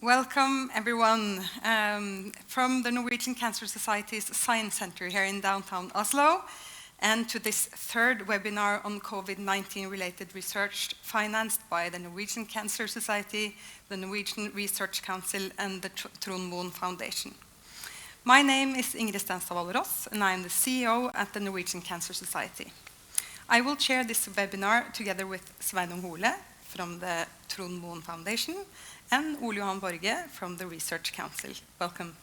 Welcome everyone from the Norwegian Cancer Society's Science Center here in downtown Oslo, and to this third webinar on COVID-19 related research financed by the Norwegian Cancer Society, the Norwegian Research Council and the Trond Mohn Foundation. My name is Ingrid Stenstad-Valerås and I am the CEO at the Norwegian Cancer Society. I will chair this webinar together with Sveinung Hole from the Trond Mohn Foundation and Ole Johan Borge from the Research Council. Welcome.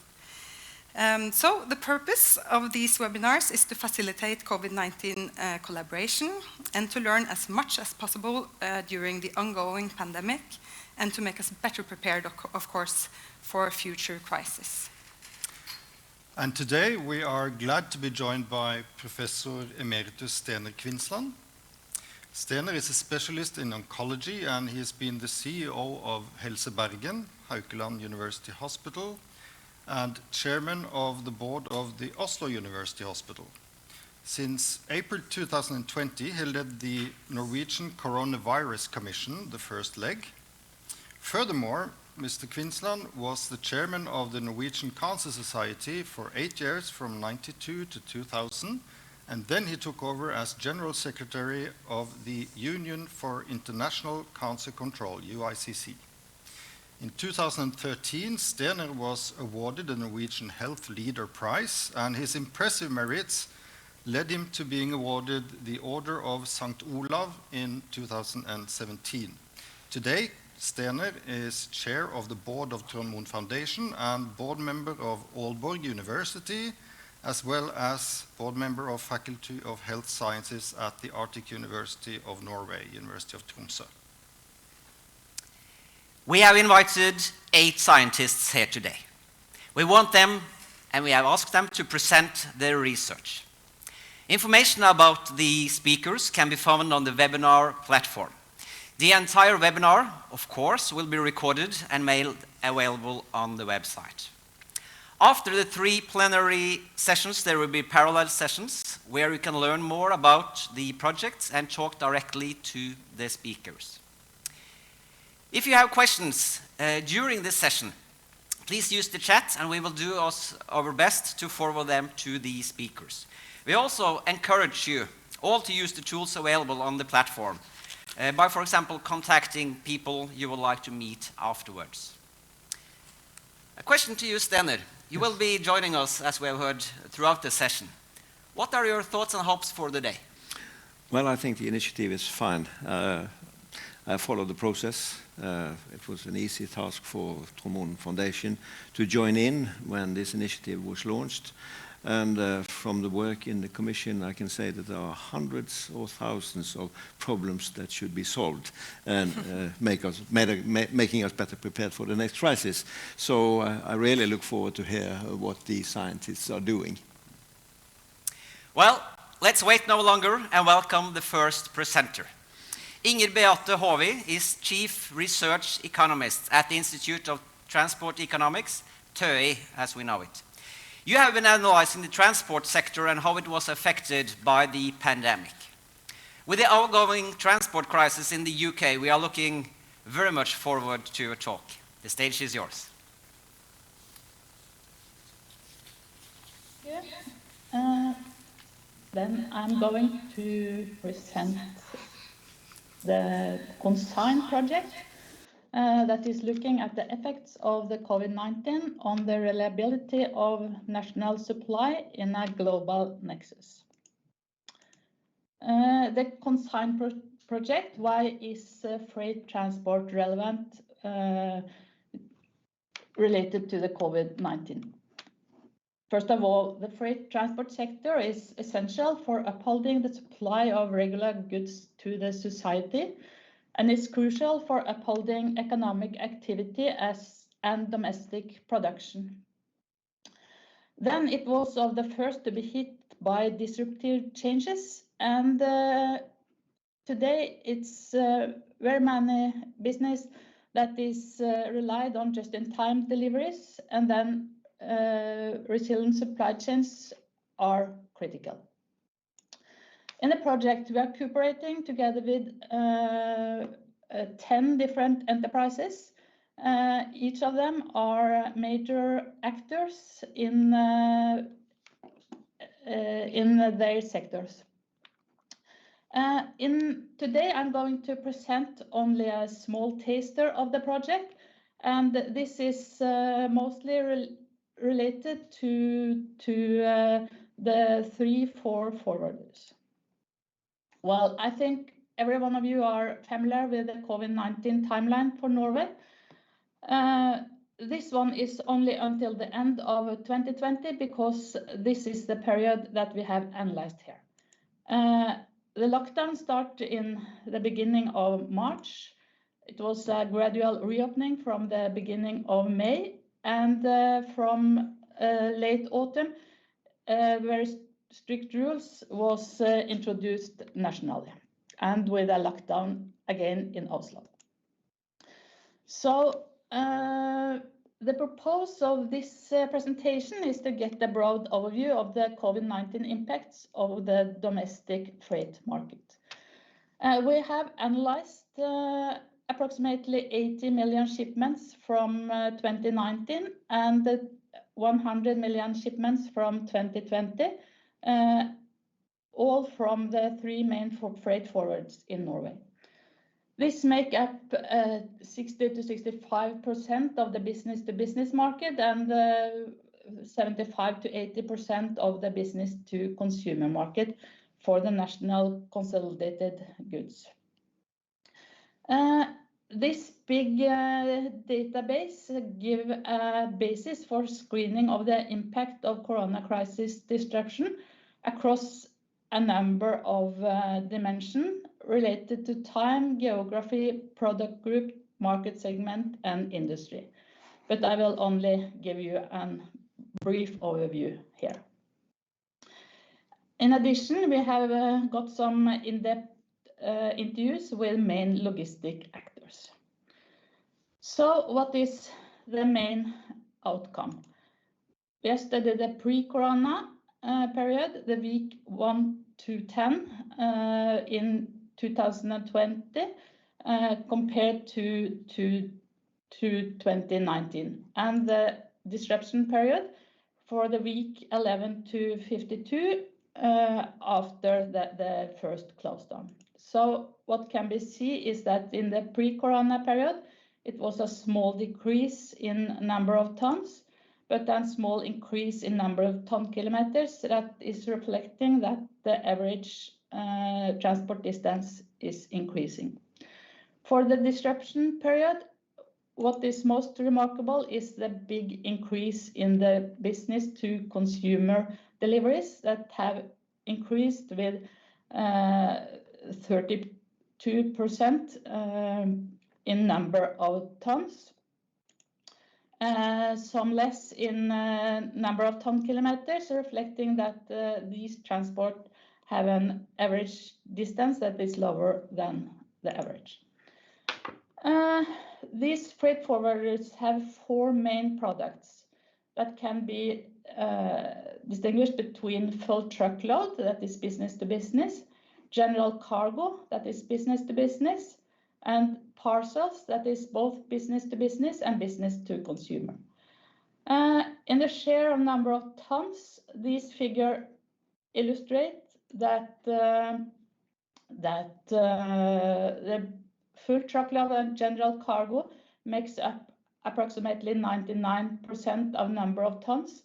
So the purpose of these webinars is to facilitate COVID-19 collaboration and to learn as much as possible during the ongoing pandemic and to make us better prepared, of course, for future crises. And today we are glad to be joined by Professor Emeritus Stener Kvinnsland. Stener is a specialist in oncology and he has been the CEO of Helse Bergen, Haukeland University Hospital, and chairman of the board of the Oslo University Hospital. Since April 2020, he led the Norwegian Coronavirus Commission, the first leg. Furthermore, Mr. Kvinnsland was the chairman of the Norwegian Cancer Society for 8 years, from 1992 to 2000, and then he took over as General Secretary of the Union for International Cancer Control, UICC. In 2013, Stener was awarded the Norwegian Health Leader Prize, and his impressive merits led him to being awarded the Order of St. Olav in 2017. Today, Stener is chair of the board of Trond Mohn Foundation and board member of Aalborg University, as well as board member of Faculty of Health Sciences at the Arctic University of Norway, University of Tromsø. We have invited 8 scientists here today. We want them, and we have asked them to present their research. Information about the speakers can be found on the webinar platform. The entire webinar, of course, will be recorded and made available on the website. After the 3 plenary sessions, there will be parallel sessions where you can learn more about the projects and talk directly to the speakers. If you have questions during this session, please use the chat and we will do our best to forward them to the speakers. We also encourage you all to use the tools available on the platform by, for example, contacting people you would like to meet afterwards. A question to you, Stener. You will be joining us, as we have heard, throughout the session. What are your thoughts and hopes for the day? Well, I think the initiative is fine. I followed the process. It was an easy task for Trond Mohn Foundation to join in when this initiative was launched. And from the work in the Commission, I can say that there are hundreds or thousands of problems that should be solved and making us better prepared for the next crisis. So I really look forward to hear what the scientists are doing. Well, let's wait no longer and welcome the first presenter. Inger Beate Håvi is Chief Research Economist at the Institute of Transport Economics, TØI as we know it. You have been analyzing the transport sector and how it was affected by the pandemic. With the ongoing transport crisis in the UK, we are looking very much forward to your talk. The stage is yours. Yes. Then I'm going to present the CONSIGN project that is looking at the effects of the COVID-19 on the reliability of national supply in a global nexus. The CONSIGN project, why is freight transport relevant related to the COVID-19? First of all, the freight transport sector is essential for upholding the supply of regular goods to the society, and is crucial for upholding economic activity and domestic production. Then it was of the first to be hit by disruptive changes, and today it's very many business that is relied on just-in-time deliveries, and then resilient supply chains are critical. In the project, we are cooperating together with 10 different enterprises Each of them are major actors in their sectors. Today I'm going to present only a small taster of the project, and this is mostly related to the 3-4 forwarders. Well, I think every one of you are familiar with the COVID-19 timeline for Norway. This one is only until the end of 2020 because this is the period that we have analyzed here. The lockdown started in the beginning of March. It was a gradual reopening from the beginning of May, and from late autumn, very strict rules was introduced nationally, and with a lockdown again in Oslo. So the purpose of this presentation is to get a broad overview of the COVID-19 impacts of the domestic freight market. We have analyzed approximately 80 million shipments from 2019 and 100 million shipments from 2020, all from the 3 main freight forwards in Norway. This make up 60 to 65% of the business-to-business market and 75 to 80% of the business-to-consumer market for the national consolidated goods. This big database give a basis for screening of the impact of corona crisis disruption across a number of dimensions related to time, geography, product group, market segment, and industry. But I will only give you a brief overview here. In addition, we have got some in-depth interviews with main logistic actors. So what is the main outcome? We have studied the pre-corona period, the week 1 to 10 in 2020 compared to 2019, and the disruption period for the week 11 to 52 after the first close down. So what can be seen is that in the pre-corona period, it was a small decrease in number of tons, but a small increase in number of ton kilometers that is reflecting that the average transport distance is increasing. For the disruption period, what is most remarkable is the big increase in the business-to-consumer deliveries that have increased with 32% in number of tons. Some less in number of ton kilometers, reflecting that these transport have an average distance that is lower than the average. These freight forwarders have 4 main products that can be distinguished between full truckload, that is business to business, general cargo, that is business to business, and parcels, that is both business to business and business to consumer. In the share of number of tons, these figures illustrate that the full truckload and general cargo makes up approximately 99% of number of tons.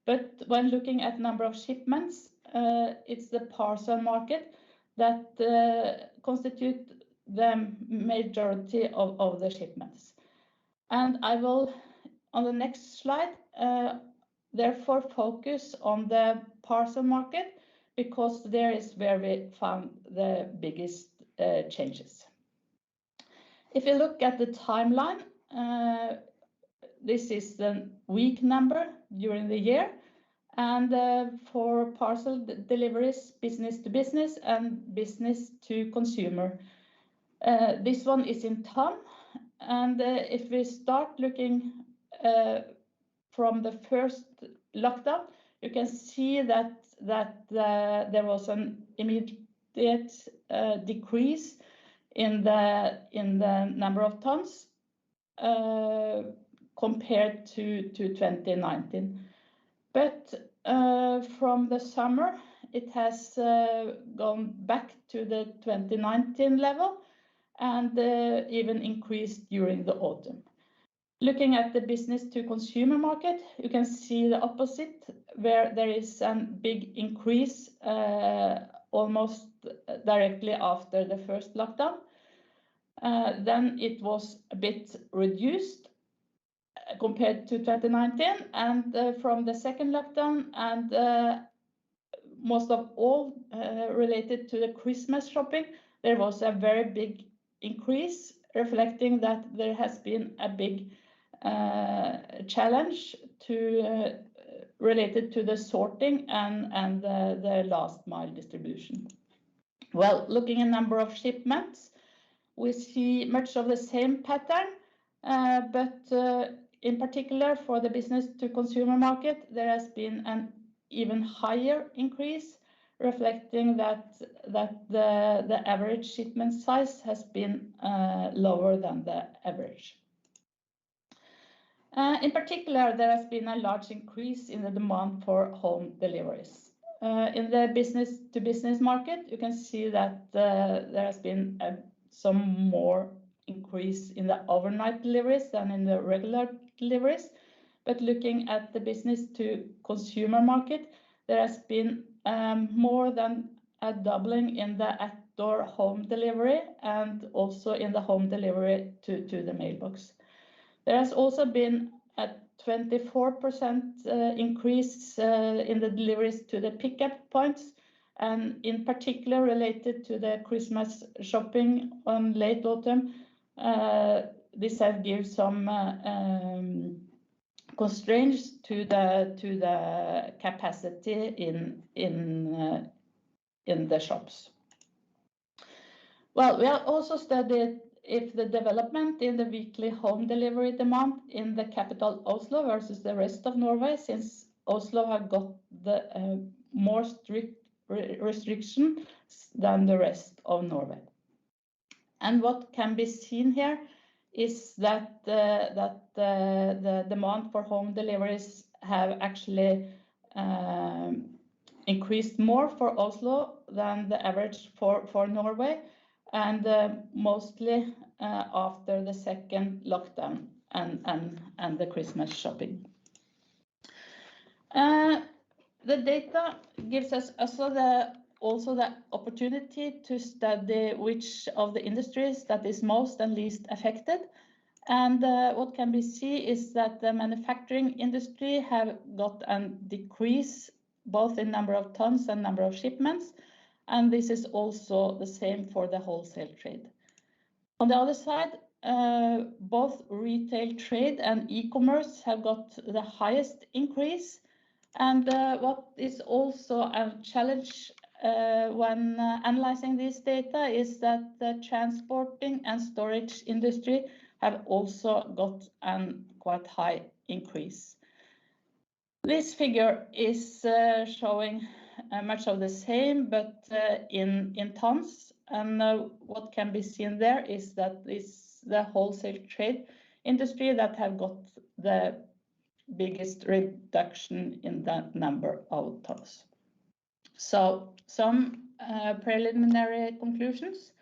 But when looking at number of shipments, it's the parcel market that constitute the majority of the shipments. And I will, on the next slide, therefore focus on the parcel market, because there is where we found the biggest changes. If you look at the timeline, this is the week number during the year, and for parcel deliveries, business to business and business to consumer. This one is in ton, and if we start looking from the first lockdown, you can see that there was an immediate decrease in the number of tons compared to 2019. But from the summer, it has gone back to the 2019 level and even increased during the autumn. Looking at the business to consumer market, you can see the opposite, where there is a big increase almost directly after the first lockdown. Then it was a bit reduced compared to 2019, and from the second lockdown, and most of all related to the Christmas shopping, there was a very big increase, reflecting that there has been a big challenge related to the sorting and the last mile distribution. Well, looking at number of shipments, we see much of the same pattern, but in particular for the business to consumer market, there has been an even higher increase, reflecting that the average shipment size has been lower than the average. In particular, there has been a large increase in the demand for home deliveries. In the business-to-business market, you can see that there has been some more increase in the overnight deliveries than in the regular deliveries. But looking at the business-to-consumer market, there has been more than a doubling in the at-door home delivery and also in the home delivery to the mailbox. There has also been a 24% increase in the deliveries to the pickup points, and in particular related to the Christmas shopping on late autumn. This has given some constraints to the capacity in the shops. Well, we have also studied if the development in the weekly home delivery demand in the capital Oslo versus the rest of Norway, since Oslo have got the more strict restriction than the rest of Norway. And what can be seen here is that the demand for home deliveries have actually increased more for Oslo than the average for Norway, and mostly after the second lockdown and the Christmas shopping. The data gives us also the opportunity to study which of the industries that is most and least affected. And what can be seen is that the manufacturing industry have got a decrease both in number of tons and number of shipments. And this is also the same for the wholesale trade. On the other side, both retail trade and e-commerce have got the highest increase. And what is also a challenge when analyzing this data is that the transporting and storage industry have also got a quite high increase. This figure is showing much of the same, but in tons. And what can be seen there is that it's the wholesale trade industry that have got the biggest reduction in the number of tons. So some preliminary conclusions.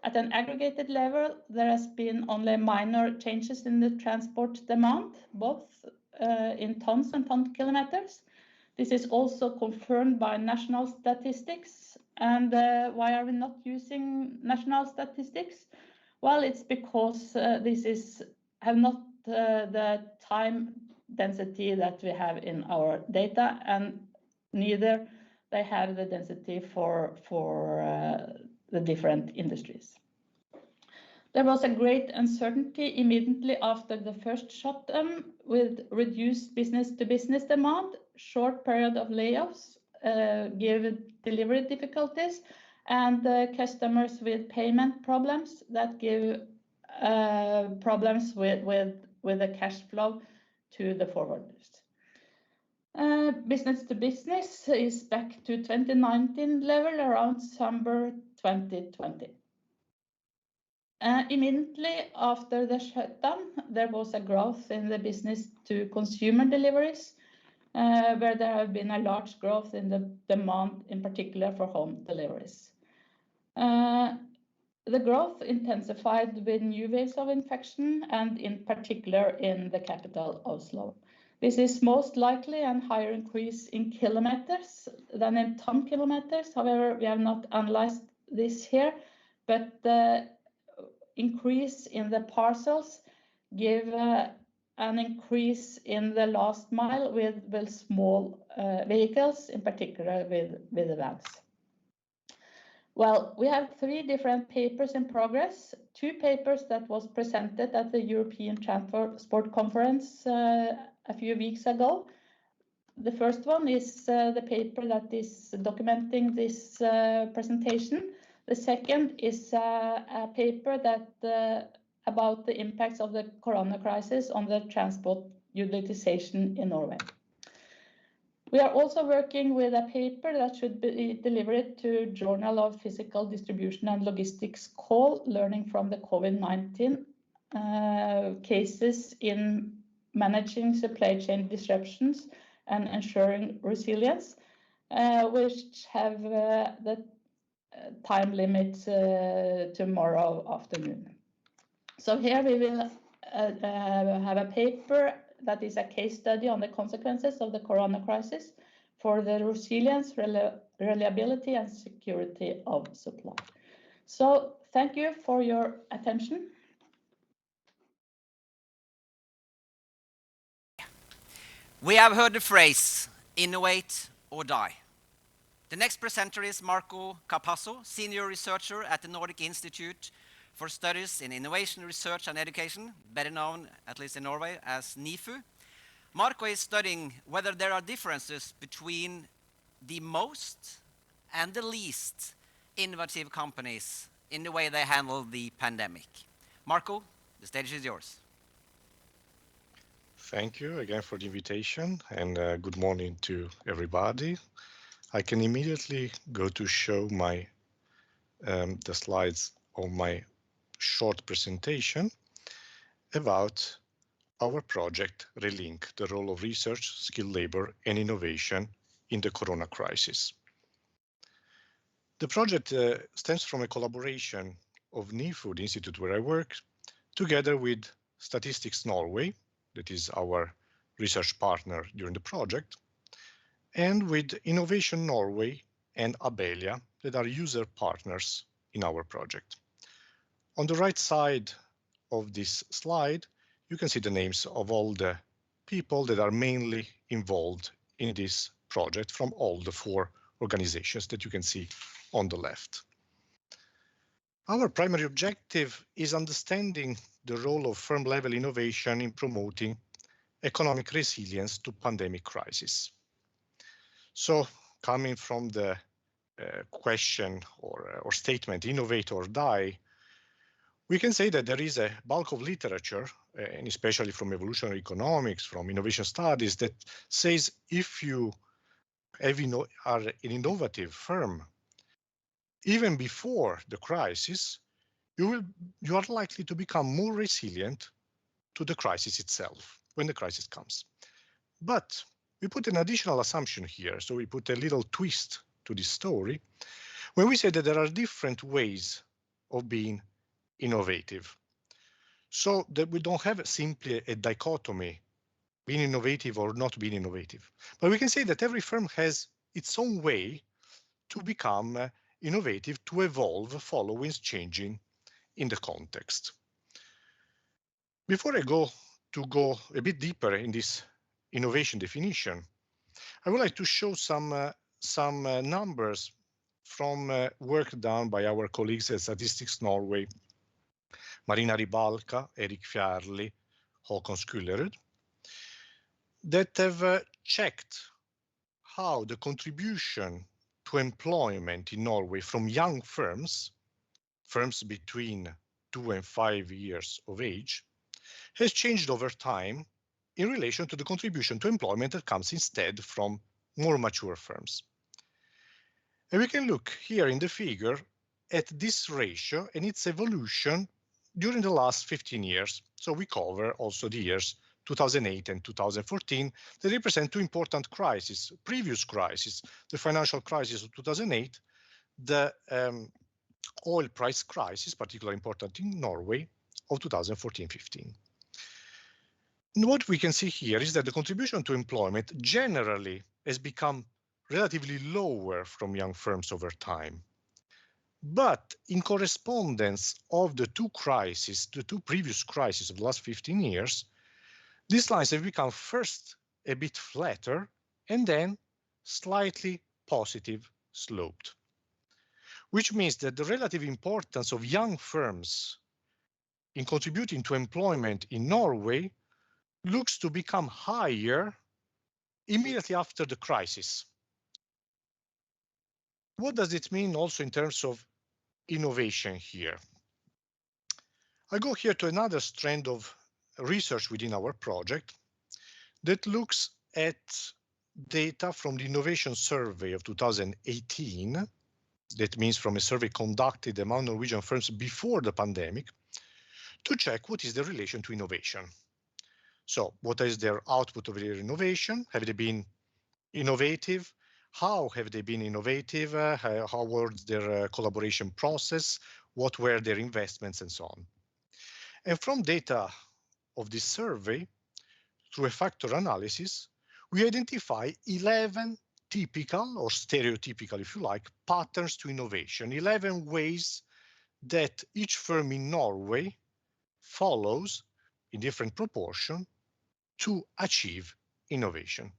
At an aggregated level, there has been only minor changes in the transport demand, both in tons and ton kilometers. This is also confirmed by national statistics. And why are we not using national statistics? Well, it's because this have not the time density that we have in our data, and neither they have the density for the different industries. There was a great uncertainty immediately after the first shutdown with reduced business-to-business demand, short period of layoffs, give delivery difficulties, and customers with payment problems that give problems with the cash flow to the forwarders. Business to business is back to 2019 level around summer 2020. Immediately after the shutdown, there was a growth in the business to consumer deliveries, where there have been a large growth in the demand, in particular for home deliveries. The growth intensified with new waves of infection, and in particular in the capital, Oslo. This is most likely a higher increase in kilometers than in ton kilometers. However, we have not analyzed this here, but the increase in the parcels give an increase in the last mile with small vehicles, in particular with the vans. Well, we have 3 different papers in progress. 2 papers that was presented at the European Transport Conference a few weeks ago. The first one is the paper that is documenting this presentation. The second is a paper that about the impacts of the corona crisis on the transport utilization in Norway. We are also working with a paper that should be delivered to Journal of Physical Distribution and Logistics called Learning from the COVID-19 Cases in Managing Supply Chain Disruptions and Ensuring Resilience, which have the time limit tomorrow afternoon. So here we will have a paper that is a case study on the consequences of the corona crisis for the resilience, reliability, and security of supply. So thank you for your attention. We have heard the phrase, innovate or die. The next presenter is Marco Capasso, Senior Researcher at the Nordic Institute for Studies in Innovation, Research and Education, better known, at least in Norway, as NIFU. Marco is studying whether there are differences between the most and the least innovative companies in the way they handle the pandemic. Marco, the stage is yours. Thank you again for the invitation, and good morning to everybody. I can immediately go to show my the slides of my short presentation about our project Relink, the role of research, skilled labor, and innovation in the corona crisis. The project stems from a collaboration of NIFU, the institute where I work, together with Statistics Norway, that is our research partner during the project, and with Innovation Norway and Abelia, that are user partners in our project. On the right side of this slide, you can see the names of all the people that are mainly involved in this project from all the 4 organizations that you can see on the left. Our primary objective is understanding the role of firm-level innovation in promoting economic resilience to pandemic crisis. So, coming from the question or statement, innovate or die, we can say that there is a bulk of literature, and especially from evolutionary economics, from innovation studies, that says if you are an innovative firm, even before the crisis, you are likely to become more resilient to the crisis itself when the crisis comes. But we put an additional assumption here, so we put a little twist to this story when we say that there are different ways of being innovative. So that we don't have simply a dichotomy, being innovative or not being innovative. But we can say that every firm has its own way to become innovative, to evolve following changing in the context. Before I go a bit deeper in this innovation definition, I would like to show some numbers from work done by our colleagues at Statistics Norway, Marina Ribalka, Erik Fjarli, Håkon Skullerud, that have checked how the contribution to employment in Norway from young firms between 2 and 5 years of age, has changed over time in relation to the contribution to employment that comes instead from more mature firms. And we can look here in the figure at this ratio and its evolution during the last 15 years. So we cover also the years 2008 and 2014. They represent two important crises, previous crises, the financial crisis of 2008, the oil price crisis, particularly important in Norway, of 2014-15. What we can see here is that the contribution to employment generally has become relatively lower from young firms over time. But in correspondence of the two crises, the two previous crises of the last 15 years, these lines have become first a bit flatter and then slightly positive sloped, which means that the relative importance of young firms in contributing to employment in Norway looks to become higher immediately after the crisis. What does it mean also in terms of innovation here? I go here to another strand of research within our project that looks at data from the innovation survey of 2018. That means from a survey conducted among Norwegian firms before the pandemic to check what is the relation to innovation. So what is their output of their innovation? Have they been innovative? How have they been innovative? How was their collaboration process? What were their investments and so on? And from data of this survey, through a factor analysis, we identify 11 typical or stereotypical, if you like, patterns to innovation, 11 ways that each firm in Norway follows in different proportion to achieve innovation.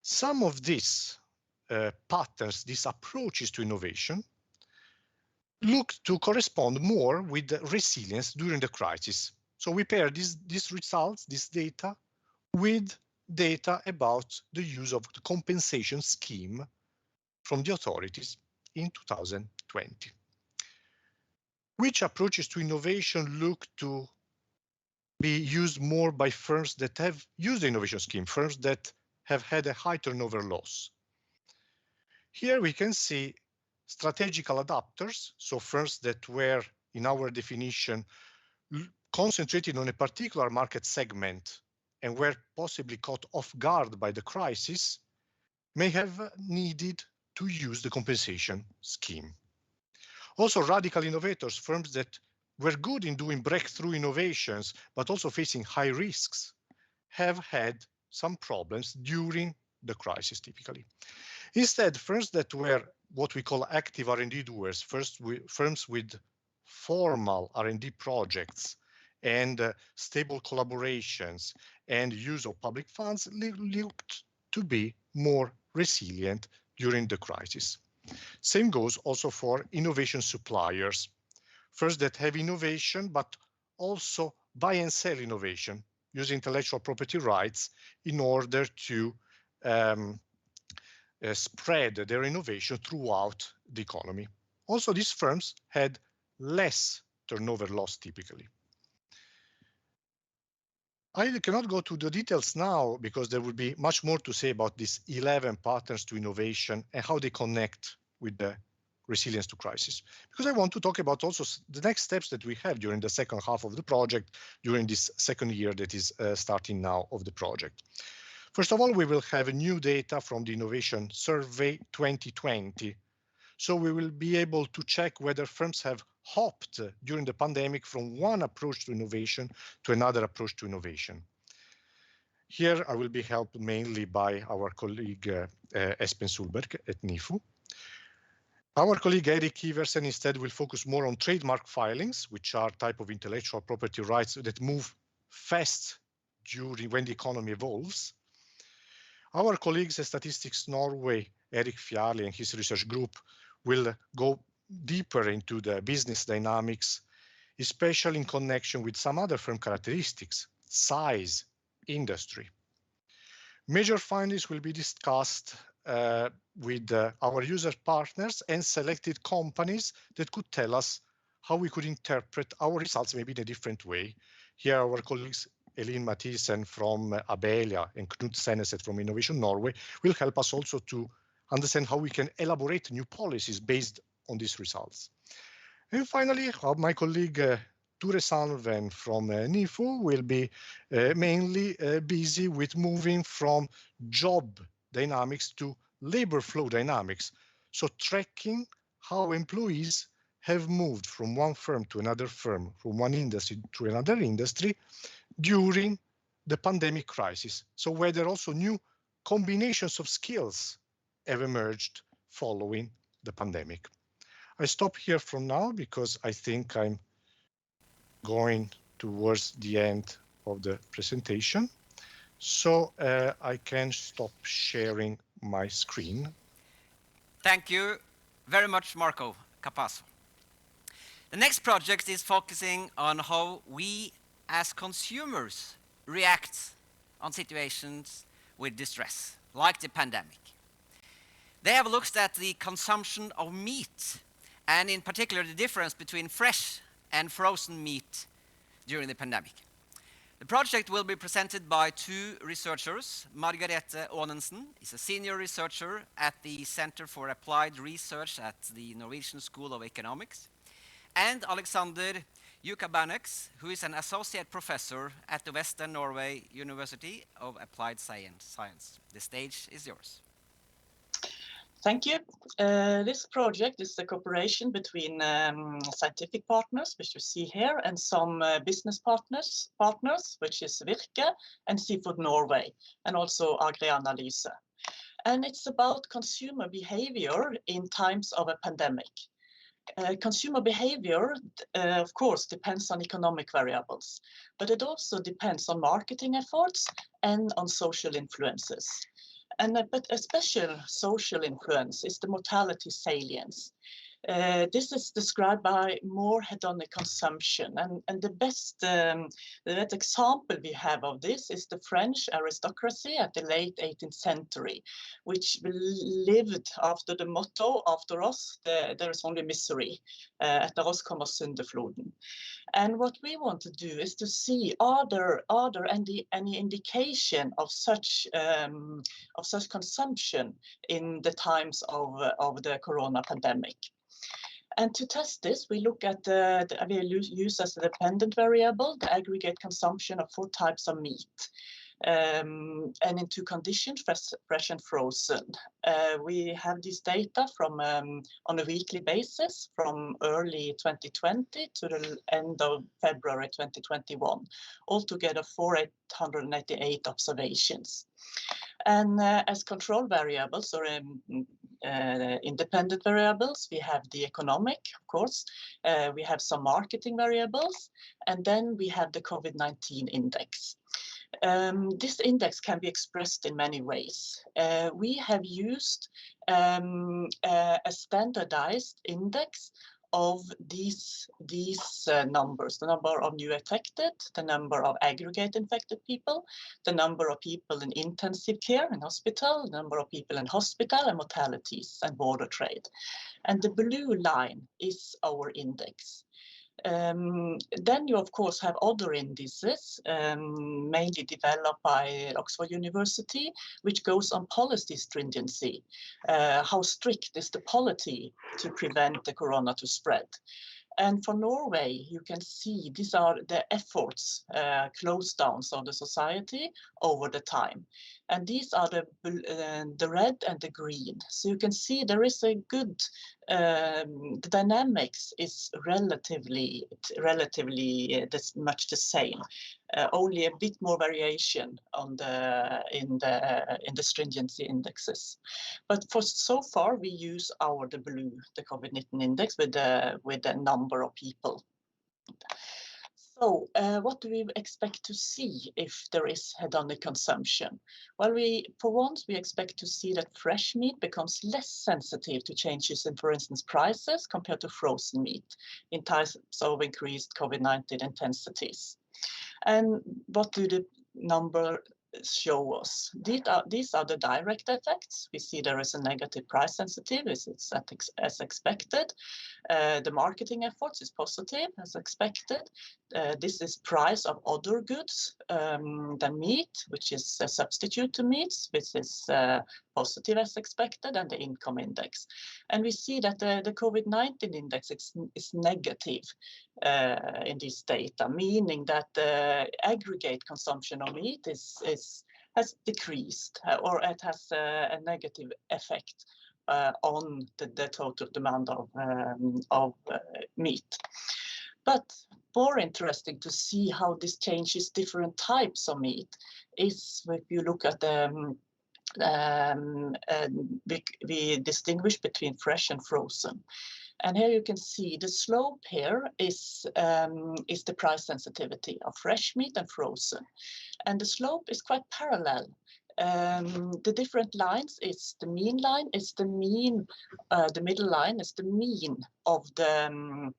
Some of these patterns, these approaches to innovation, look to correspond more with the resilience during the crisis. So we pair these results, this data, with data about the use of the compensation scheme from the authorities in 2020. Which approaches to innovation look to be used more by firms that have used the innovation scheme, firms that have had a high turnover loss? Here we can see strategical adapters, so firms that were, in our definition, concentrated on a particular market segment and were possibly caught off guard by the crisis, may have needed to use the compensation scheme. Also, radical innovators, firms that were good in doing breakthrough innovations, but also facing high risks, have had some problems during the crisis, typically. Instead, firms that were what we call active R&D doers, firms with formal R&D projects and stable collaborations and use of public funds looked to be more resilient during the crisis. Same goes also for innovation suppliers, firms that have innovation but also buy and sell innovation, use intellectual property rights in order to spread their innovation throughout the economy. Also, these firms had less turnover loss typically. I cannot go to the details now because there would be much more to say about these 11 patterns to innovation and how they connect with the resilience to crisis. Because I want to talk about also the next steps that we have during the second half of the project, during this second year that is starting now of the project. First of all, we will have new data from the Innovation Survey 2020. So we will be able to check whether firms have hopped during the pandemic from one approach to innovation to another approach to innovation. Here I will be helped mainly by our colleague Espen Solberg at NIFU. Our colleague Erik Iversen instead will focus more on trademark filings, which are type of intellectual property rights that move fast when the economy evolves. Our colleagues at Statistics Norway, Erik Fjarli and his research group, will go deeper into the business dynamics, especially in connection with some other firm characteristics, size, industry. Major findings will be discussed with our user partners and selected companies that could tell us how we could interpret our results maybe in a different way. Here our colleagues Elin Mathisen from Abelia and Knut Senneset from Innovation Norway will help us also to understand how we can elaborate new policies based on these results. And finally, my colleague Ture Salven from NIFU will be mainly busy with moving from job dynamics to labor flow dynamics. So tracking how employees have moved from one firm to another firm, from one industry to another industry during the pandemic crisis. So whether also new combinations of skills have emerged following the pandemic. I stop here from now because I think I'm going towards the end of the presentation. So I can stop sharing my screen. Thank you very much, Marco Capasso. The next project is focusing on how we as consumers react on situations with distress, like the pandemic. They have looked at the consumption of meat, and in particular the difference between fresh and frozen meat during the pandemic. The project will be presented by two researchers. Margarete Aanensen is a senior researcher at the Center for Applied Research at the Norwegian School of Economics, and Alexander Jukabaneks, who is an associate professor at the Western Norway University of Applied Science. The stage is yours. Thank you. This project is a cooperation between scientific partners, which you see here, and some business partners, which is Virke and Seafood Norway, and also AgriAnalyse. And it's about consumer behavior in times of a pandemic. Consumer behavior, of course, depends on economic variables, but it also depends on marketing efforts and on social influences. But a special social influence is the mortality salience. This is described by more hedonic consumption, and the best example we have of this is the French aristocracy at the late 18th century, which lived after the motto, after us, there is only misery, etter oss kommer syndefloden. And what we want to do is to see, are there any indication of such consumption in the times of the corona pandemic? And to test this, we look at we use as a dependent variable the aggregate consumption of 4 types of meat. And in 2 conditions, fresh and frozen. We have this data from on a weekly basis from early 2020 to the end of February 2021, altogether 488 observations. And as control variables or independent variables, we have the economic, of course, we have some marketing variables, and then we have the COVID-19 index. This index can be expressed in many ways. We have used a standardized index of these numbers, the number of new affected, the number of aggregate infected people, the number of people in intensive care in hospital, the number of people in hospital, and mortalities and border trade. And the blue line is our index. Then you, of course, have other indices, mainly developed by Oxford University, which goes on policy stringency. How strict is the policy to prevent the corona to spread? And for Norway, you can see these are the efforts, close downs of the society over the time. And these are the red and the green. So you can see there is a good, the dynamics is relatively much the same. Only a bit more variation on in the stringency indexes. But for so far, we use the blue, the COVID-19 index with the number of people. So what do we expect to see if there is hedonic consumption? Well, for once, we expect to see that fresh meat becomes less sensitive to changes in, for instance, prices compared to frozen meat in times of increased COVID-19 intensities. And what do the number show us. These are the direct effects. We see there is a negative price sensitivity, it's as expected. The marketing efforts is positive as expected. This is price of other goods than meat, which is a substitute to meats, which is positive as expected, and the income index. And we see that the COVID-19 index is negative in this data, meaning that the aggregate consumption of meat has decreased, or it has a negative effect on the total demand of meat. But more interesting to see how this changes different types of meat is if you look at the we distinguish between fresh and frozen. And here you can see the slope here is the price sensitivity of fresh meat and frozen. And the slope is quite parallel. The different lines is the mean line, is the mean, the middle line is the mean of the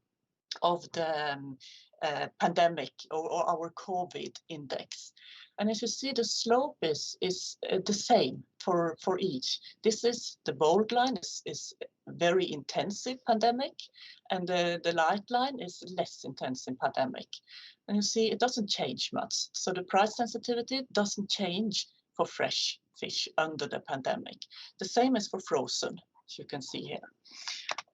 pandemic or our COVID index. And as you see, the slope is the same for each. This is the bold line is very intensive pandemic, and the light line is less intensive pandemic. And you see, it doesn't change much. So the price sensitivity doesn't change for fresh fish under the pandemic. The same as for frozen, as you can see here.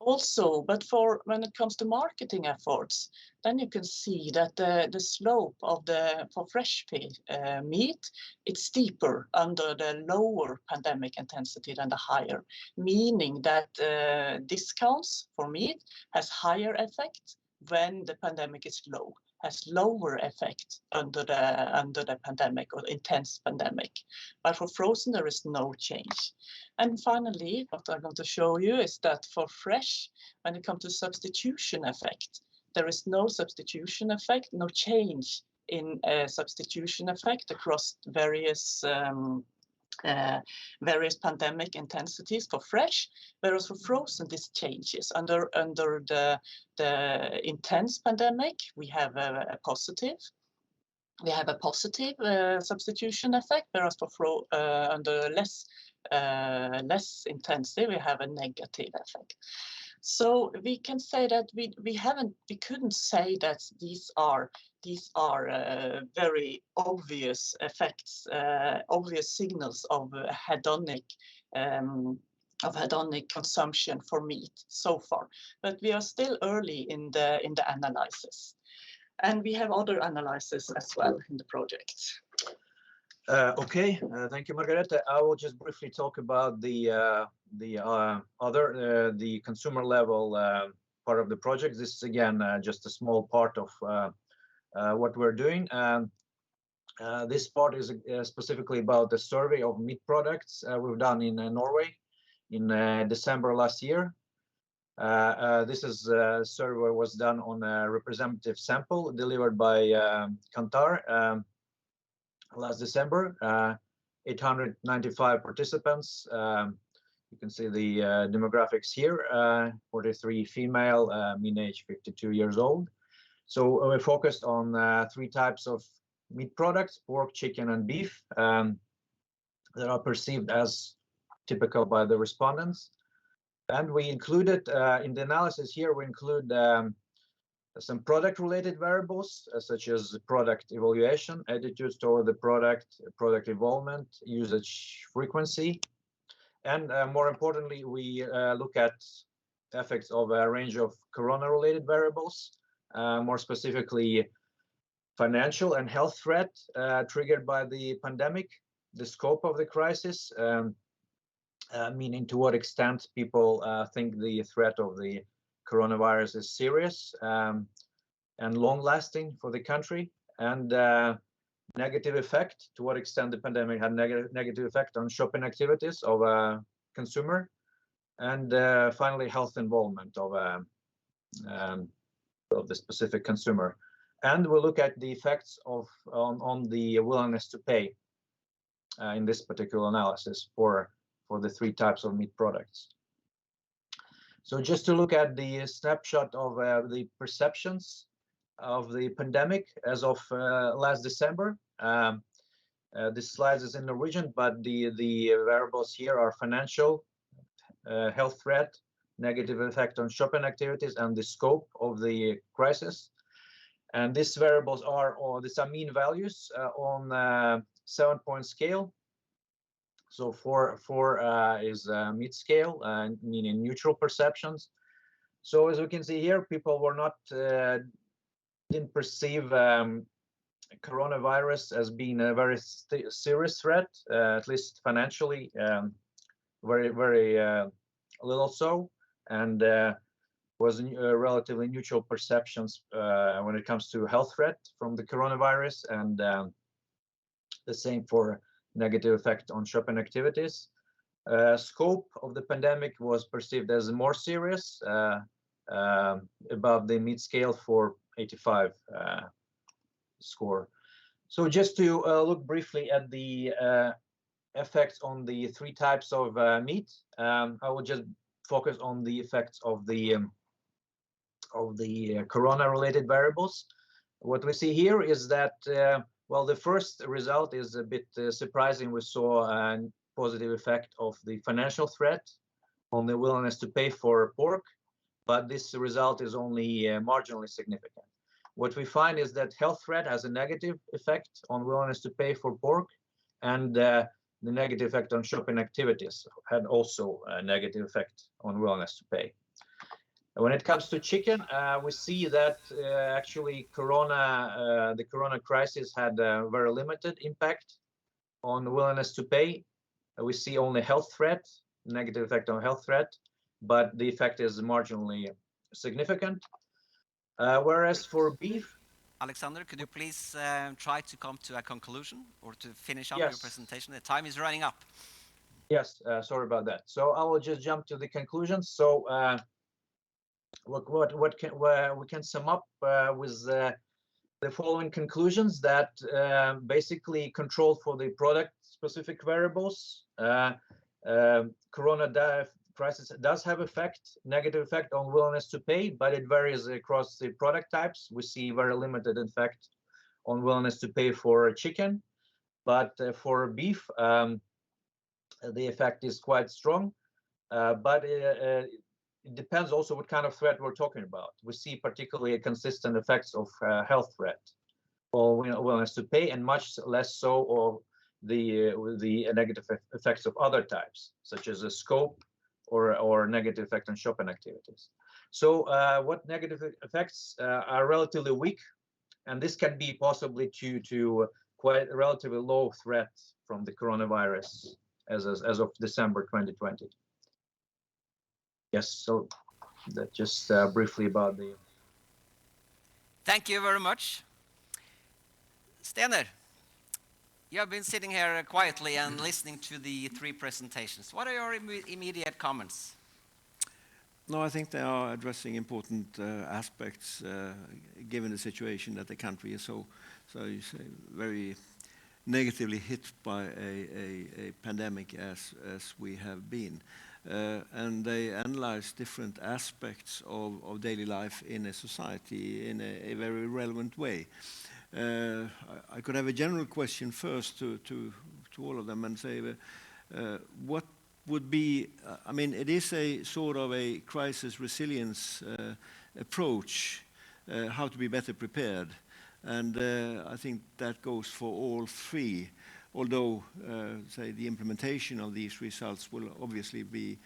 Also, but for when it comes to marketing efforts, then you can see that the slope of for fresh meat, it's steeper under the lower pandemic intensity than the higher, meaning that discounts for meat has higher effect when the pandemic is low, has lower effect under the pandemic or intense pandemic. But for frozen, there is no change. And finally, what I'm going to show you is that for fresh, when it comes to substitution effect, there is no substitution effect, no change in substitution effect across various pandemic intensities for fresh, whereas for frozen this changes. Under the intense pandemic, we have a positive. We have a positive substitution effect, whereas for under less intensive, we have a negative effect. So we can say that we couldn't say that these are very obvious effects, obvious signals of hedonic consumption for meat so far. But we are still early in the analysis, and we have other analysis as well in the project. Okay, thank you, Margareta. I will just briefly talk about the consumer level part of the project. This is again just a small part of what we're doing. This part is specifically about the survey of meat products we've done in Norway in December last year. This survey was done on a representative sample delivered by Kantar last December. 895 participants. You can see the demographics here. 43 female, mean age 52 years old. So we focused on 3 types of meat products: pork, chicken, and beef, that are perceived as typical by the respondents. And we included in the analysis here, we include some product-related variables, such as product evaluation, attitudes toward the product involvement, usage frequency, and more importantly, we look at effects of a range of corona-related variables, more specifically financial and health threat triggered by the pandemic, the scope of the crisis, meaning to what extent people think the threat of the coronavirus is serious and long-lasting for the country, and negative effect, to what extent the pandemic had negative effect on shopping activities of a consumer, and finally health involvement of the specific consumer. And we'll look at the effects on the willingness to pay in this particular analysis for the 3 types of meat products. So just to look at the snapshot of the perceptions of the pandemic as of last December, This slide is in Norwegian, but the variables here are financial, health threat, negative effect on shopping activities, and the scope of the crisis. And these variables are, or these are mean values on a 7-point scale. So four is mid-scale, meaning neutral perceptions. So as we can see here, people were not didn't perceive coronavirus as being a very serious threat, at least financially, very little so, and was relatively neutral perceptions when it comes to health threat from the coronavirus, and the same for negative effect on shopping activities. Scope of the pandemic was perceived as more serious, above the mid-scale for 85 score. So just to look briefly at the effects on the three types of meat, I will just focus on the effects of the corona-related variables. What we see here is that, well, the first result is a bit surprising. We saw a positive effect of the financial threat on the willingness to pay for pork, but this result is only marginally significant. What we find is that health threat has a negative effect on willingness to pay for pork, and the negative effect on shopping activities had also a negative effect on willingness to pay. When it comes to chicken, we see that actually the corona crisis had a very limited impact on willingness to pay. We see only health threat, negative effect on health threat, but the effect is marginally significant. Whereas for beef, Alexander, could you please try to come to a conclusion or to finish up Yes. your presentation? The time is running up. yes, sorry about that. So I will just jump to the conclusions. So what we can sum up with the following conclusions: that basically control for the product-specific variables, corona crisis does have negative effect on willingness to pay, but it varies across the product types. We see very limited effect on willingness to pay for chicken, but for beef, the effect is quite strong. But it depends also what kind of threat we're talking about. We see particularly consistent effects of health threat or willingness to pay, and much less so of the negative effects of other types, such as a scope or negative effect on shopping activities. So what negative effects are relatively weak, and this can be possibly to quite a relatively low threat from the coronavirus as of December 2020. Yes, so that just briefly about the... Thank you very much. Stener, you have been sitting here quietly and listening to the three presentations. What are your immediate comments? No, I think they are addressing important aspects, given the situation that the country is so you say, very negatively hit by a pandemic as we have been. And they analyze different aspects of daily life in a society in a very relevant way. I could have a general question first to all of them and say, what would be, I mean, it is a sort of a crisis resilience approach, how to be better prepared. And I think that goes for all three, although, say, the implementation of these results will obviously be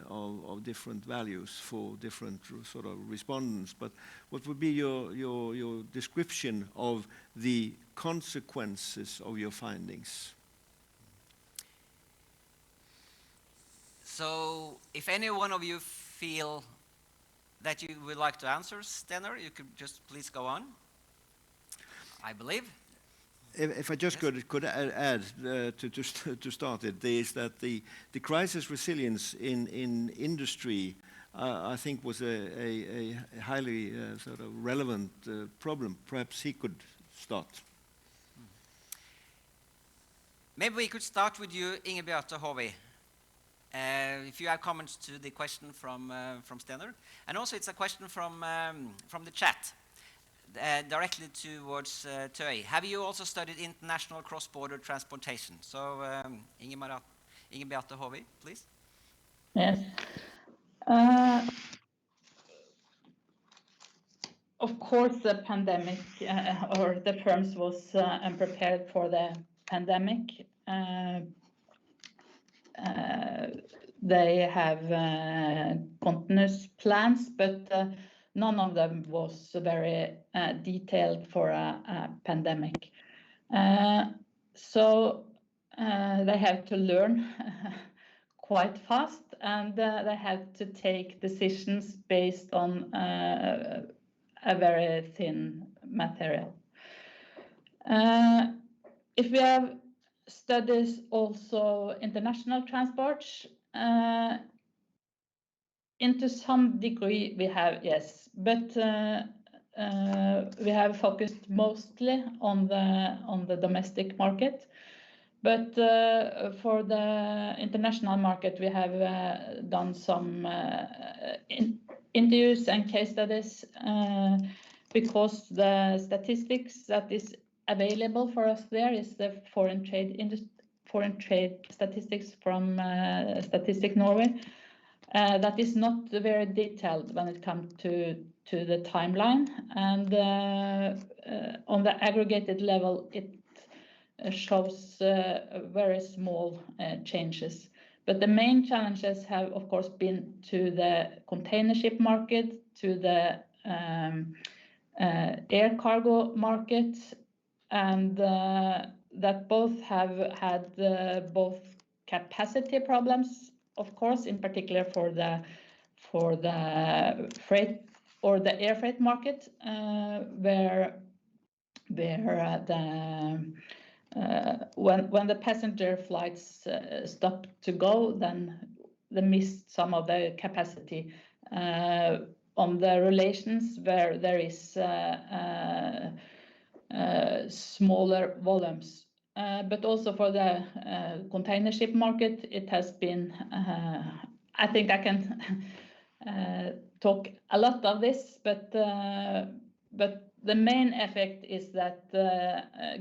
of different values for different sort of respondents. But what would be your description of the consequences of your findings? So if any one of you feel that you would like to answer, Stener, you could just please go on. I believe. If I just could add to start it, is that the crisis resilience in industry, I think, was a highly sort of relevant problem. Perhaps he could start. Maybe we could start with you, Inge Beate Håvi. If you have comments to the question from Stener, and also it's a question from the chat. directly towards TØI. Have you also studied international cross-border transportation? So, Inger Beate Håvi, please. Yes. Of course, the pandemic or the firms was unprepared for the pandemic. They have continuous plans, but none of them was very detailed for a pandemic. So they have to learn quite fast, and they have to take decisions based on a very thin material. If we have studies also international transports, into some degree we have, yes, but we have focused mostly on the domestic market. But for the international market, we have done some interviews and case studies because the statistics that is available for us there is the foreign trade statistics from Statistic Norway. That is not very detailed when it comes to the timeline, and on the aggregated level, it shows very small changes. But the main challenges have, of course, been to the container ship market, to the air cargo market, and that both have had both capacity problems, of course, in particular for the freight or the air freight market, where when the passenger flights stopped to go, then they missed some of the capacity on the relations where there is smaller volumes. But also for the container ship market, it has been, I think I can talk a lot of this, but the main effect is that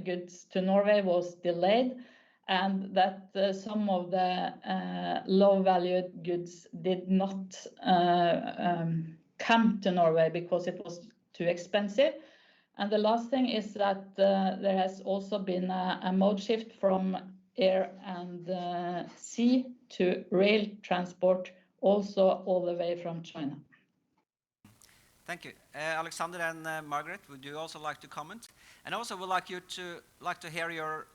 goods to Norway was delayed, and that some of the low-valued goods did not come to Norway because it was too expensive. And the last thing is that there has also been a mode shift from air and sea to rail transport, also all the way from China. Thank you. Alexander and Margaret, would you also like to comment? And also would like to hear your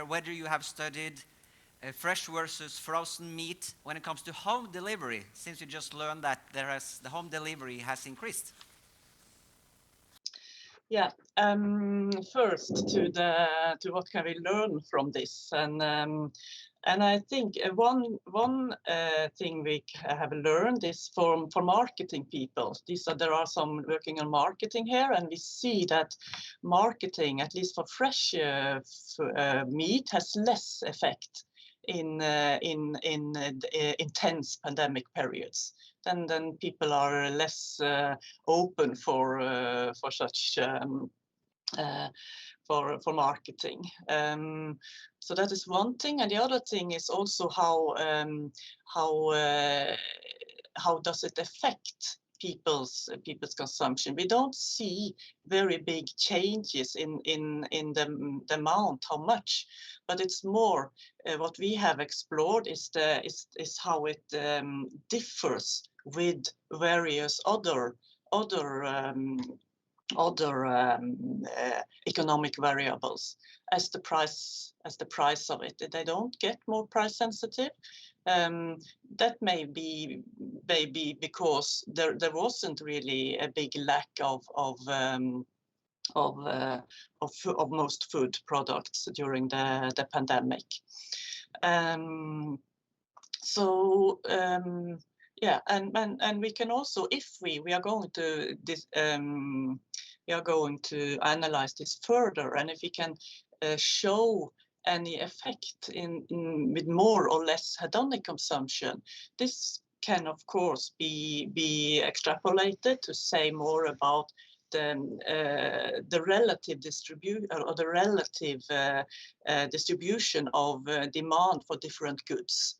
whether you have studied fresh versus frozen meat when it comes to home delivery, since you just learned that the home delivery has increased. Yeah. First to what can we learn from this, and I think one thing we have learned is for marketing people. There are some working on marketing here, and we see that marketing, at least for fresh meat, has less effect in intense pandemic periods. Then people are less open for such for marketing. So that is one thing, and the other thing is also how does it affect people's consumption. We don't see very big changes in the amount, how much, but it's more what we have explored is how it differs with various other economic variables as the price of it. They don't get more price sensitive. That may be because there wasn't really a big lack of most food products during the pandemic. Yeah, and we can also, if we are going to this, we are going to analyze this further, and if we can show any effect with more or less hedonic consumption, this can of course be extrapolated to say more about the relative distribution of demand for different goods.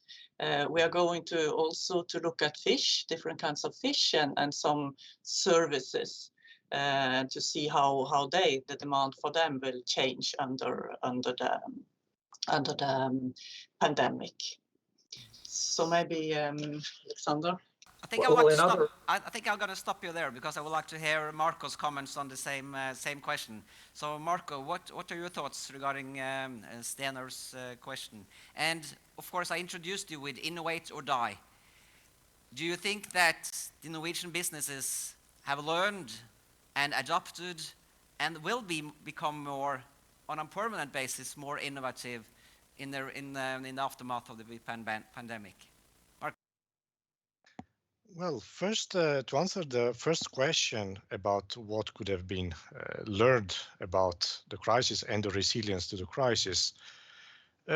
We are going to also to look at fish, different kinds of fish, and some services to see how the demand for them will change under the pandemic. So maybe Alexander. I think Well, another- I think I'm going to stop you there because I would like to hear Marco's comments on the same question. So, Marco, what are your thoughts regarding Stener's question? And of course, I introduced you with innovate or die. Do you think that the Norwegian businesses have learned and adopted and will become more, on a permanent basis, more innovative in the aftermath of the pandemic? Well, first, to answer the first question about what could have been learned about the crisis and the resilience to the crisis,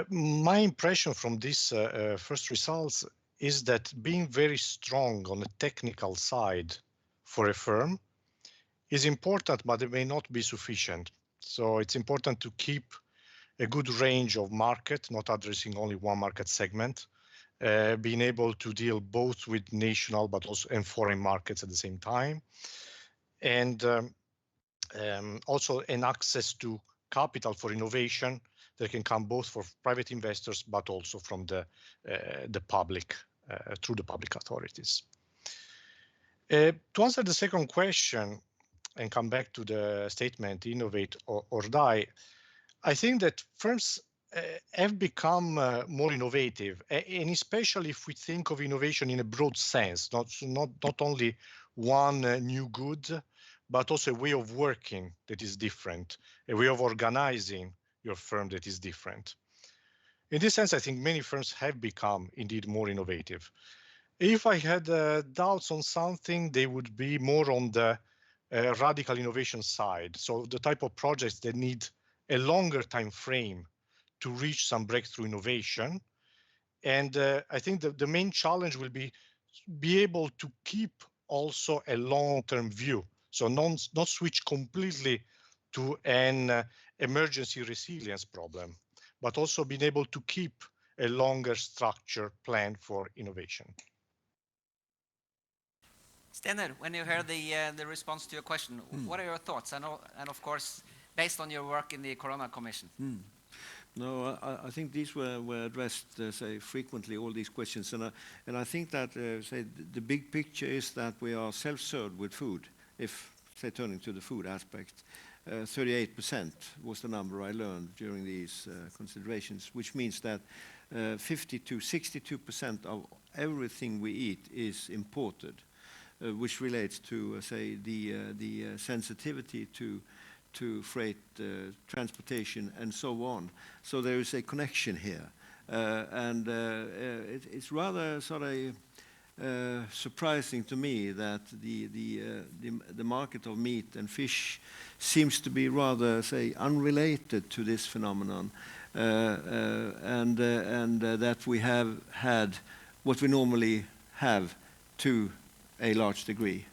my impression from these first results is that being very strong on the technical side for a firm is important, but it may not be sufficient. So it's important to keep a good range of market, not addressing only one market segment, being able to deal both with national but also and foreign markets at the same time, and also an access to capital for innovation that can come both for private investors but also from the public through the public authorities. To answer the second question and come back to the statement innovate or die, I think that firms have become more innovative, and especially if we think of innovation in a broad sense, not only one new good, but also a way of working that is different, a way of organizing your firm that is different. In this sense, I think many firms have become indeed more innovative. If I had doubts on something, they would be more on the radical innovation side. So the type of projects that need a longer time frame to reach some breakthrough innovation. And I think the main challenge will be able to keep also a long-term view. So not switch completely to an emergency resilience problem, but also being able to keep a longer structure plan for innovation. Stener, when you hear the response to your question, what are your thoughts? And of course, based on your work in the Corona Commission. No, I think these were addressed, say, frequently, all these questions. And I think that, say, the big picture is that we are self-served with food, if, say, turning to the food aspect. 38% was the number I learned during these considerations, which means that 50 to 62% of everything we eat is imported, which relates to, say, the sensitivity to freight, transportation, and so on. So there is a connection here. And it's rather sort of surprising to me that the market of meat and fish seems to be rather, say, unrelated to this phenomenon, and that we have had what we normally have to a large degree.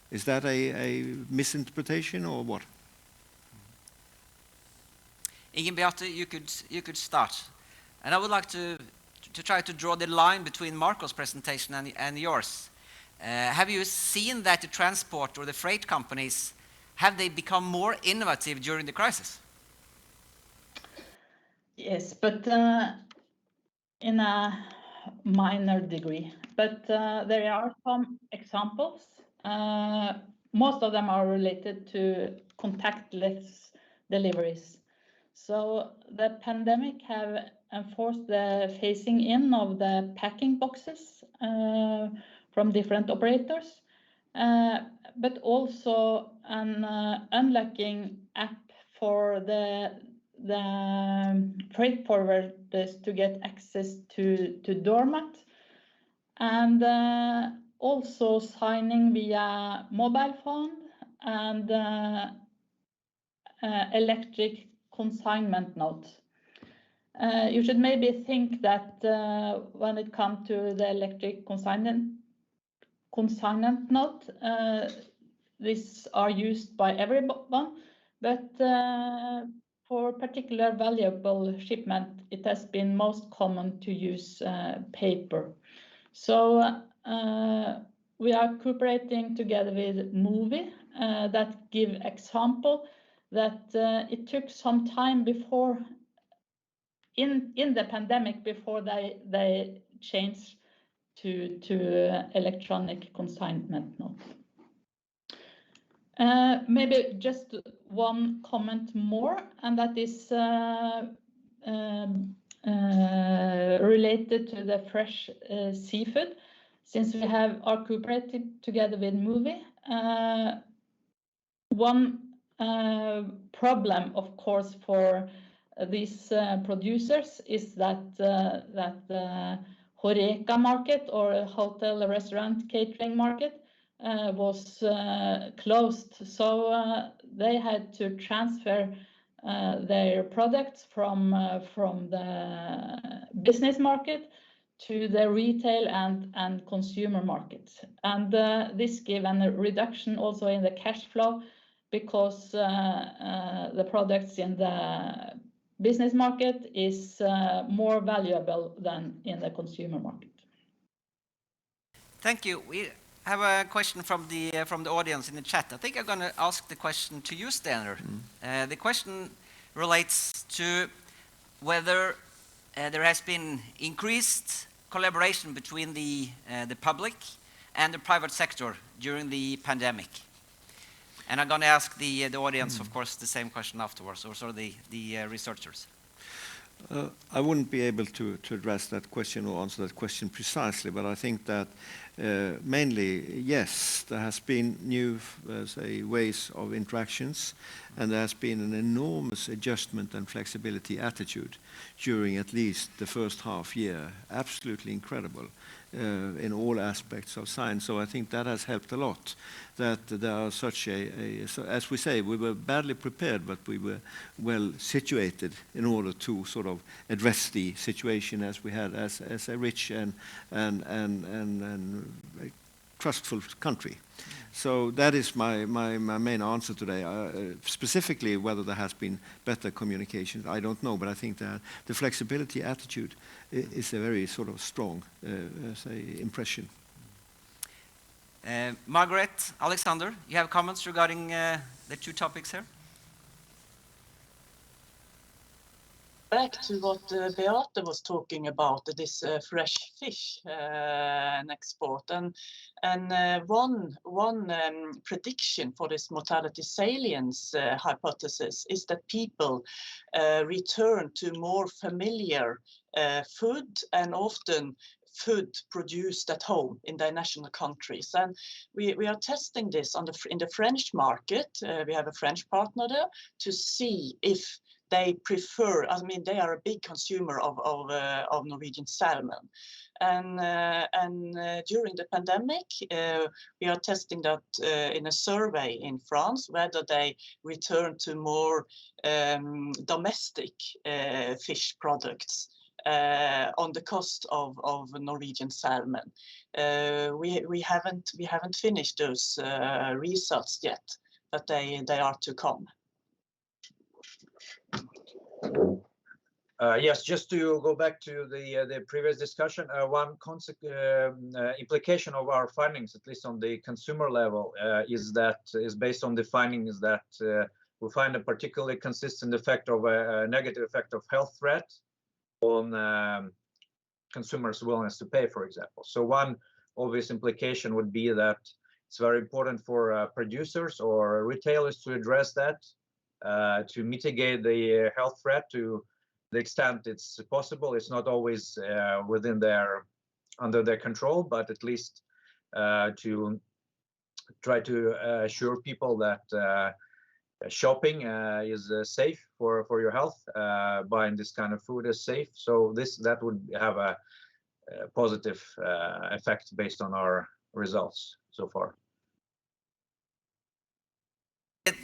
Is that a misinterpretation or what? Ingen Beate, you could start. And I would like to try to draw the line between Marco's presentation and yours. Have you seen that the transport or the freight companies, have they become more innovative during the crisis? Yes, but in a minor degree. But there are some examples. Most of them are related to contactless deliveries. So the pandemic have enforced the phasing in of the packing boxes from different operators, but also an unlocking app for the freight forwarders to get access to doormat, and also signing via mobile phone and electric consignment note. You should maybe think that when it comes to the electric consignment note, these are used by everyone, but for particular valuable shipment, it has been most common to use paper. So we are cooperating together with Movi that give example that it took some time before in the pandemic before they changed to electronic consignment note. Maybe just one comment more, and that is related to the fresh seafood. Since we are cooperating together with Movi, one problem, of course, for these producers is that the Horeca market or hotel, restaurant, catering market was closed. So they had to transfer their products from the business market to the retail and consumer markets. And this gave a reduction also in the cash flow because the products in the business market is more valuable than in the consumer market. Thank you. We have a question from the audience in the chat. I think I'm going to ask the question to you, Stener. The question relates to whether there has been increased collaboration between the public and the private sector during the pandemic. And I'm going to ask the audience, of course, the same question afterwards, also the researchers. I wouldn't be able to address that question or answer that question precisely, but I think that mainly, yes, there has been new ways of interactions, and there has been an enormous adjustment and flexibility attitude during at least the first half year. Absolutely incredible in all aspects of science. So I think that has helped a lot, that there are such so as we say, we were badly prepared, but we were well situated in order to sort of address the situation as we had as a rich and a trustful country. So that is my main answer today. Specifically, whether there has been better communication, I don't know, but I think that the flexibility attitude is a very sort of strong impression. Margaret, Alexander, you have comments regarding the two topics here? Back to what Beate was talking about, this fresh fish and export, and one prediction for this mortality salience hypothesis is that people return to more familiar food and often food produced at home in their national countries. And we are testing this in the French market. We have a French partner there to see if they prefer, I mean, they are a big consumer of Norwegian salmon. And during the pandemic, we are testing that in a survey in France, whether they return to more domestic fish products on the cost of Norwegian salmon. We haven't finished those results yet, but they are to come. Yes, just to go back to the previous discussion, one implication of our findings, at least on the consumer level, is based on the findings that we find a particularly consistent effect of a negative effect of health threat on consumers' willingness to pay, for example. So one obvious implication would be that it's very important for producers or retailers to address that, to mitigate the health threat to the extent it's possible. It's not always under their control, but at least to try to assure people that shopping is safe for your health. Buying this kind of food is safe. So that would have a positive effect based on our results so far.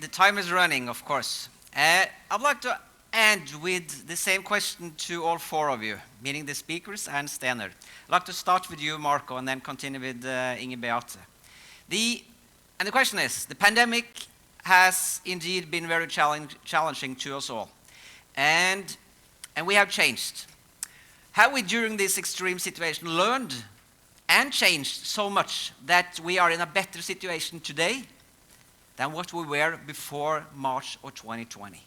The time is running, of course. I'd like to end with the same question to all four of you, meaning the speakers and Stener. I'd like to start with you, Marco, and then continue with Inge Beate. The And the question is, the pandemic has indeed been very challenging to us all. And we have changed. Have we, during this extreme situation, learned and changed so much that we are in a better situation today than what we were before March of 2020?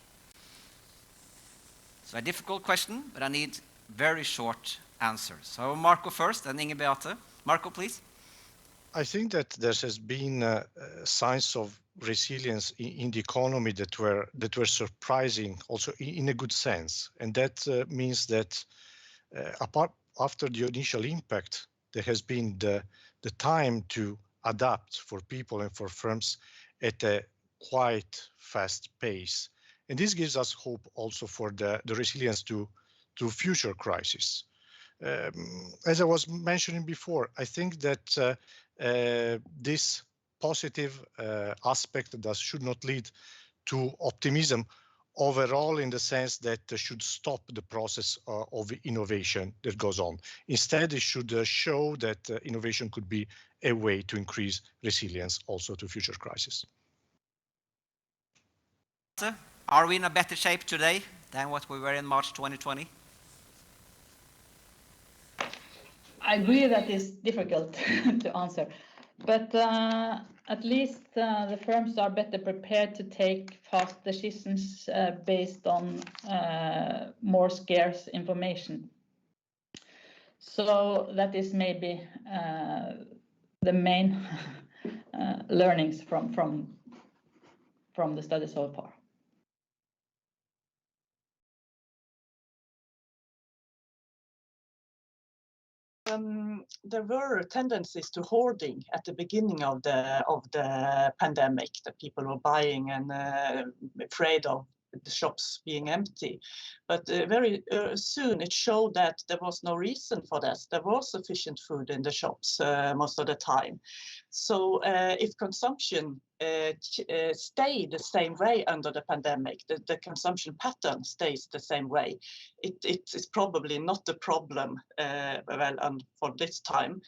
So a difficult question, but I need very short answers. So Marco first, and Inge Beate. Marco, please. I think that there has been signs of resilience in the economy that were surprising, also in a good sense, and that means that apart after the initial impact, there has been the time to adapt for people and for firms at a quite fast pace, and this gives us hope also for the resilience to future crises. As I was mentioning before, I think that this positive aspect should not lead to optimism overall, in the sense that should stop the process of innovation that goes on. Instead, it should show that innovation could be a way to increase resilience also to future crises. Are we in a better shape today than what we were in March 2020? I agree that is difficult to answer, but at least the firms are better prepared to take fast decisions based on more scarce information. So that is maybe the main learnings from the study so far. There were tendencies to hoarding at the beginning of the pandemic, that people were buying and afraid of the shops being empty. But very soon it showed that there was no reason for this. There was sufficient food in the shops most of the time. So if consumption stayed the same way under the pandemic, the consumption pattern stays the same way, it is probably not a problem for this time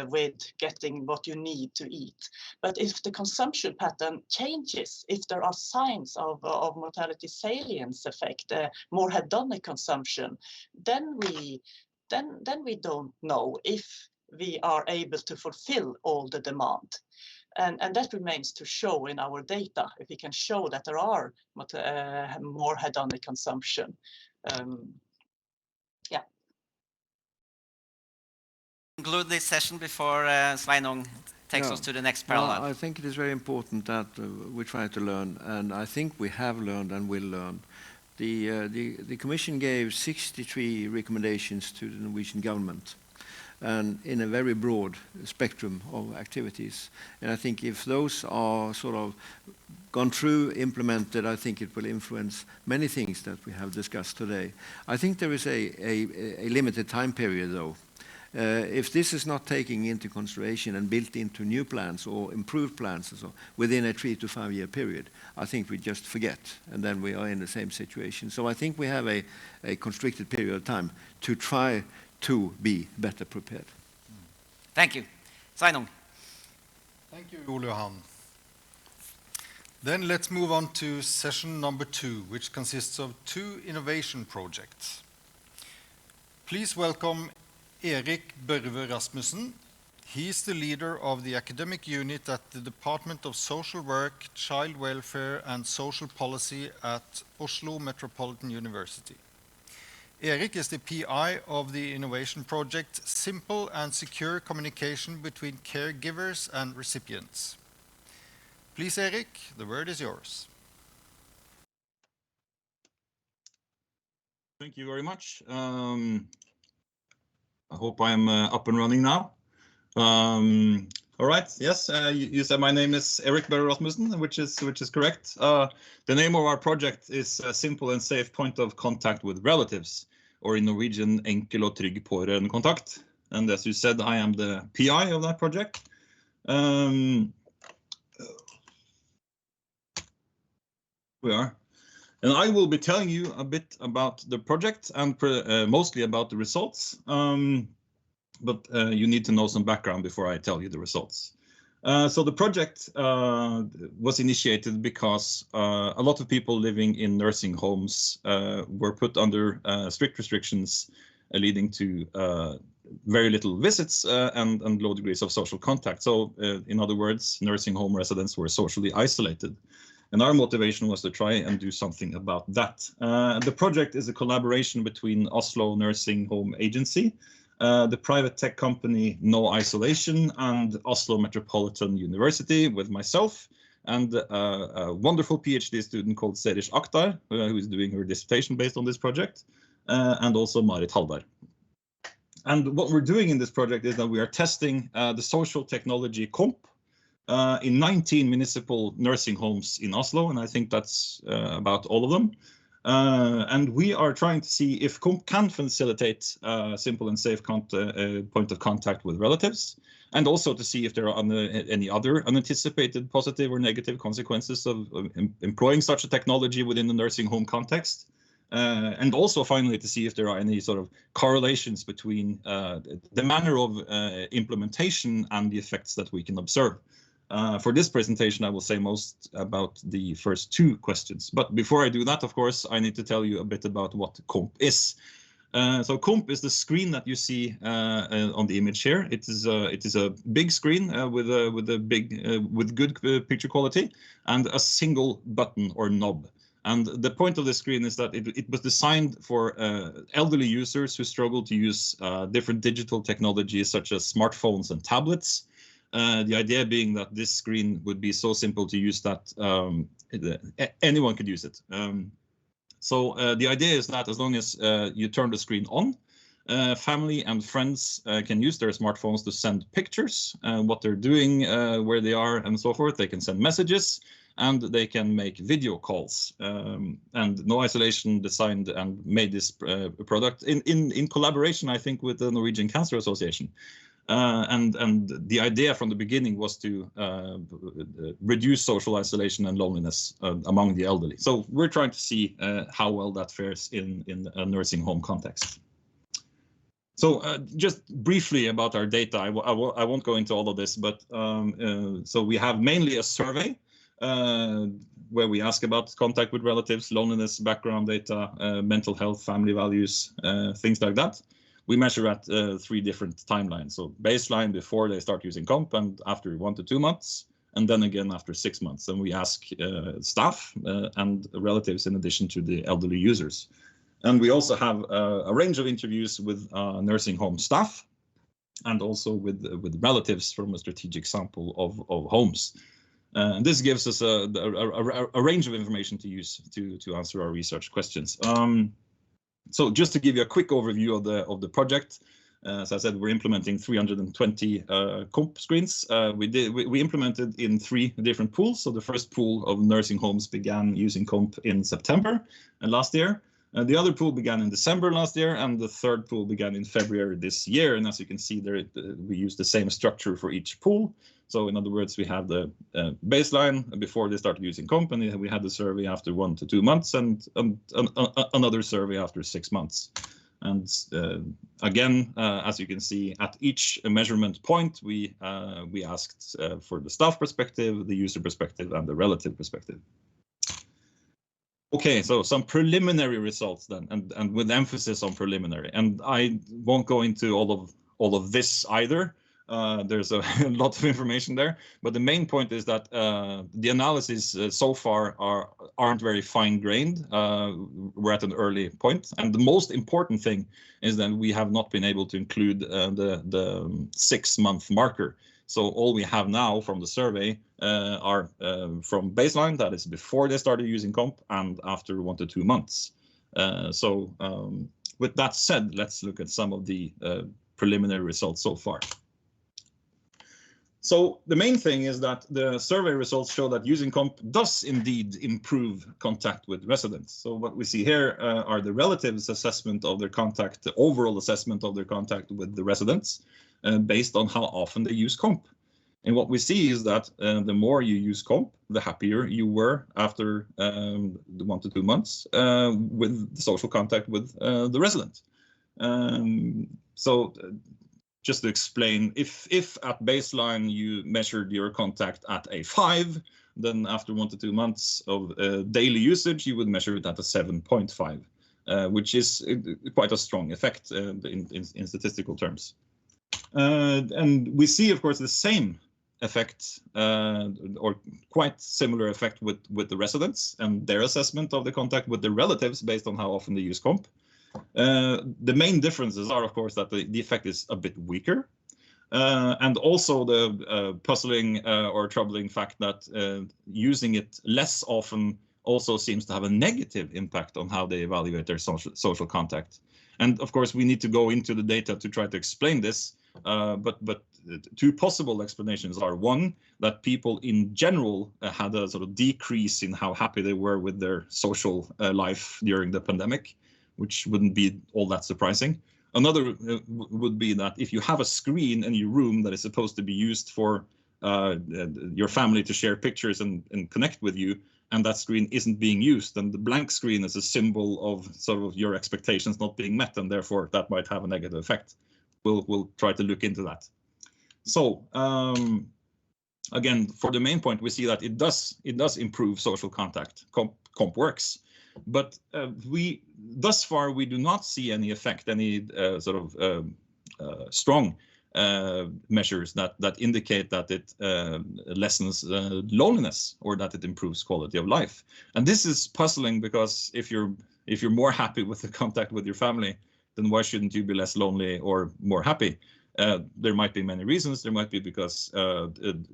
with getting what you need to eat. But if the consumption pattern changes, if there are signs of mortality salience effect, more hedonic consumption, then we don't know if we are able to fulfill all the demand. And that remains to show in our data, if we can show that there are more hedonic consumption. Yeah. Conclude this session before Sveinung takes us to the next parallel. Well, I think it is very important that we try to learn, and I think we have learned and will learn. The Commission gave 63 recommendations to the Norwegian government, and in a very broad spectrum of activities. And I think if those are sort of gone through, implemented, I think it will influence many things that we have discussed today. I think there is a limited time period, though. If this is not taken into consideration and built into new plans or improved plans and so within a 3 to 5 year period, I think we just forget, and then we are in the same situation. So I think we have a constricted period of time to try to be better prepared. Thank you. Sveinung. Thank you, Ole Johan. Then let's move on to session number 2, which consists of 2 innovation projects. Please welcome Erik Børve Rasmussen. He is the leader of the academic unit at the Department of Social Work, Child Welfare and Social Policy at Oslo Metropolitan University. Erik is the PI of the innovation project Simple and Secure Communication Between Caregivers and Recipients. Please, Erik, the word is yours. Thank you very much. I hope I'm up and running now. All right. Yes, you said my name is Erik Børve Rasmussen, which is correct. The name of our project is a simple and safe point of contact with relatives, or in Norwegian, enkel og trygg pårørendekontakt. And as you said, I am the PI of that project. We are. And I will be telling you a bit about the project and mostly about the results. But you need to know some background before I tell you the results. So the project was initiated because a lot of people living in nursing homes were put under strict restrictions leading to very little visits and low degrees of social contact. So in other words, nursing home residents were socially isolated. And our motivation was to try and do something about that. The project is a collaboration between Oslo Nursing Home Agency, the private tech company No Isolation, and Oslo Metropolitan University with myself, and a wonderful PhD student called Serish Akhtar, who is doing her dissertation based on this project, and also Marit Haldar. And what we're doing in this project is that we are testing the social technology KOMP in 19 municipal nursing homes in Oslo, and I think that's about all of them. And we are trying to see if KOMP can facilitate simple and safe point of contact with relatives, and also to see if there are any other unanticipated positive or negative consequences of employing such a technology within the nursing home context. And also finally to see if there are any sort of correlations between the manner of implementation and the effects that we can observe. For this presentation, I will say most about the first two questions. But before I do that, of course, I need to tell you a bit about what KOMP is. So KOMP is the screen that you see on the image here. It is a big screen with good picture quality and a single button or knob. And the point of the screen is that it was designed for elderly users who struggle to use different digital technologies such as smartphones and tablets. The idea being that this screen would be so simple to use that anyone could use it. So the idea is that as long as you turn the screen on, family and friends can use their smartphones to send pictures, what they're doing, where they are, and so forth. They can send messages, and they can make video calls. And No Isolation designed and made this product in collaboration, I think, with the Norwegian Cancer Association. And the idea from the beginning was to reduce social isolation and loneliness among the elderly. So we're trying to see how well that fares in a nursing home context. So just briefly about our data, I won't go into all of this, but so we have mainly a survey where we ask about contact with relatives, loneliness, background data, mental health, family values, things like that. We measure at 3 different timelines. So baseline before they start using KOMP, and after 1 to 2 months, and then again after 6 months. And we ask staff and relatives in addition to the elderly users. And we also have a range of interviews with nursing home staff and also with relatives from a strategic sample of homes. And this gives us a range of information to use to answer our research questions. So just to give you a quick overview of the project, as I said, we're implementing 320 KOMP screens. We implemented in 3 different pools. So the first pool of nursing homes began using KOMP in September last year. The other pool began in December last year, and the third pool began in February this year. And as you can see there, we use the same structure for each pool. So in other words, we have the baseline before they started using KOMP, and we had the survey after 1 to 2 months, and another survey after 6 months. And again, as you can see, at each measurement point, we asked for the staff perspective, the user perspective, and the relative perspective. Okay, so some preliminary results then, and with emphasis on preliminary. And I won't go into all of this either. There's a lot of information there, but the main point is that the analyses so far aren't very fine-grained. We're at an early point, and the most important thing is that we have not been able to include the 6-month marker. So all we have now from the survey are from baseline, that is before they started using KOMP, and after 1 to 2 months. So with that said, let's look at some of the preliminary results so far. So the main thing is that the survey results show that using KOMP does indeed improve contact with residents. So what we see here are the relatives' assessment of their contact, the overall assessment of their contact with the residents based on how often they use KOMP. And what we see is that the more you use KOMP, the happier you were after the 1 to 2 months with the social contact with the resident. So just to explain, if at baseline you measured your contact at a 5, then after 1 to 2 months of daily usage, you would measure it at a 7.5, which is quite a strong effect in statistical terms. And we see, of course, the same effect or quite similar effect with the residents and their assessment of the contact with the relatives based on how often they use COMP. The main differences are, of course, that the effect is a bit weaker. And also the puzzling or troubling fact that using it less often also seems to have a negative impact on how they evaluate their social contact. And of course, we need to go into the data to try to explain this. But two possible explanations are, one, that people in general had a sort of decrease in how happy they were with their social life during the pandemic, which wouldn't be all that surprising. Another would be that if you have a screen in your room that is supposed to be used for your family to share pictures and connect with you, and that screen isn't being used, then the blank screen is a symbol of sort of your expectations not being met, and therefore that might have a negative effect. We'll try to look into that. So again, for the main point, we see that it does improve social contact. Comp works, but thus far we do not see any effect, any sort of strong measures that indicate that it lessens loneliness or that it improves quality of life. And this is puzzling, because if you're more happy with the contact with your family, then why shouldn't you be less lonely or more happy? There might be many reasons. There might be because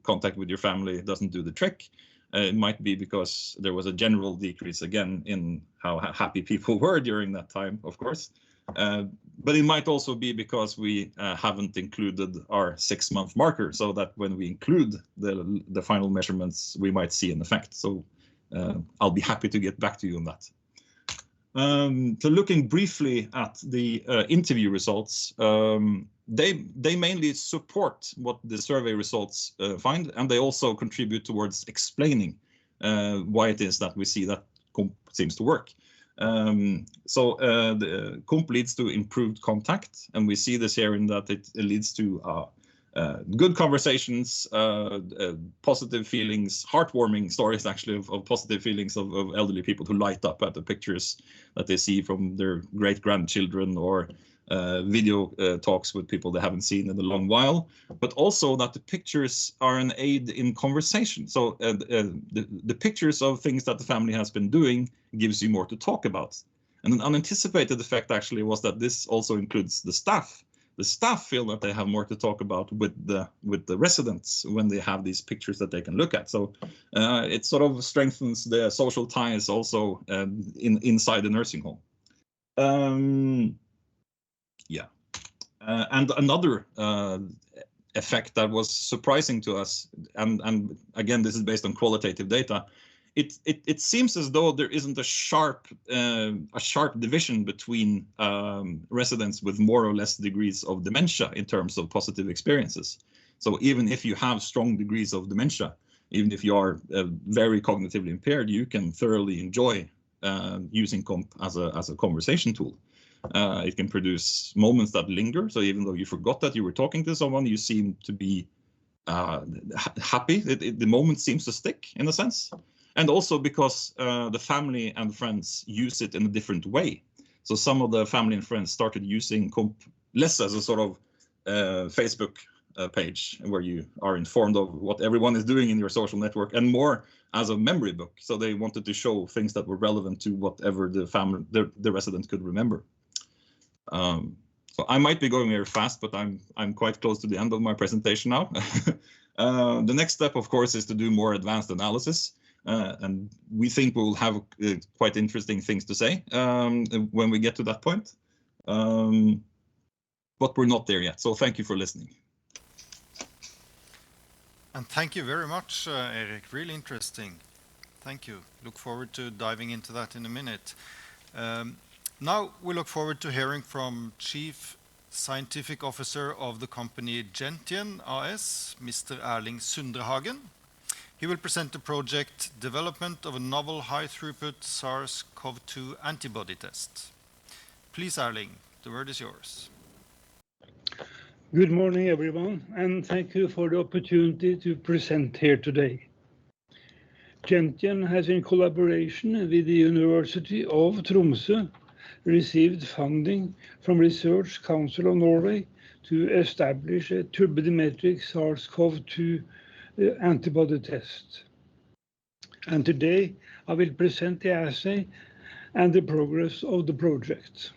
contact with your family doesn't do the trick. It might be because there was a general decrease again in how happy people were during that time, of course. But it might also be because we haven't included our 6-month marker, so that when we include the final measurements, we might see an effect. So I'll be happy to get back to you on that. So looking briefly at the interview results, they mainly support what the survey results find, and they also contribute towards explaining why it is that we see that COMP seems to work. So the COMP leads to improved contact, and we see this here in that it leads to good conversations, positive feelings, heartwarming stories actually of positive feelings of elderly people who light up at the pictures that they see from their great-grandchildren, or video talks with people they haven't seen in a long while, but also that the pictures are an aid in conversation. So the pictures of things that the family has been doing gives you more to talk about. And an unanticipated effect actually was that this also includes the staff. The staff feel that they have more to talk about with the residents when they have these pictures that they can look at. So it sort of strengthens the social ties also inside the nursing home. Yeah, and another effect that was surprising to us, and again, this is based on qualitative data, it seems as though there isn't a sharp division between residents with more or less degrees of dementia in terms of positive experiences. So even if you have strong degrees of dementia, even if you are very cognitively impaired, you can thoroughly enjoy using COMP as a conversation tool. It can produce moments that linger. So even though you forgot that you were talking to someone, you seem to be happy. The moment seems to stick in a sense. And also because the family and friends use it in a different way. So some of the family and friends started using COMP less as a sort of Facebook page where you are informed of what everyone is doing in your social network, and more as a memory book. So they wanted to show things that were relevant to whatever the resident could remember. So I might be going very fast, but I'm quite close to the end of my presentation now. The next step, of course, is to do more advanced analysis. And we think we'll have quite interesting things to say when we get to that point. But we're not there yet. So thank you for listening. And thank you very much, Erik. Really interesting. Thank you. Look forward to diving into that in a minute. Now we look forward to hearing from Chief Scientific Officer of the company Gentian AS, Mr. Erling Sundrehagen. He will present the project Development of a Novel High-Throughput SARS-CoV-2 Antibody Test. Please, Erling, the word is yours. Good morning, everyone, and thank you for the opportunity to present here today. Gentian has, in collaboration with the University of Tromsø, received funding from Research Council of Norway to establish a turbidimetric SARS-CoV-2 antibody test. And today I will present the assay and the progress of the project.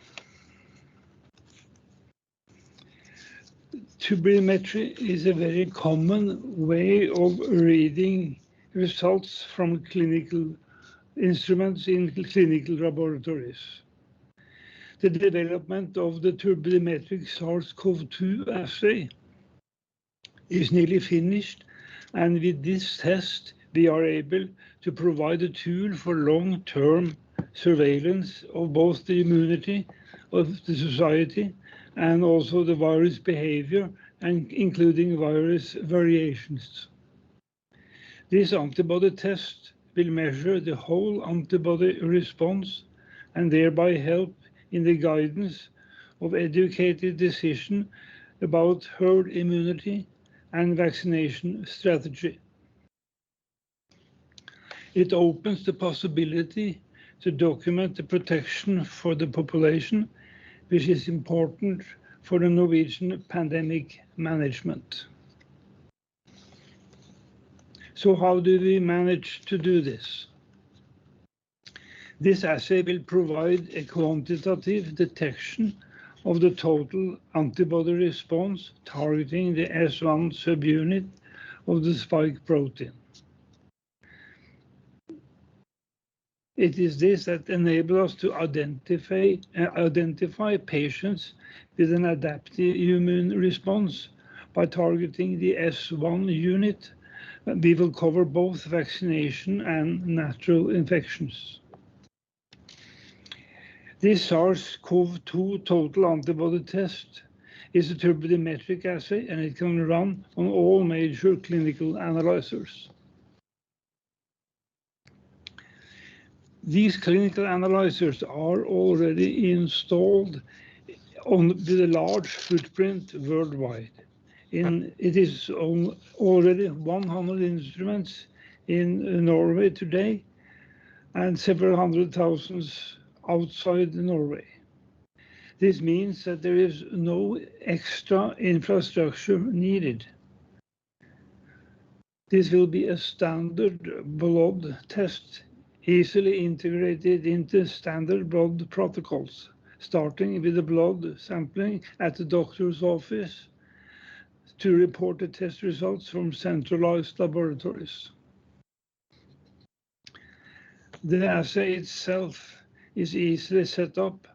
Turbidimetry is a very common way of reading results from clinical instruments in clinical laboratories. The development of the turbidimetric SARS-CoV-2 assay is nearly finished, and with this test we are able to provide a tool for long-term surveillance of both the immunity of the society and also the virus behavior, and including virus variations. This antibody test will measure the whole antibody response and thereby help in the guidance of educated decision about herd immunity and vaccination strategy. It opens the possibility to document the protection for the population, which is important for the Norwegian pandemic management. So how do we manage to do this? This assay will provide a quantitative detection of the total antibody response targeting the S1 subunit of the spike protein. It is this that enables us to identify patients with an adaptive immune response by targeting the S1 unit. We will cover both vaccination and natural infections. This SARS-CoV-2 total antibody test is a turbidimetric assay, and it can run on all major clinical analyzers. These clinical analyzers are already installed with a large footprint worldwide. It is already 100 instruments in Norway today and several hundred thousands outside Norway. This means that there is no extra infrastructure needed. This will be a standard blood test, easily integrated into standard blood protocols, starting with the blood sampling at the doctor's office to report the test results from centralized laboratories. The assay itself is easily set up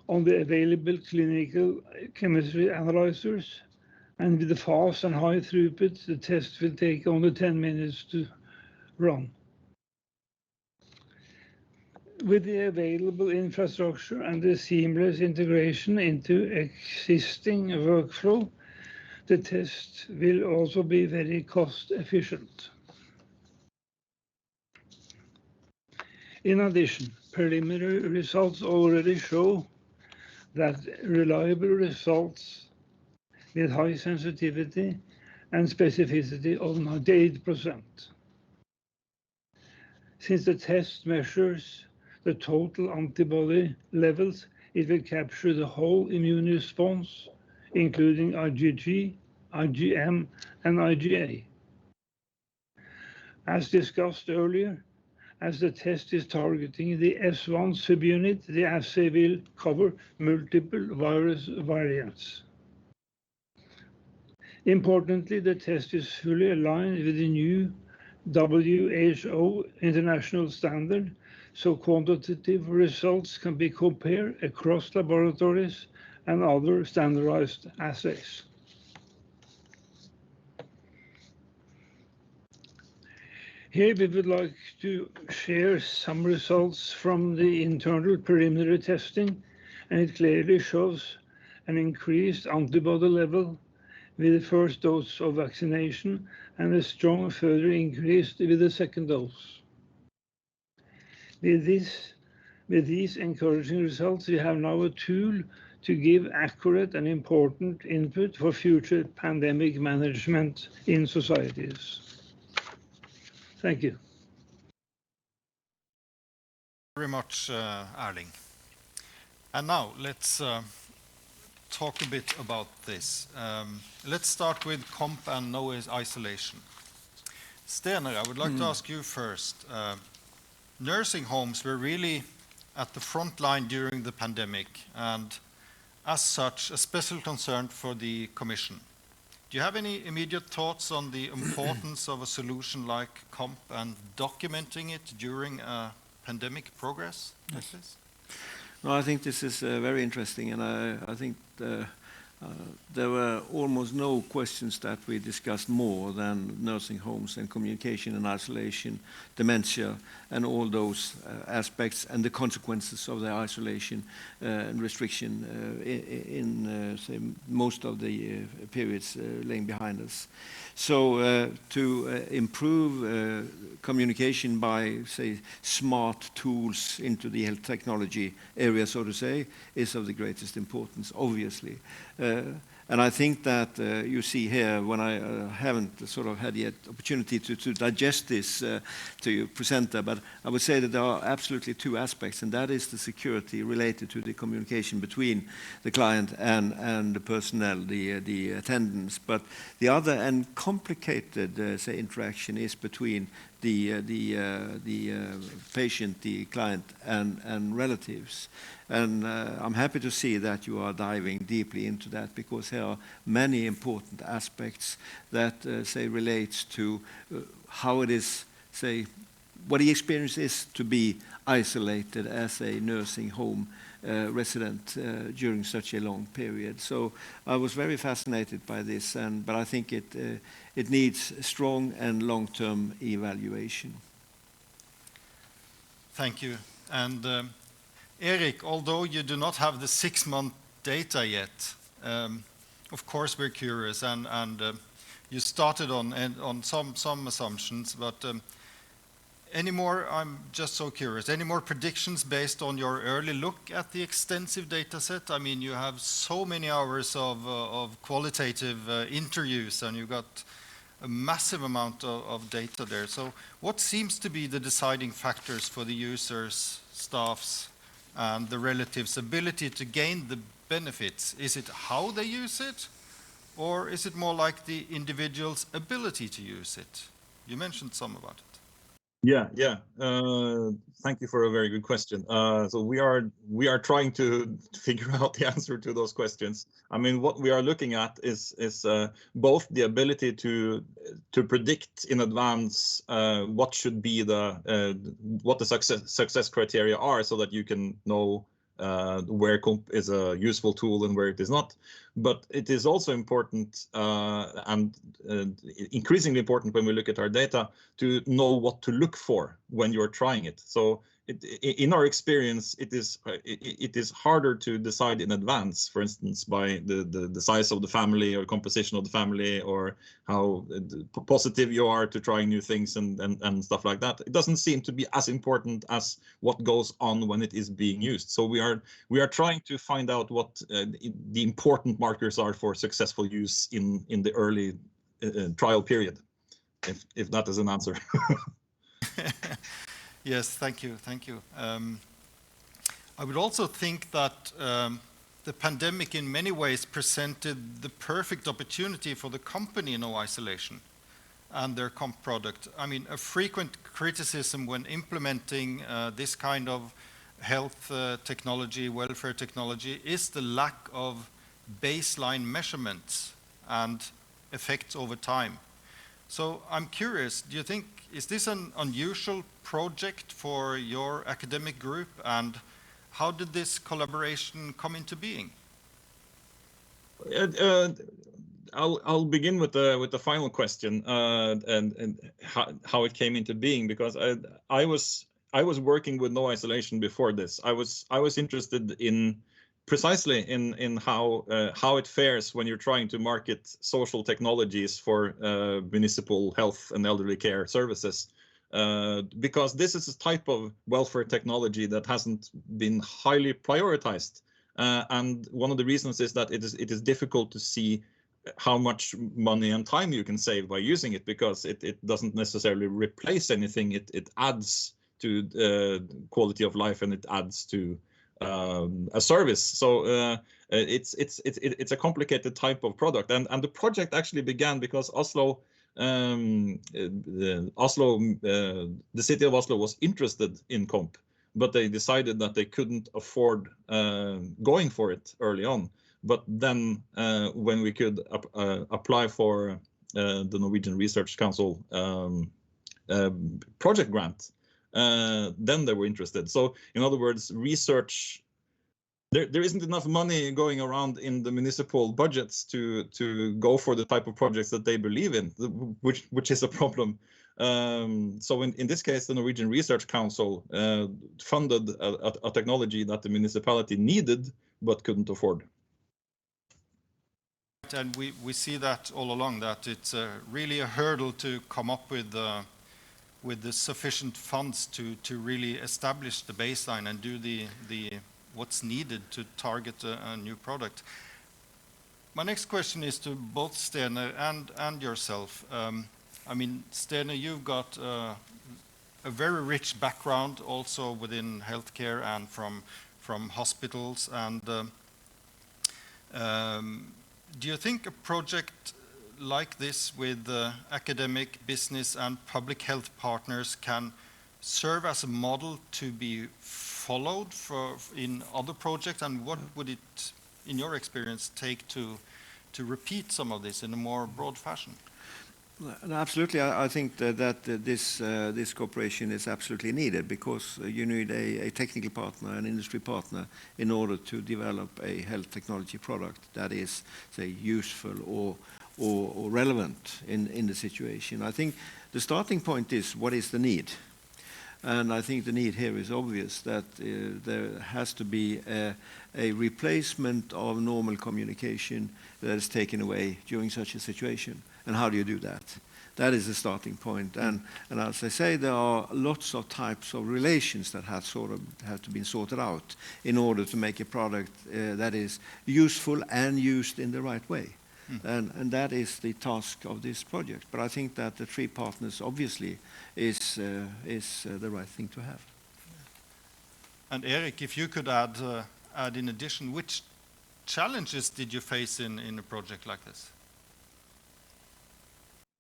on the available clinical chemistry analyzers, and with the fast and high throughput, the test will take only 10 minutes to run. With the available infrastructure and the seamless integration into existing workflow, the test will also be very cost efficient. In addition, preliminary results already show that reliable results with high sensitivity and specificity of 98%. Since the test measures the total antibody levels, it will capture the whole immune response, including IgG, IgM, and IgA. As discussed earlier, as the test is targeting the S1 subunit, the assay will cover multiple virus variants. Importantly, the test is fully aligned with the new WHO international standard, so quantitative results can be compared across laboratories and other standardized assays. Here we would like to share some results from the internal preliminary testing, and it clearly shows an increased antibody level with the first dose of vaccination and a strong further increase with the second dose. With these encouraging results, we have now a tool to give accurate and important input for future pandemic management in societies. Thank you. Very much, Erling. And now let's talk a bit about this. Let's start with COMP and noise isolation. Stener, I would like to ask you first. Nursing homes were really at the front line during the pandemic, and as such, a special concern for the Commission. Do you have any immediate thoughts on the importance of a solution like COMP and documenting it during a pandemic progress like this? No, I think this is very interesting, and I think there were almost no questions that we discussed more than nursing homes and communication and isolation, dementia, and all those aspects and the consequences of the isolation and restriction in say, most of the periods laying behind us. So to improve communication by, say, smart tools into the health technology area, so to say, is of the greatest importance, obviously. And I think that you see here, when I haven't sort of had yet opportunity to digest this to you presenter, but I would say that there are absolutely two aspects, and that is the security related to the communication between the client and the personnel, the attendants. But the other and complicated, say, interaction is between the patient, the client, and relatives. And I'm happy to see that you are diving deeply into that, because there are many important aspects that, say, relates to how it is, say, what the experience is to be isolated as a nursing home resident during such a long period. So I was very fascinated by this, but I think it needs strong and long-term evaluation. Thank you. And Erik, although you do not have the 6-month data yet, of course we're curious, and you started on some assumptions, but any more, I'm just so curious, any more predictions based on your early look at the extensive data set? I mean, you have so many hours of qualitative interviews, and you've got a massive amount of data there. So what seems to be the deciding factors for the users, staffs, and the relatives' ability to gain the benefits? Is it how they use it, or is it more like the individual's ability to use it? You mentioned some about it. Yeah. Thank you for a very good question. So we are trying to figure out the answer to those questions. I mean, what we are looking at is both the ability to predict in advance what should be what the success criteria are, so that you can know where COMP is a useful tool and where it is not. But it is also important and increasingly important when we look at our data to know what to look for when you're trying it. So in our experience, it is harder to decide in advance, for instance, by the size of the family or composition of the family, or how positive you are to trying new things and stuff like that. It doesn't seem to be as important as what goes on when it is being used. So we are trying to find out what the important markers are for successful use in the early trial period, if that is an answer. Yes, thank you. I would also think that the pandemic in many ways presented the perfect opportunity for the company No Isolation and their COMP product. I mean, a frequent criticism when implementing this kind of health technology, welfare technology, is the lack of baseline measurements and effects over time. So I'm curious, do you think, is this an unusual project for your academic group, and how did this collaboration come into being? I'll begin with the final question and how it came into being, because I was working with No Isolation before this. I was interested in precisely in how it fares when you're trying to market social technologies for municipal health and elderly care services, because this is a type of welfare technology that hasn't been highly prioritized And one of the reasons is that it is difficult to see how much money and time you can save by using it, because it doesn't necessarily replace anything. It adds to quality of life, and it adds to a service. So it's a complicated type of product, and the project actually began because Oslo, the city of Oslo was interested in COMP, but they decided that they couldn't afford going for it early on. But then when we could apply for the Norwegian Research Council project grant, then they were interested. So in other words, research, there isn't enough money going around in the municipal budgets to go for the type of projects that they believe in, which is a problem. So in this case, the Norwegian Research Council funded a technology that the municipality needed but couldn't afford. And we see that all along, that it's really a hurdle to come up with the sufficient funds to really establish the baseline and do the what's needed to target a new product. My next question is to both Stene and yourself. I mean, Stene, you've got a very rich background also within healthcare and from hospitals. And do you think a project like this with academic, business, and public health partners can serve as a model to be followed in other projects? And what would it, in your experience, take to repeat some of this in a more broad fashion? Absolutely, I think that this cooperation is absolutely needed, because you need a technical partner, an industry partner, in order to develop a health technology product that is, say, useful or relevant in the situation. I think the starting point is, what is the need? And I think the need here is obvious, that there has to be a replacement of normal communication that is taken away during such a situation. And how do you do that? That is the starting point. And as I say, there are lots of types of relations that have to be sorted out in order to make a product that is useful and used in the right way. And that is the task of this project. But I think that the three partners obviously is the right thing to have. And Erik, if you could add in addition, which challenges did you face in a project like this?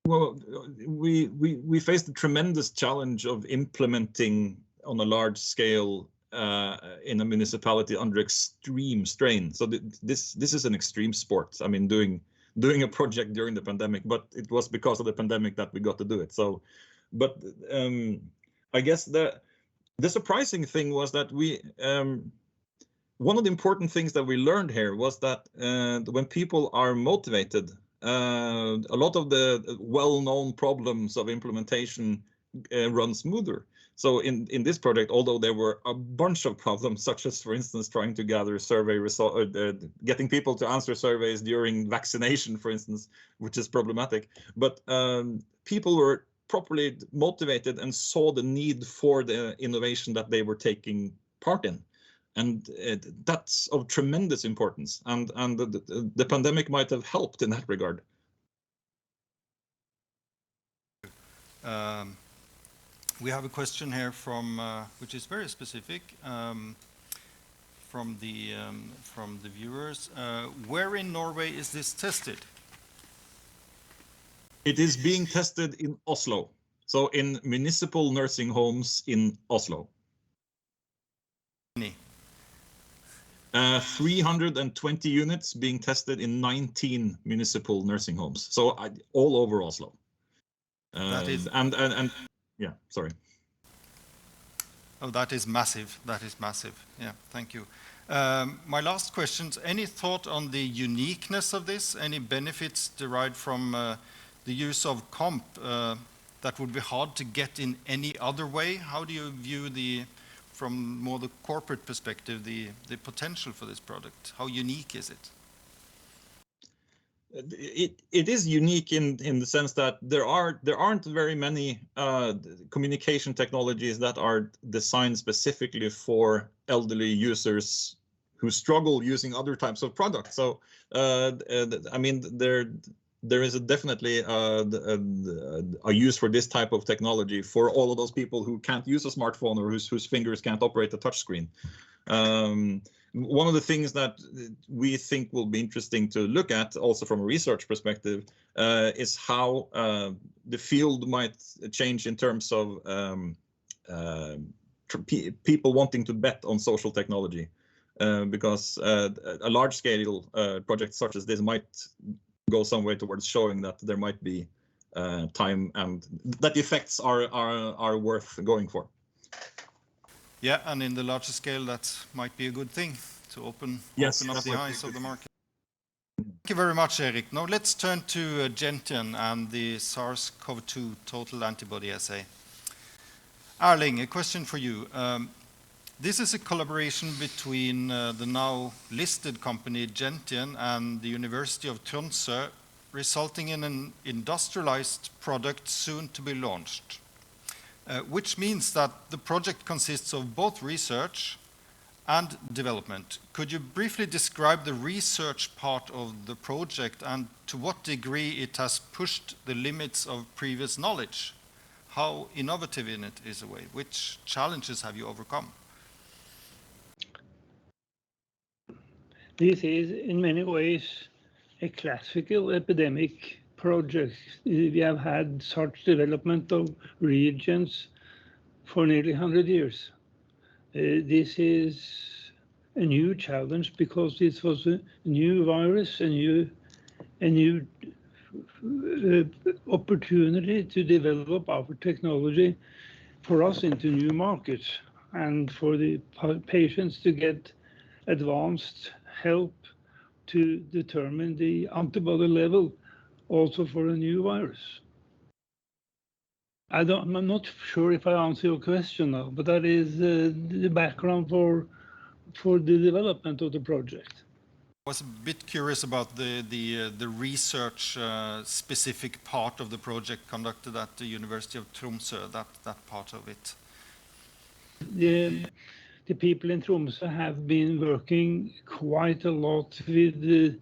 Well, we faced a tremendous challenge of implementing on a large scale in a municipality under extreme strain. So this is an extreme sport. I mean, doing a project during the pandemic, but it was because of the pandemic that we got to do it. So, but I guess the surprising thing was that one of the important things that we learned here was that when people are motivated, a lot of the well-known problems of implementation run smoother. So in this project, although there were a bunch of problems, such as, for instance, trying to gather survey results, getting people to answer surveys during vaccination, for instance, which is problematic, but people were properly motivated and saw the need for the innovation that they were taking part in. And that's of tremendous importance. And the pandemic might have helped in that regard. We have a question here from, which is very specific, from the viewers. Where in Norway is this tested? It is being tested in Oslo, so in municipal nursing homes in Oslo. 320 units being tested in 19 municipal nursing homes, so all over Oslo. That is, and yeah, sorry. Oh, that is massive. That is massive. Yeah, thank you. My last questions, any thought on the uniqueness of this? Any benefits derived from the use of COMP that would be hard to get in any other way? How do you view from more the corporate perspective, the potential for this product? How unique is it? It is unique in the sense that there aren't very many communication technologies that are designed specifically for elderly users who struggle using other types of products. So I mean, there is definitely a use for this type of technology for all of those people who can't use a smartphone or whose fingers can't operate a touchscreen. One of the things that we think will be interesting to look at, also from a research perspective, is how the field might change in terms of people wanting to bet on social technology, because a large-scale project such as this might go some way towards showing that there might be time and that the effects are worth going for. Yeah, and in the larger scale, that might be a good thing to open up the eyes of the market. Thank you very much, Erik. Now let's turn to Gentian and the SARS-CoV-2 total antibody assay. Erling, a question for you. This is a collaboration between the now listed company Gentian and the University of Tromsø, resulting in an industrialized product soon to be launched. Which means that the project consists of both research and development. Could you briefly describe the research part of the project and to what degree it has pushed the limits of previous knowledge? How innovative in it is a way? Which challenges have you overcome? This is in many ways a classical epidemic project. We have had such development of reagents for nearly 100 years. This is a new challenge because this was a new virus, a new opportunity to develop our technology for us into new markets and for the patients to get advanced help to determine the antibody level also for a new virus. I'm not sure if I answer your question now, but that is the background for the development of the project. I was a bit curious about the research specific part of the project conducted at the University of Tromsø, that part of it. The people in Tromsø have been working quite a lot with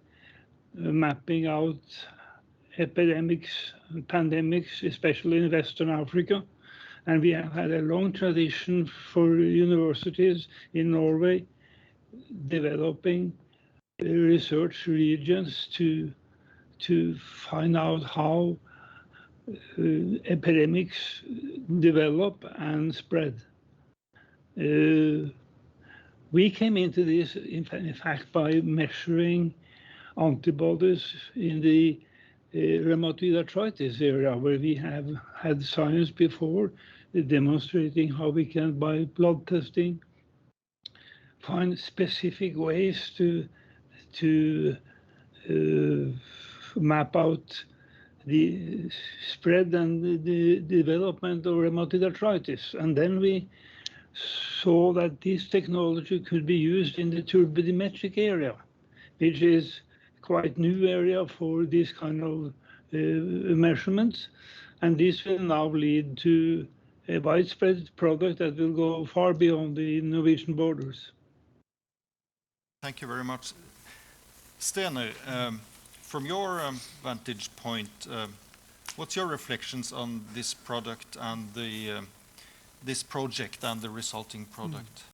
mapping out epidemics and pandemics, especially in Western Africa. And we have had a long tradition for universities in Norway developing research regions to find out how epidemics develop and spread. We came into this, in fact, by measuring antibodies in the rheumatoid arthritis area, where we have had science before demonstrating how we can, by blood testing, find specific ways to map out the spread and the development of rheumatoid arthritis. And then we saw that this technology could be used in the turbidimetric area, which is quite new area for this kind of measurements. And this will now lead to a widespread product that will go far beyond the Norwegian borders. Thank you very much. Stener, from your vantage point, what's your reflections on this product and this project and the resulting product?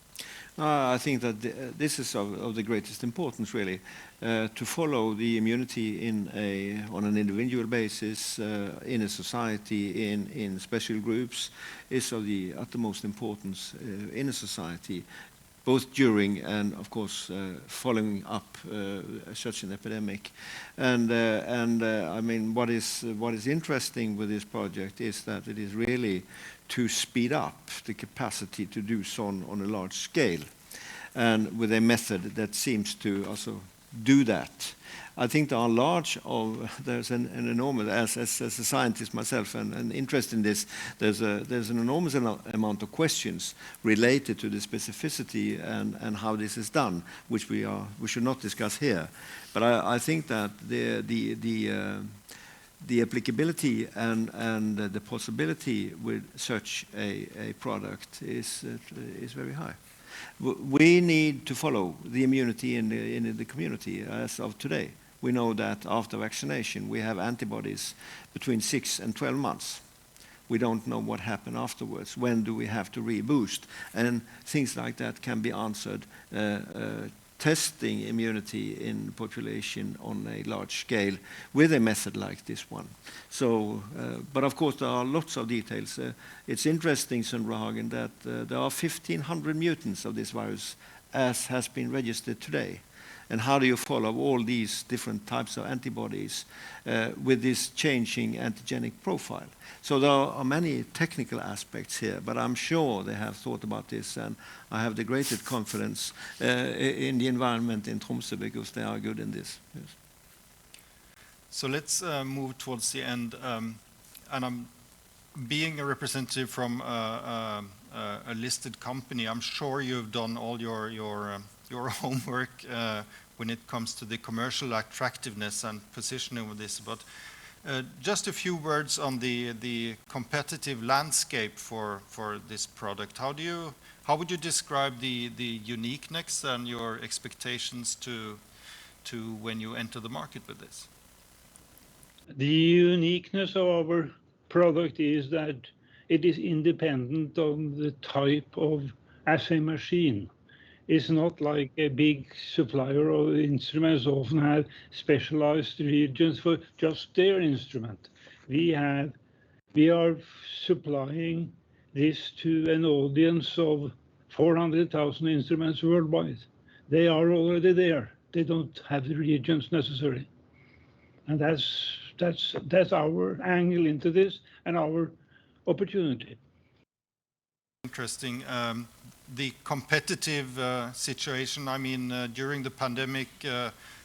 I think that this is of the greatest importance, really. To follow the immunity on an individual basis, in a society, in special groups, is of the utmost importance in a society, both during and, of course, following up such an epidemic. And I mean, what is interesting with this project is that it is really to speed up the capacity to do so on a large scale, and with a method that seems to also do that. I think there's an enormous, as a scientist myself and interested in this, there's an enormous amount of questions related to the specificity and how this is done, which we should not discuss here. But I think that the applicability and the possibility with such a product is very high. We need to follow the immunity in the community as of today. We know that after vaccination we have antibodies between 6 and 12 months. We don't know what happened afterwards. When do we have to reboost? And things like that can be answered testing immunity in the population on a large scale with a method like this one. So, but of course there are lots of details. It's interesting, Sundra Hagen, that there are 1,500 mutants of this virus as has been registered today. And how do you follow all these different types of antibodies with this changing antigenic profile? So there are many technical aspects here, but I'm sure they have thought about this, and I have the greatest confidence in the environment in Tromsø because they are good in this. Yes. So let's move towards the end. And I'm being a representative from a listed company. I'm sure you've done all your homework when it comes to the commercial attractiveness and positioning of this. But just a few words on the competitive landscape for this product. How would you describe the uniqueness and your expectations to when you enter the market with this? The uniqueness of our product is that it is independent of the type of assay machine. It's not like a big supplier of instruments often have specialized reagents for just their instrument. We are supplying this to an audience of 400,000 instruments worldwide. They are already there. They don't have the reagents necessary. And that's our angle into this and our opportunity. Interesting. The competitive situation, I mean, during the pandemic,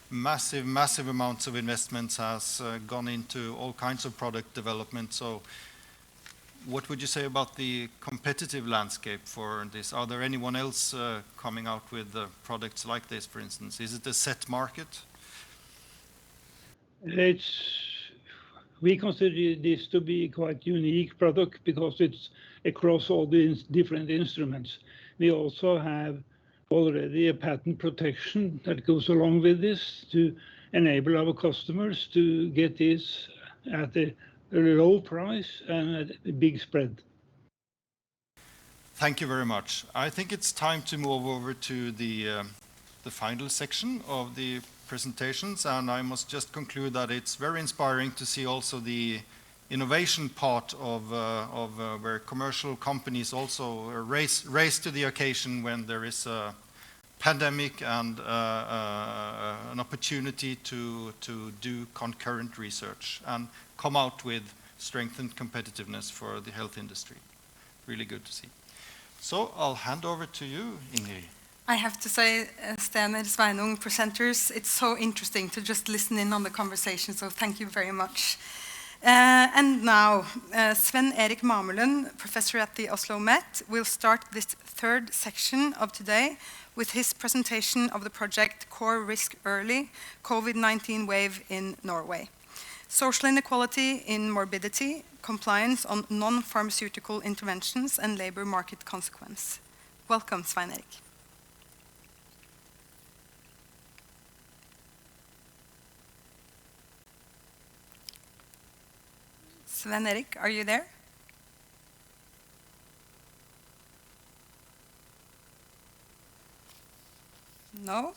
massive amounts of investments has gone into all kinds of product development. So what would you say about the competitive landscape for this? Are there anyone else coming out with products like this, for instance? Is it a set market? We consider this to be quite unique product because it's across all the different instruments. We also have already a patent protection that goes along with this to enable our customers to get this at a low price and at a big spread. Thank you very much. I think it's time to move over to the final section of the presentations, and I must just conclude that it's very inspiring to see also the innovation part of where commercial companies also race to the occasion when there is a pandemic and an opportunity to do concurrent research and come out with strengthened competitiveness for the health industry. Really good to see. So I'll hand over to you, Ingrid. I have to say, Stener, Sveinung, presenters, it's so interesting to just listen in on the conversation, so thank you very much. And now, Sven Erik Mamelund, professor at the Oslo Met, will start this third section of today with his presentation of the project Core Risk Early, COVID-19 Wave in Norway. Social inequality in morbidity, compliance on non-pharmaceutical interventions, and labor market consequence. Welcome, Svein Erik. Sven Erik, are you there? No?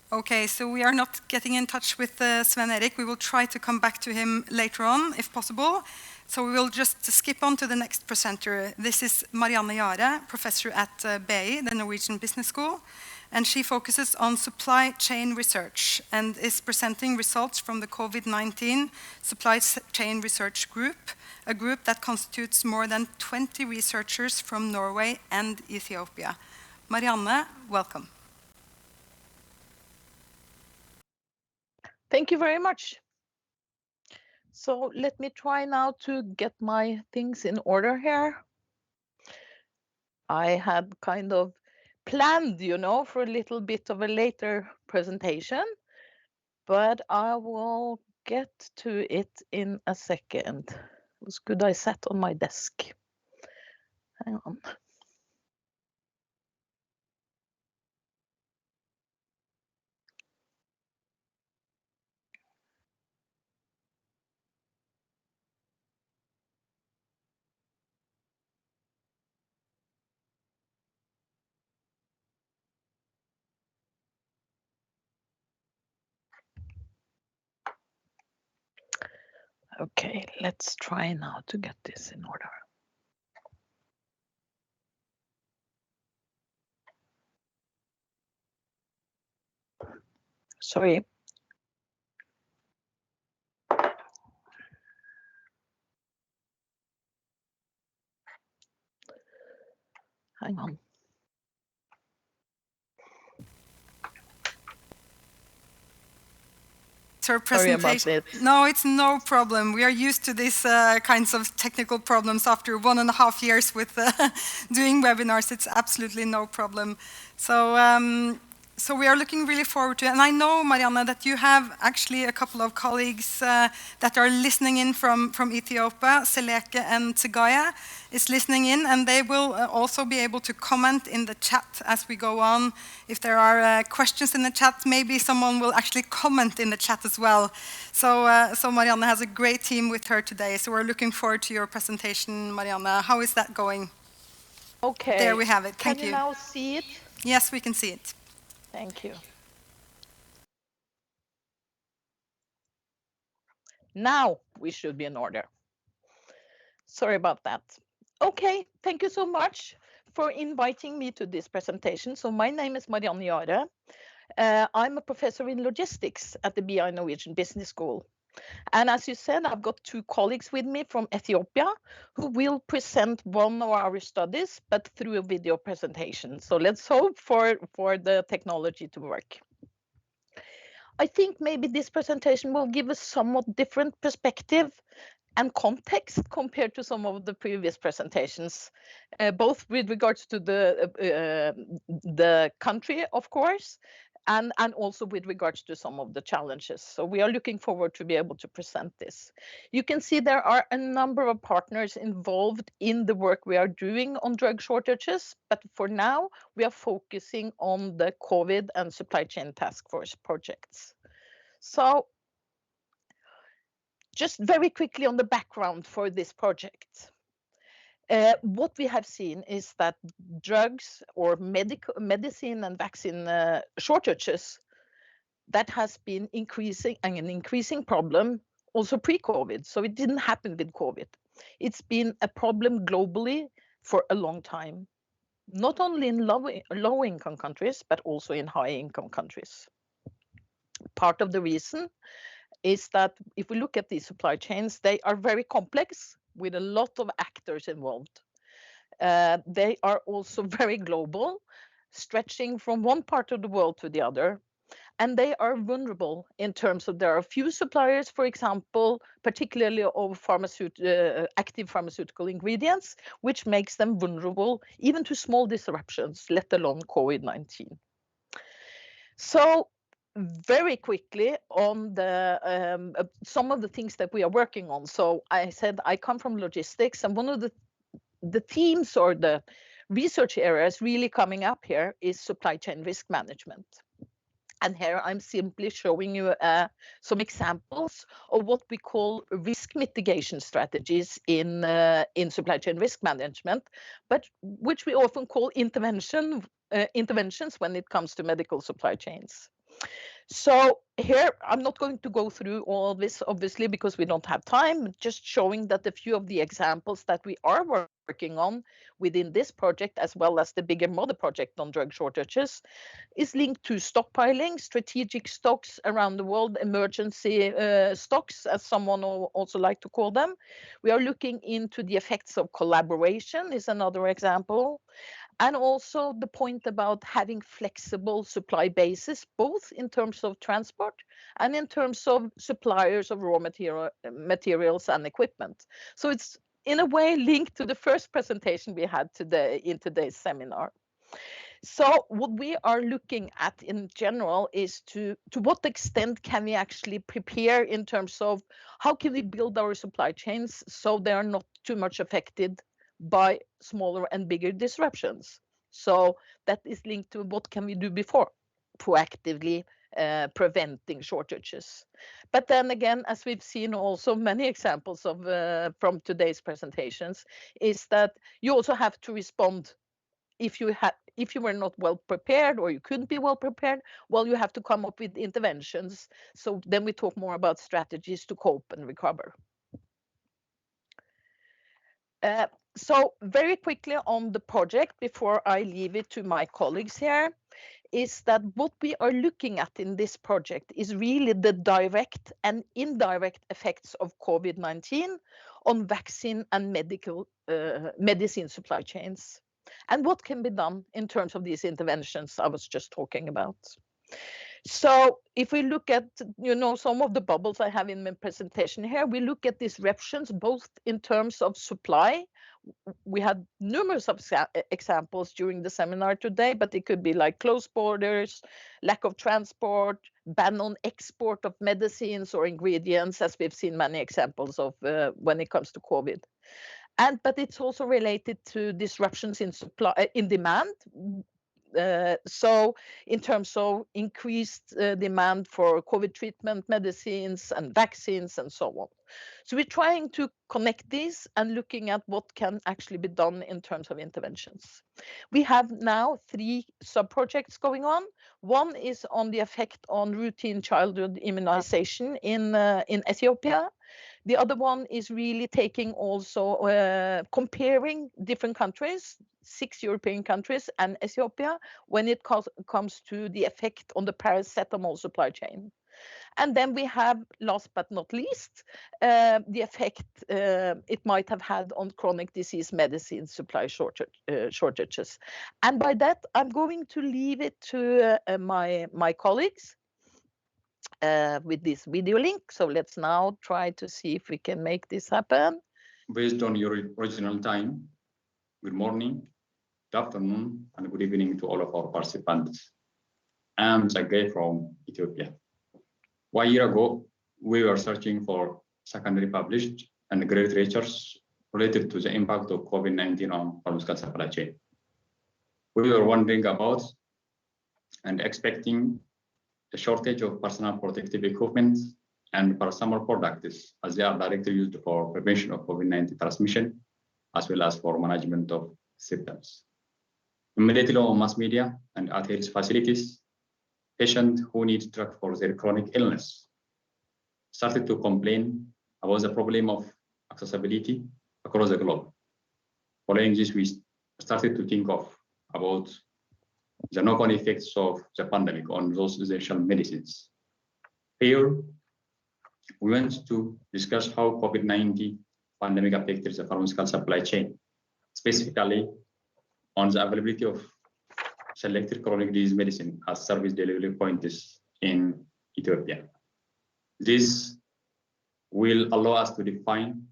Okay, so we are not getting in touch with Sven Erik. We will try to come back to him later on, if possible. So we will just skip on to the next presenter. This is Marianne Jahre, professor at BI, the Norwegian Business School, and she focuses on supply chain research and is presenting results from the COVID-19 Supply Chain Research Group, a group that constitutes more than 20 researchers from Norway and Ethiopia. Marianne, welcome. Thank you very much. So let me try now to get my things in order here. I had kind of planned, you know, for a little bit of a later presentation, but I will get to it in a second. It was good I sat on my desk. Hang on. Okay, let's try now to get this in order. Sorry. Hang on. Sorry about this. No, it's no problem. We are used to these kinds of technical problems after 1.5 years with doing webinars. It's absolutely no problem. So we are looking really forward to it. And I know, Marianne, that you have actually a couple of colleagues that are listening in from Ethiopia. Seleke and Tsegaya is listening in, and they will also be able to comment in the chat as we go on. If there are questions in the chat, maybe someone will actually comment in the chat as well. So Marianne has a great team with her today. So we're looking forward to your presentation, Marianne. How is that going? Okay. There we have it. Thank you. Can you now see it? Yes, we can see it. Thank you. Now we should be in order. Sorry about that. Okay, thank you so much for inviting me to this presentation. So my name is Marianne Jahre. I'm a professor in logistics at the BI Norwegian Business School. And as you said, I've got two colleagues with me from Ethiopia who will present one of our studies, but through a video presentation. So let's hope for the technology to work. I think maybe this presentation will give a somewhat different perspective and context compared to some of the previous presentations, both with regards to the country, of course, and also with regards to some of the challenges. So we are looking forward to be able to present this. You can see there are a number of partners involved in the work we are doing on drug shortages, but for now, we are focusing on the COVID and supply chain task force projects. So just very quickly on the background for this project. What we have seen is that drugs or medicine and vaccine shortages, that has been increasing and an increasing problem also pre-COVID. So it didn't happen with COVID. It's been a problem globally for a long time, not only in low-income countries, but also in high-income countries. Part of the reason is that if we look at these supply chains, they are very complex with a lot of actors involved. They are also very global, stretching from one part of the world to the other. And they are vulnerable in terms of there are few suppliers, for example, particularly of active pharmaceutical ingredients, which makes them vulnerable even to small disruptions, let alone COVID-19. So very quickly on the some of the things that we are working on. So I said I come from logistics, and one of the themes or the research areas really coming up here is supply chain risk management. And here I'm simply showing you some examples of what we call risk mitigation strategies in supply chain risk management, but which we often call interventions when it comes to medical supply chains. So here, I'm not going to go through all of this, obviously, because we don't have time, just showing that a few of the examples that we are working on within this project, as well as the bigger mother project on drug shortages, is linked to stockpiling, strategic stocks around the world, emergency stocks, as someone also like to call them. We are looking into the effects of collaboration is another example. And also the point about having flexible supply bases, both in terms of transport and in terms of suppliers of raw materials and equipment. So it's in a way linked to the first presentation we had today in today's seminar. So what we are looking at in general is to what extent can we actually prepare in terms of how can we build our supply chains so they are not too much affected by smaller and bigger disruptions. So that is linked to what can we do before proactively preventing shortages. But then again, as we've seen also many examples of from today's presentations, is that you also have to respond if you were not well prepared or you couldn't be well prepared. Well, you have to come up with interventions. So then we talk more about strategies to cope and recover. So very quickly on the project before I leave it to my colleagues here, is that what we are looking at in this project is really the direct and indirect effects of COVID-19 on vaccine and medicine supply chains. And what can be done in terms of these interventions I was just talking about. So if we look at, some of the bubbles I have in my presentation here, we look at disruptions both in terms of supply. We had numerous examples during the seminar today, but it could be like closed borders, lack of transport, ban on export of medicines or ingredients, as we've seen many examples of when it comes to COVID. But it's also related to disruptions in supply, in demand. So in terms of increased demand for COVID treatment, medicines and vaccines and so on. So we're trying to connect these and looking at what can actually be done in terms of interventions. We have now 3 sub-projects going on. One is on the effect on routine childhood immunization in Ethiopia. The other one is really taking also comparing different countries, 6 European countries and Ethiopia, when it comes to the effect on the paracetamol supply chain. And then we have, last but not least, the effect it might have had on chronic disease medicine supply shortages. And by that, I'm going to leave it to my colleagues with this video link. So let's now try to see if we can make this happen. Based on your original time, good morning, good afternoon, and good evening to all of our participants. I'm Sagai from Ethiopia. 1 year ago, we were searching for secondary published and great literatures related to the impact of COVID-19 on pharmaceutical supply chain. We were wondering about and expecting the shortage of personal protective equipment and paracetamol products, as they are directly used for prevention of COVID-19 transmission, as well as for management of symptoms. Immediately on mass media and at health facilities, patients who need drugs for their chronic illness started to complain about the problem of accessibility across the globe. Following this, we started to think about the knock-on effects of the pandemic on those essential medicines. Here, we want to discuss how COVID-19 pandemic affected the pharmaceutical supply chain, specifically on the availability of selected chronic disease medicine as service delivery points in Ethiopia. This will allow us to define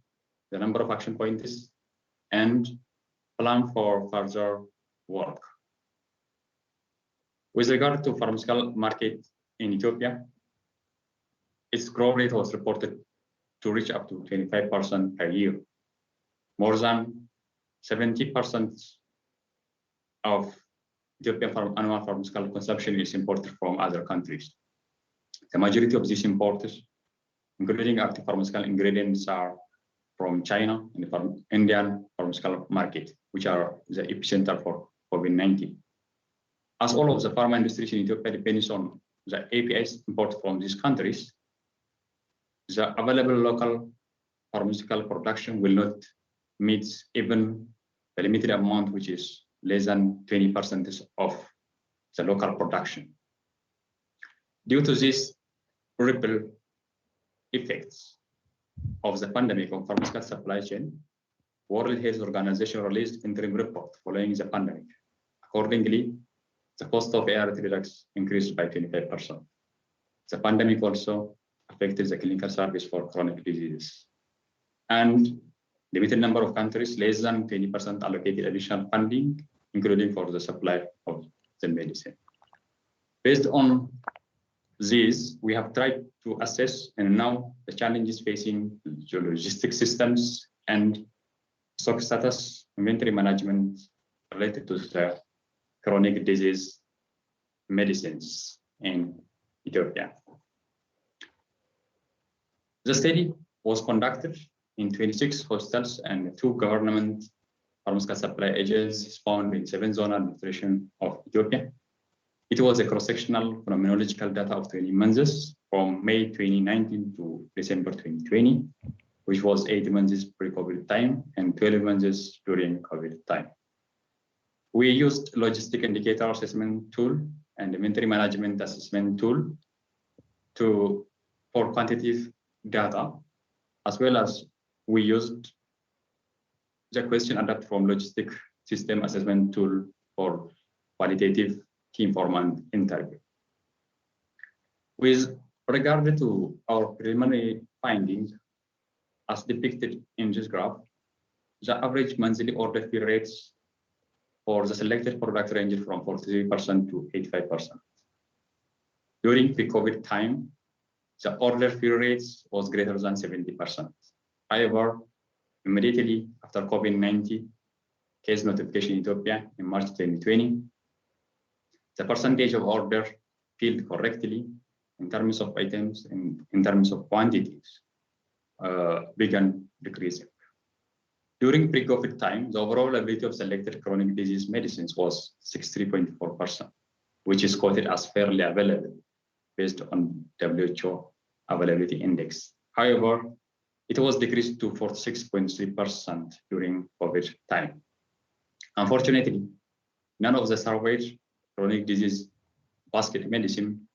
the number of action points and plan for further work. With regard to pharmaceutical market in Ethiopia, its growth rate was reported to reach up to 25% per year. More than 70% of Ethiopian annual pharmaceutical consumption is imported from other countries. The majority of these imports, including active pharmaceutical ingredients, are from China and the Indian pharmaceutical market, which are the epicenter for COVID-19. As all of the pharma industries in Ethiopia depends on the APIs imported from these countries, the available local pharmaceutical production will not meet even the limited amount, which is less than 20% of the local production. Due to these ripple effects of the pandemic on pharmaceutical supply chain, World Health Organization released interim report following the pandemic. Accordingly, the cost of ART drugs increased by 25%. The pandemic also affected the clinical service for chronic diseases. And limited number of countries, less than 20% allocated additional funding, including for the supply of the medicine. Based on these, we have tried to assess and know the challenges facing the logistics systems and stock status, inventory management related to the chronic disease medicines in Ethiopia. The study was conducted in 26 hospitals and 2 government pharmaceutical supply agencies found in 7 zonal administration of Ethiopia. It was a cross-sectional phenomenological data of 20 months from May 2019 to December 2020, which was 8 months pre-COVID time and 12 months during COVID time. We used logistic indicator assessment tool and inventory management assessment tool for quantitative data, as well as we used the question adapted from logistic system assessment tool for qualitative key informant interview. With regard to our preliminary findings, as depicted in this graph, the average monthly order fill rates for the selected product ranged from 43% to 85%. During pre-COVID time, the order fill rates was greater than 70%. However, immediately after COVID-19 case notification in Ethiopia in March 2020, the percentage of order filled correctly in terms of items and in terms of quantities began decreasing. During pre-COVID time, the overall availability of selected chronic disease medicines was 63.4%, which is quoted as fairly available based on WHO availability index. However, it was decreased to 46.3% during COVID time. Unfortunately, none of the surveyed chronic disease basket medicine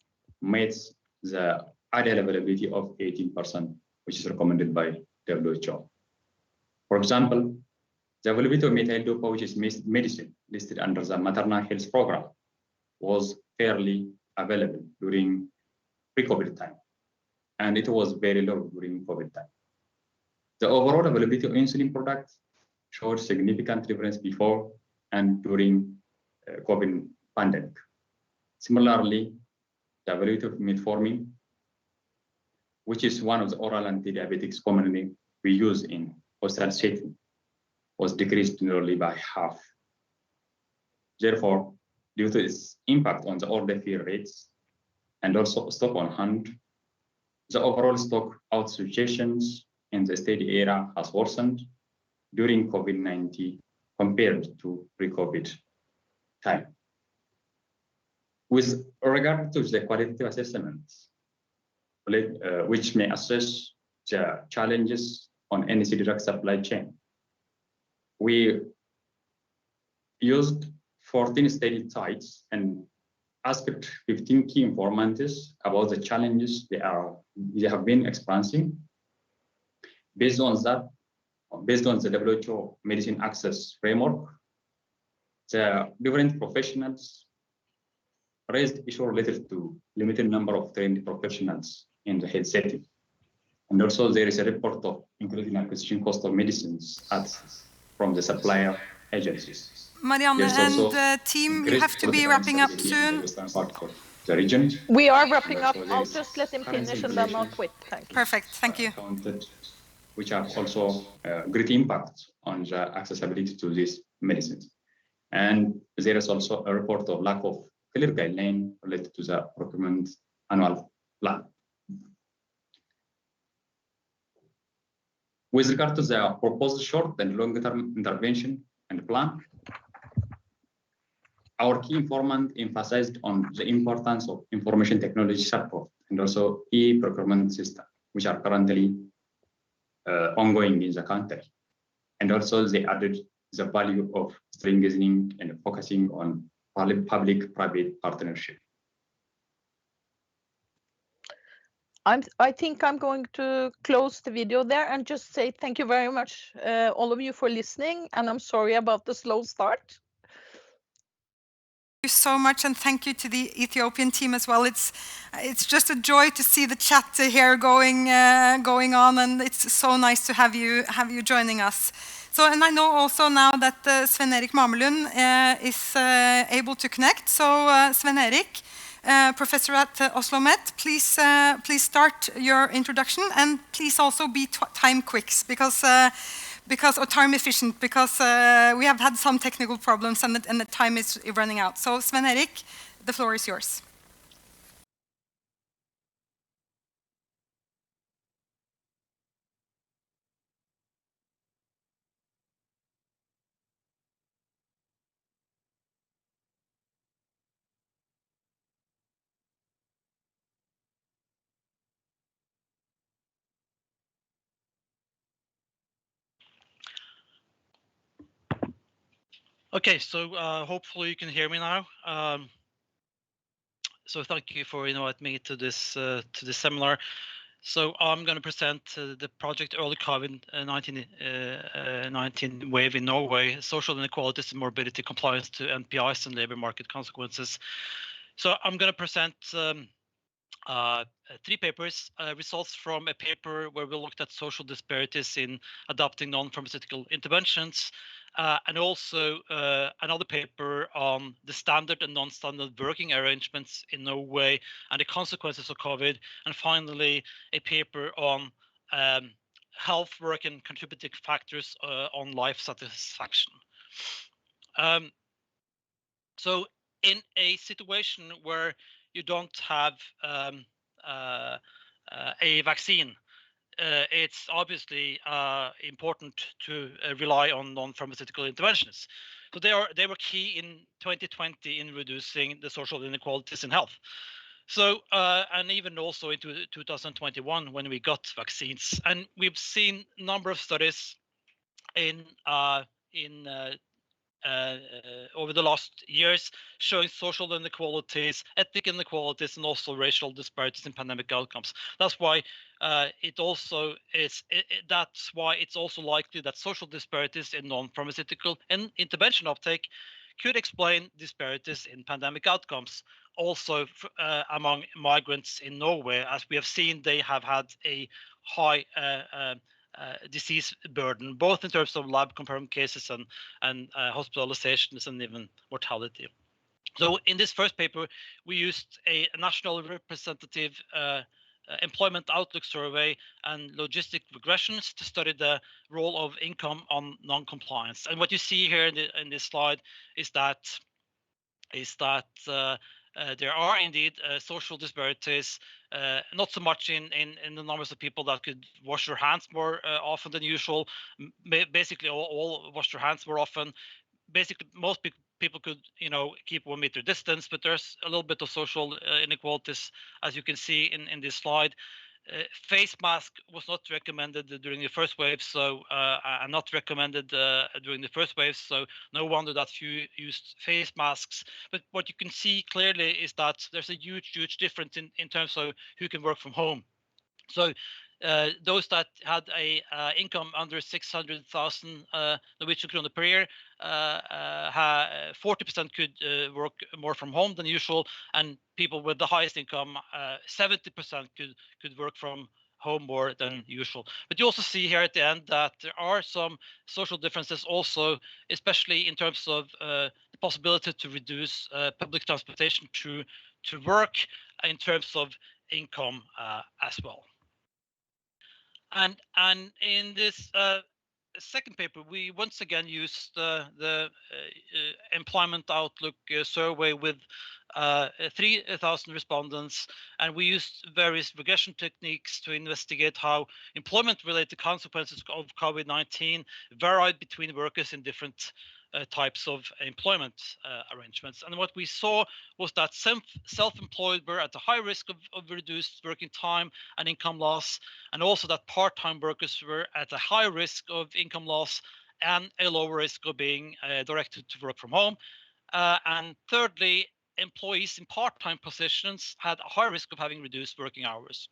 meets the ideal availability of 18%, which is recommended by WHO. For example, the availability of methyl dopa, which is medicine listed under the maternal health program, was fairly available during pre-COVID time, and it was very low during COVID time. The overall availability of insulin products showed significant difference before and during COVID pandemic. Similarly, the availability of metformin, which is one of the oral anti-diabetics commonly we use in hospital setting, was decreased nearly by half. Therefore, due to its impact on the order fill rates and also stock on hand, the overall stock out situations in the study era has worsened during COVID-19 compared to pre-COVID time. With regard to the qualitative assessments, which may assess the challenges on NSC drug supply chain, we used 14 study sites and asked 15 key informants about the challenges they have been experiencing. Based on the WHO medicine access framework, the different professionals raised issues related to limited number of trained professionals in the health setting. And also there is a report of including acquisition cost of medicines from the supplier agencies. Marianne and team, you have to be wrapping up soon. The region. We are wrapping up. I'll just let him finish and then I'll quit. Thank you. Perfect, thank you. Which have also great impact on the accessibility to these medicines. And there is also a report of lack of clear guideline related to the procurement annual plan. With regard to the proposed short and long-term intervention and plan, our key informant emphasized on the importance of information technology support and also e-procurement system, which are currently ongoing in the country. And also they added the value of strengthening and focusing on public-private partnership. I think I'm going to close the video there and just say thank you very much, all of you, for listening. And I'm sorry about the slow start. Thank you so much, and thank you to the Ethiopian team as well. It's just a joy to see the chat here going on, and it's so nice to have you joining us. So, and I know also now that Sven Erik Mamelund is able to connect. So, Sven Erik, Professor at Oslo Met, please start your introduction, and please also be time quicks because or time efficient, because we have had some technical problems and the time is running out. So Sven Erik, the floor is yours. Okay, so hopefully you can hear me now. So thank you for inviting me to this seminar. So I'm going to present the project Early COVID-19 Wave in Norway, social inequalities and morbidity compliance to NPIs and labor market consequences. So I'm going to present 3 papers, results from a paper where we looked at social disparities in adopting non-pharmaceutical interventions, and also another paper on the standard and non-standard working arrangements in Norway and the consequences of COVID, and finally a paper on health, work, and contributing factors on life satisfaction. So in a situation where you don't have a vaccine, it's obviously important to rely on non-pharmaceutical interventions. So they were key in 2020 in reducing the social inequalities in health. So and even also into 2021 when we got vaccines, and we've seen a number of studies over the last years showing social inequalities, ethnic inequalities, and also racial disparities in pandemic outcomes. That's why that's why it's also likely that social disparities in non-pharmaceutical and intervention uptake could explain disparities in pandemic outcomes. Also among migrants in Norway, as we have seen, they have had a high disease burden, both in terms of lab confirmed cases and hospitalizations and even mortality. So in this first paper, we used a national representative employment outlook survey and logistic regressions to study the role of income on non-compliance. And what you see here in this slide is that there are indeed social disparities, not so much in the numbers of people that could wash their hands more often than usual. Basically, all wash their hands more often. Basically, most people could, keep 1 meter distance, but there's a little bit of social inequalities, as you can see in this slide. Face mask was not recommended during the first wave, so not recommended during the first wave. So no wonder that few used face masks. But what you can see clearly is that there's a huge difference in terms of who can work from home. So those that had a income under 600,000 Norwegian kroner per year, 40% could work more from home than usual, and people with the highest income, 70% could work from home more than usual. But you also see here at the end that there are some social differences also, especially in terms of the possibility to reduce public transportation to work, in terms of income as well. And in this second paper, we once again used the employment outlook survey with 3,000 respondents, and we used various regression techniques to investigate how employment-related consequences of COVID-19 varied between workers in different types of employment arrangements. And what we saw was that self-employed were at a high risk of reduced working time and income loss, and also that part-time workers were at a high risk of income loss and a lower risk of being directed to work from home. And thirdly, employees in part-time positions had a high risk of having reduced working hours.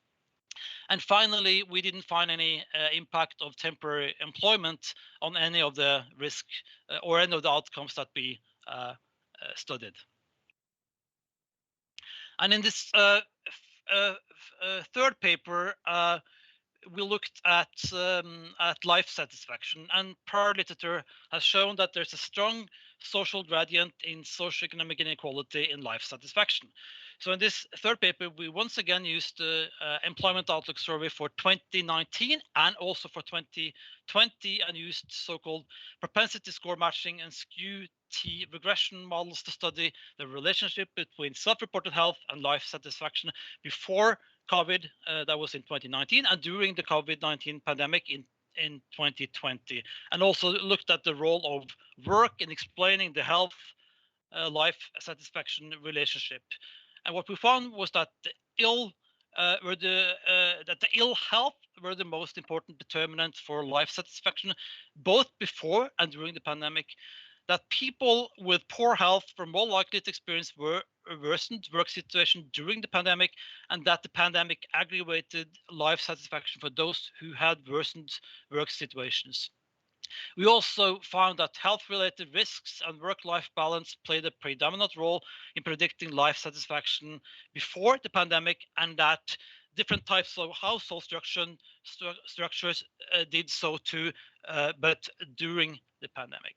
And finally, we didn't find any impact of temporary employment on any of the risk or any of the outcomes that we studied. And in this third paper, we looked at life satisfaction, and prior literature has shown that there's a strong social gradient in socioeconomic inequality in life satisfaction. So in this third paper, we once again used the Employment Outlook survey for 2019 and also for 2020, and used so-called propensity score matching and skew T regression models to study the relationship between self-reported health and life satisfaction before COVID, that was in 2019, and during the COVID-19 pandemic in 2020, and also looked at the role of work in explaining the health life satisfaction relationship. And what we found was that the ill health were the most important determinant for life satisfaction, both before and during the pandemic. That people with poor health were more likely to experience worsened work situation during the pandemic, and that the pandemic aggravated life satisfaction for those who had worsened work situations. We also found that health-related risks and work-life balance played a predominant role in predicting life satisfaction before the pandemic, and that different types of household structures did so too, but during the pandemic.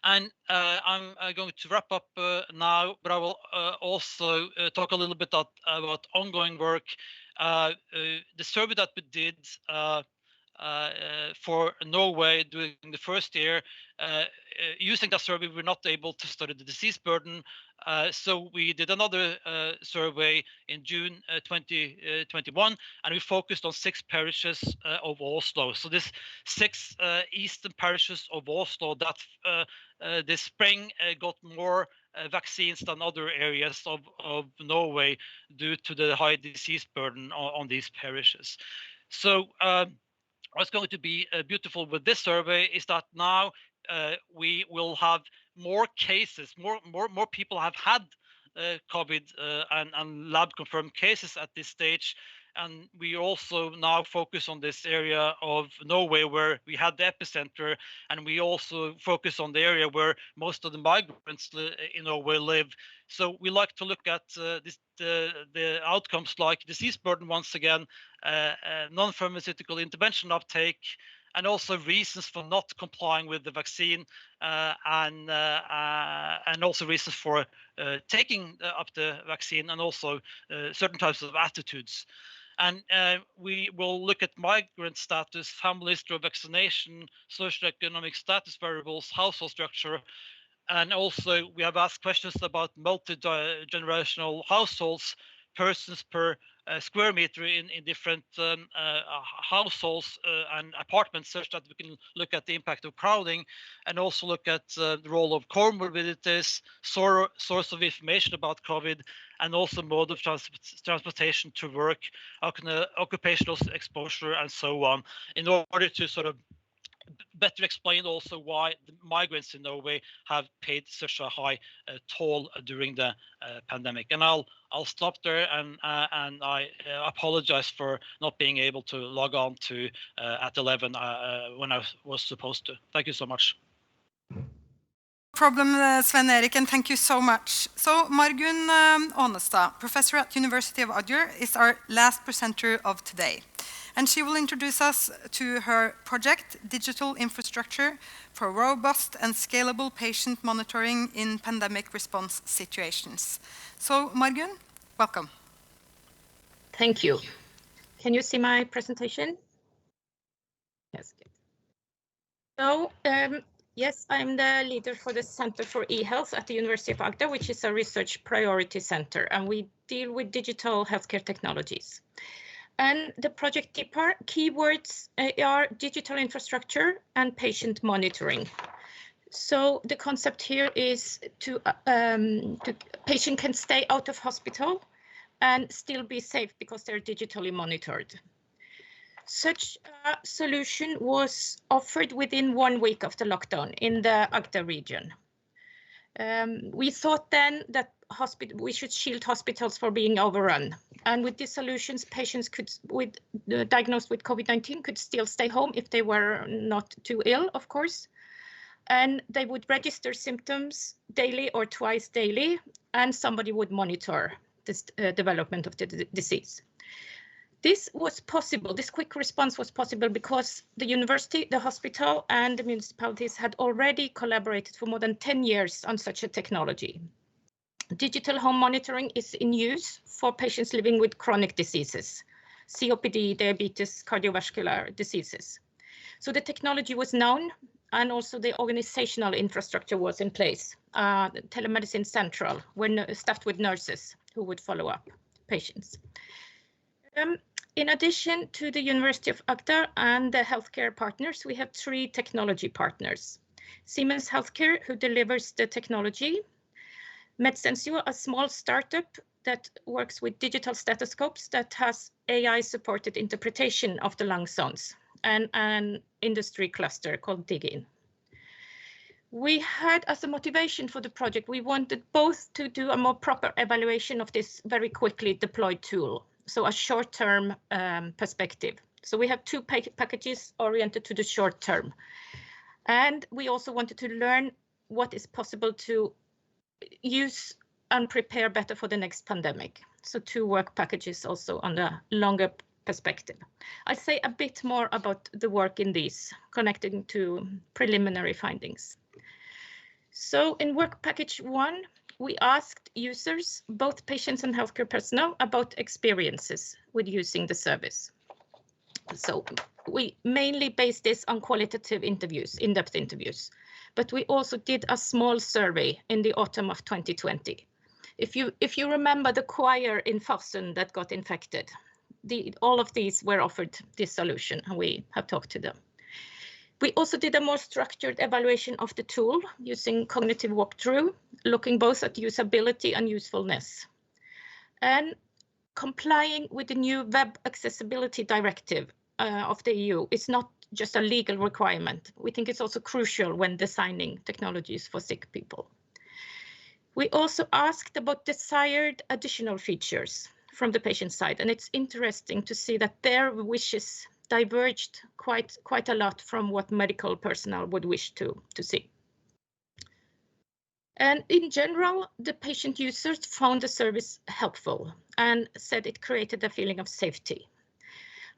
And I'm going to wrap up now, but I will also talk a little bit about ongoing work. The survey that we did for Norway during the first year, using that survey, we were not able to study the disease burden. So we did another survey in June 2021, and we focused on 6 parishes of Oslo. So this 6 eastern parishes of Oslo that this spring got more vaccines than other areas of Norway due to the high disease burden on these parishes. So what's going to be beautiful with this survey is that now we will have more cases, more people have had COVID and lab confirmed cases at this stage. And we also now focus on this area of Norway where we had the epicenter, and we also focus on the area where most of the migrants in Norway live. So we like to look at the outcomes like disease burden once again, non-pharmaceutical intervention uptake, and also reasons for not complying with the vaccine, and also reasons for taking up the vaccine, and also certain types of attitudes. And we will look at migrant status, family history of vaccination, socioeconomic status variables, household structure, and also we have asked questions about multi-generational households, persons per square meter in different households and apartments, such that we can look at the impact of crowding, and also look at the role of comorbidities, source of information about COVID, and also mode of transportation to work, occupational exposure, and so on, in order to sort of better explain also why the migrants in Norway have paid such a high toll during the pandemic. And I'll stop there, and I apologize for not being able to log on to at 11 when I was supposed to. Thank you so much. Problem, Sven Erik, and thank you so much. So Margunn Aanestad, professor at University of Agder, is our last presenter of today. And she will introduce us to her project, Digital Infrastructure for Robust and Scalable Patient Monitoring in Pandemic Response Situations. So Margunn, welcome. Thank you. Can you see my presentation? Yes. Good. So, yes, I'm the leader for the Center for eHealth at the University of Agder, which is a research priority center, and we deal with digital healthcare technologies. And the project keywords are digital infrastructure and patient monitoring. So the concept here is to patient can stay out of hospital and still be safe because they're digitally monitored. Such a solution was offered within 1 week of the lockdown in the Agder region. We thought then that we should shield hospitals for being overrun. And with these solutions, patients diagnosed with COVID-19 could still stay home if they were not too ill, of course. And they would register symptoms daily or twice daily, and somebody would monitor this development of the disease. This was possible, this quick response was possible because the university, the hospital, and the municipalities had already collaborated for more than 10 years on such a technology. Digital home monitoring is in use for patients living with chronic diseases, COPD, diabetes, cardiovascular diseases. So the technology was known, and also the organizational infrastructure was in place. Telemedicine Central, staffed with nurses who would follow up patients. In addition to the University of Agder and the healthcare partners, we have 3 technology partners. Siemens Healthcare, who delivers the technology. Medsensio, a small startup that works with digital stethoscopes that has AI-supported interpretation of the lung sounds, and an industry cluster called Digin. We had, as a motivation for the project, we wanted both to do a more proper evaluation of this very quickly deployed tool, so a short-term perspective. So we have 2 packages oriented to the short term. And we also wanted to learn what is possible to use and prepare better for the next pandemic. So 2 work packages also on a longer perspective. I'll say a bit more about the work in these, connecting to preliminary findings. So in work package 1, we asked users, both patients and healthcare personnel, about experiences with using the service. So we mainly based this on qualitative interviews, in-depth interviews, but we also did a small survey in the autumn of 2020. If you remember the choir in Farsund that got infected, all of these were offered this solution, and we have talked to them. We also did a more structured evaluation of the tool using cognitive walkthrough, looking both at usability and usefulness. And complying with the new Web Accessibility Directive of the EU is not just a legal requirement. We think it's also crucial when designing technologies for sick people. We also asked about desired additional features from the patient side, and it's interesting to see that their wishes diverged quite a lot from what medical personnel would wish to see. And in general, the patient users found the service helpful and said it created a feeling of safety,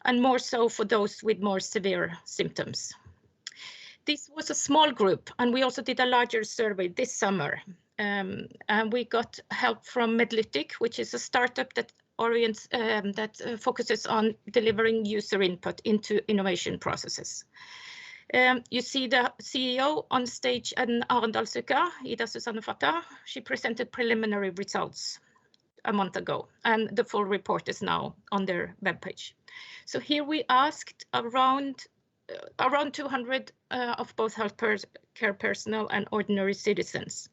and more so for those with more severe symptoms. This was a small group, and we also did a larger survey this summer. And we got help from Medlytic, which is a startup that focuses on delivering user input into innovation processes. You see the CEO on stage in Arendalsuka, Ida Susanne Fatta. She presented preliminary results a month ago, and the full report is now on their webpage. So here we asked around 200 of both healthcare personnel and ordinary citizens.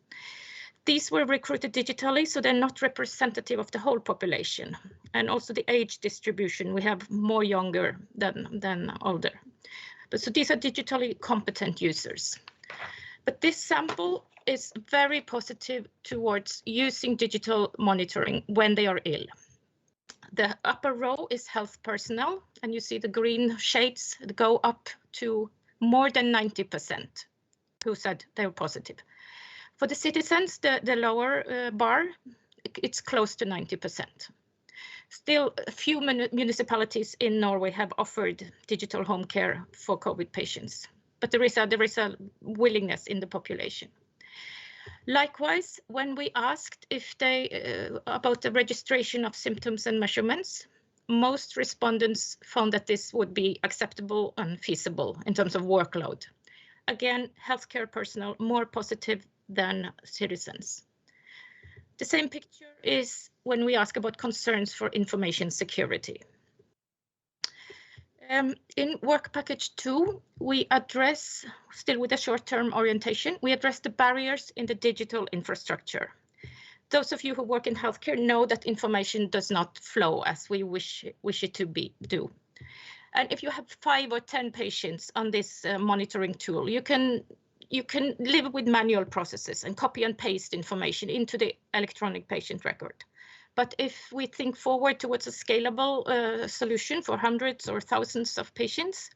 These were recruited digitally, so they're not representative of the whole population. And also the age distribution, we have more younger than older. But so these are digitally competent users. But this sample is very positive towards using digital monitoring when they are ill. The upper row is health personnel, and you see the green shades go up to more than 90% who said they were positive. For the citizens, the lower bar, it's close to 90%. Still, a few municipalities in Norway have offered digital home care for COVID patients, but there is a willingness in the population. Likewise, when we asked if about the registration of symptoms and measurements, most respondents found that this would be acceptable and feasible in terms of workload. Again, healthcare personnel more positive than citizens. The same picture is when we ask about concerns for information security. In work package 2, we address, still with a short-term orientation, we address the barriers in the digital infrastructure. Those of you who work in healthcare know that information does not flow as we wish it to do. And if you have 5 or 10 patients on this monitoring tool, you can live with manual processes and copy and paste information into the electronic patient record. But if we think forward towards a scalable solution for hundreds or thousands of patients,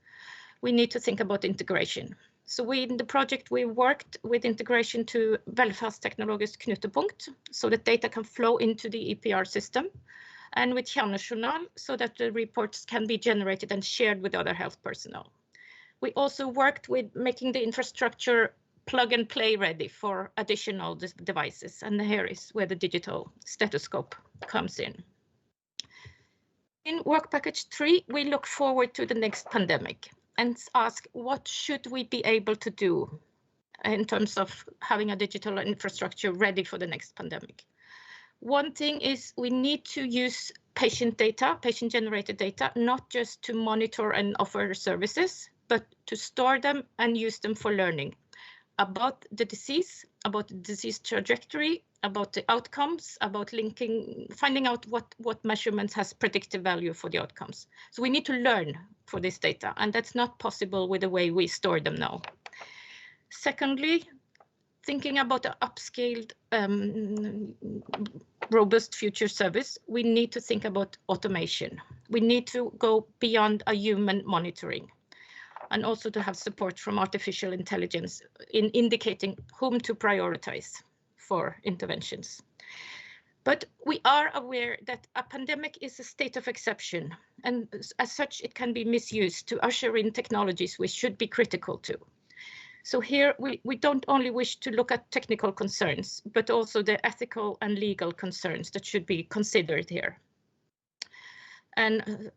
we need to think about integration. So in the project, we worked with integration to Velferdsteknologisk knutepunkt, so that data can flow into the EPR system, and with Kjernejournal, so that the reports can be generated and shared with other health personnel. We also worked with making the infrastructure plug and play ready for additional devices. And here is where the digital stethoscope comes in. In work package 3, we look forward to the next pandemic and ask, what should we be able to do in terms of having a digital infrastructure ready for the next pandemic? One thing is we need to use patient data, patient-generated data, not just to monitor and offer services, but to store them and use them for learning about the disease, about the disease trajectory, about the outcomes, about finding out what measurements has predictive value for the outcomes. So we need to learn for this data, and that's not possible with the way we store them now. Secondly, thinking about an upscaled, robust future service, we need to think about automation. We need to go beyond a human monitoring, and also to have support from artificial intelligence in indicating whom to prioritize for interventions. But we are aware that a pandemic is a state of exception, and as such, it can be misused to usher in technologies we should be critical to. So here, we don't only wish to look at technical concerns, but also the ethical and legal concerns that should be considered here. And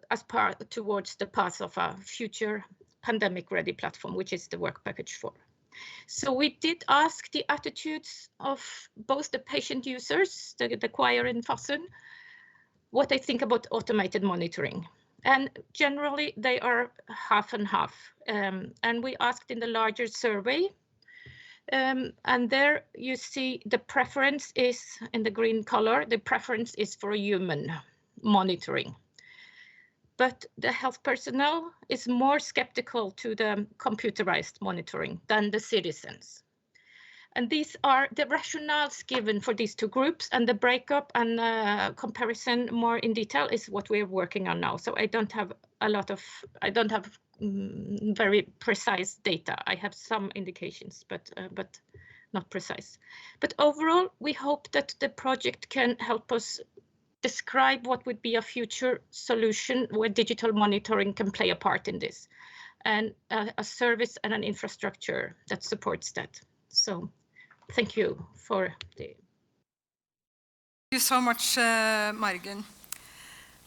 as part towards the path of a future pandemic-ready platform, which is the work package 4. So we did ask the attitudes of both the patient users, the choir in Farsund, what they think about automated monitoring. And generally, they are half and half. And we asked in the larger survey, and there you see the preference is, in the green color, the preference is for human monitoring. But the health personnel is more skeptical to the computerized monitoring than the citizens. And these are the rationales given for these two groups, and the breakup and comparison more in detail is what we're working on now. So I don't have very precise data. I have some indications, but not precise. But overall, we hope that the project can help us describe what would be a future solution where digital monitoring can play a part in this, and a service and an infrastructure that supports that. So thank you for the... Thank you so much, Margunn.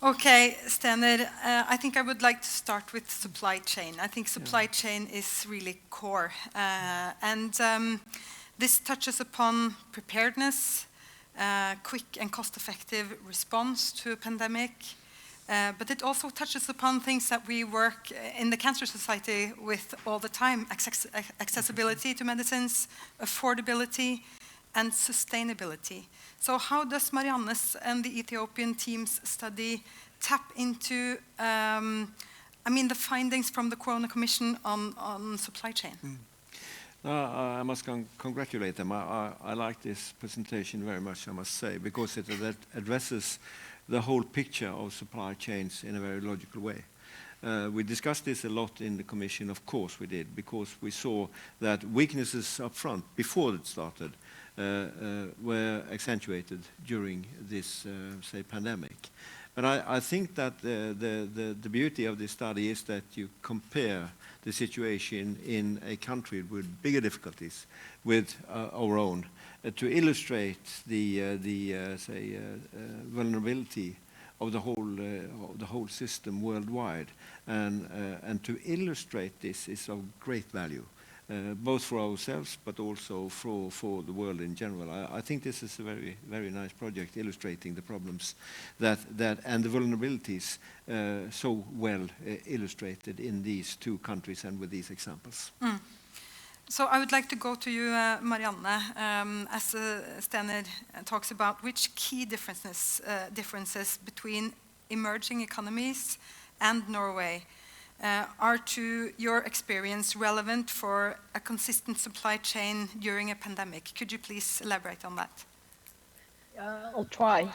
Okay, Stener, I think I would like to start with supply chain. I think supply chain is really core. This touches upon preparedness, quick and cost-effective response to a pandemic, but it also touches upon things that we work in the Cancer Society with all the time: accessibility to medicines, affordability, and sustainability. So how does Marianne's and the Ethiopian team's study tap into, the findings from the Corona Commission on supply chain? I must congratulate them. I like this presentation very much, I must say, because it addresses the whole picture of supply chains in a very logical way. We discussed this a lot in the Commission, of course we did, because we saw that weaknesses up front, before it started, were accentuated during this, say, pandemic. But I think that the beauty of this study is that you compare the situation in a country with bigger difficulties with our own to illustrate the vulnerability of the whole system worldwide, and to illustrate this is of great value. both for ourselves but also for the world in general. I think this is a very, very nice project illustrating the problems that and the vulnerabilities so well illustrated in these two countries and with these examples. So I would like to go to you, Marianne, as Stener talks about which key differences between emerging economies and Norway are, to your experience, relevant for a consistent supply chain during a pandemic. Could you please elaborate on that? I'll try.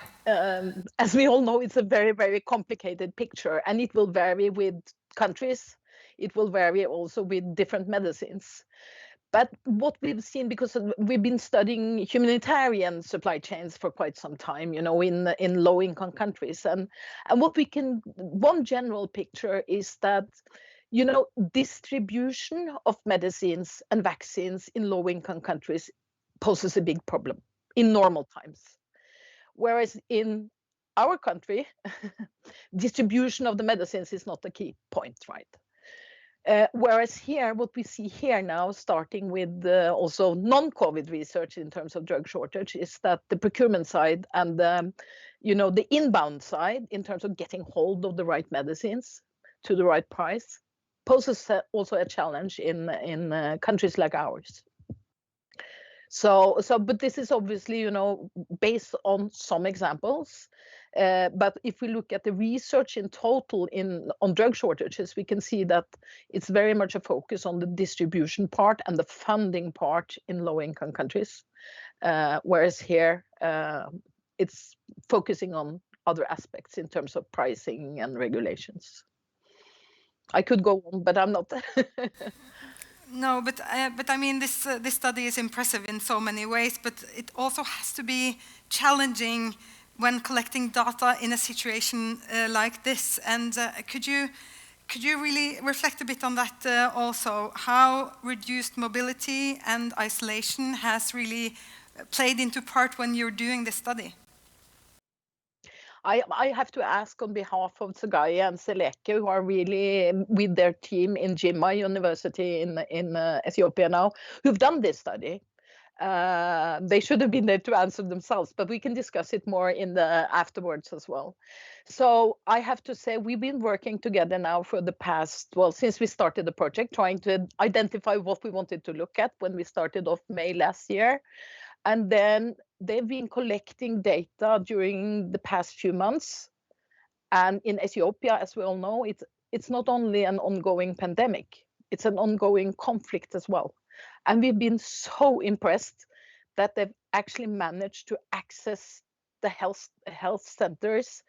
As we all know, it's a very, very complicated picture, and it will vary with countries. It will vary also with different medicines. But what we've seen, because we've been studying humanitarian supply chains for quite some time, you know, in low-income countries, and what we can, one general picture is that, you know, distribution of medicines and vaccines in low-income countries poses a big problem in normal times, whereas in our country, distribution of the medicines is not the key point, right? Whereas here, what we see here now, starting with also non-COVID research in terms of drug shortage, is that the procurement side and you know, the inbound side in terms of getting hold of the right medicines to the right price poses also a challenge in countries like ours. So, but this is obviously, you know, based on some examples. But if we look at the research in total on drug shortages, we can see that it's very much a focus on the distribution part and the funding part in low-income countries, whereas here it's focusing on other aspects in terms of pricing and regulations. I could go on, but I'm not. No, but I mean, this study is impressive in so many ways, but it also has to be challenging when collecting data in a situation like this. And could you really reflect a bit on that also? How reduced mobility and isolation has really played into part when you're doing this study? I have to ask on behalf of Tsegaya and Seleke, who are really with their team in Jimma University in Ethiopia now, who've done this study. They should have been there to answer themselves, but we can discuss it more in the afterwards as well. So I have to say we've been working together now for the past, well, since we started the project, trying to identify what we wanted to look at when we started off May last year. And then they've been collecting data during the past few months. And in Ethiopia, as we all know, it's not only an ongoing pandemic, it's an ongoing conflict as well. And we've been so impressed that they've actually managed to access the health centers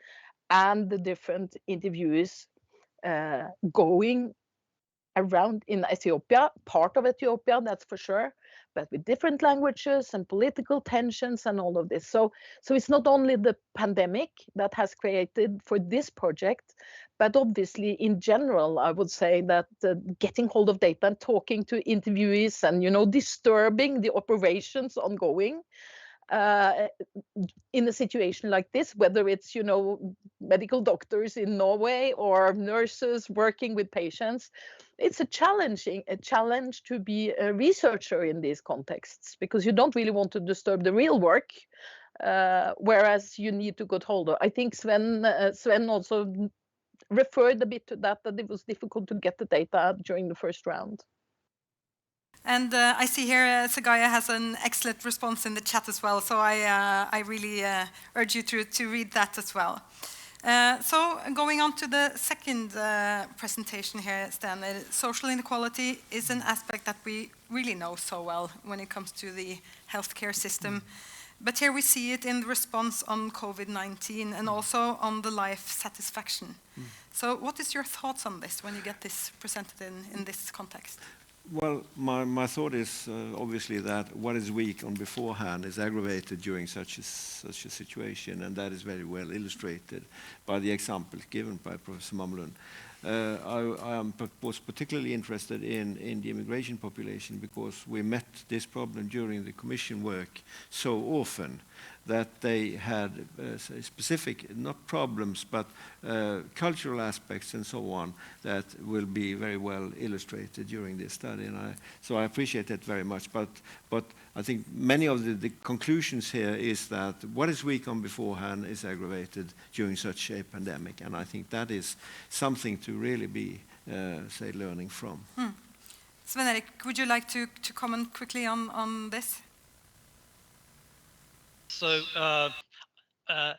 and the different interviews going around in Ethiopia, part of Ethiopia, that's for sure, but with different languages and political tensions and all of this. So it's not only the pandemic that has created for this project, but obviously in general, I would say that getting hold of data and talking to interviewees and, you know, disturbing the operations ongoing in a situation like this, whether it's, you know, medical doctors in Norway or nurses working with patients, it's a challenge to be a researcher in these contexts, because you don't really want to disturb the real work, whereas you need to get hold of. I think Sven also referred a bit to that it was difficult to get the data during the first round. And I see here Tsegaya has an excellent response in the chat as well, so I really urge you to read that as well. So going on to the second presentation here, Stener, social inequality is an aspect that we really know so well when it comes to the healthcare system. But here we see it in the response on COVID-19 and also on the life satisfaction. So what is your thoughts on this when you get this presented in this context? Well, my thought is obviously that what is weak on beforehand is aggravated during such a situation, and that is very well illustrated by the example given by Professor Mamlund. I was particularly interested in the immigration population because we met this problem during the Commission work so often that they had say specific, not problems, but cultural aspects and so on that will be very well illustrated during this study. And so I appreciate that very much. But I think many of the conclusions here is that what is weak on beforehand is aggravated during such a pandemic. And I think that is something to really be, say, learning from. Sven Erik, would you like to comment quickly on this? So,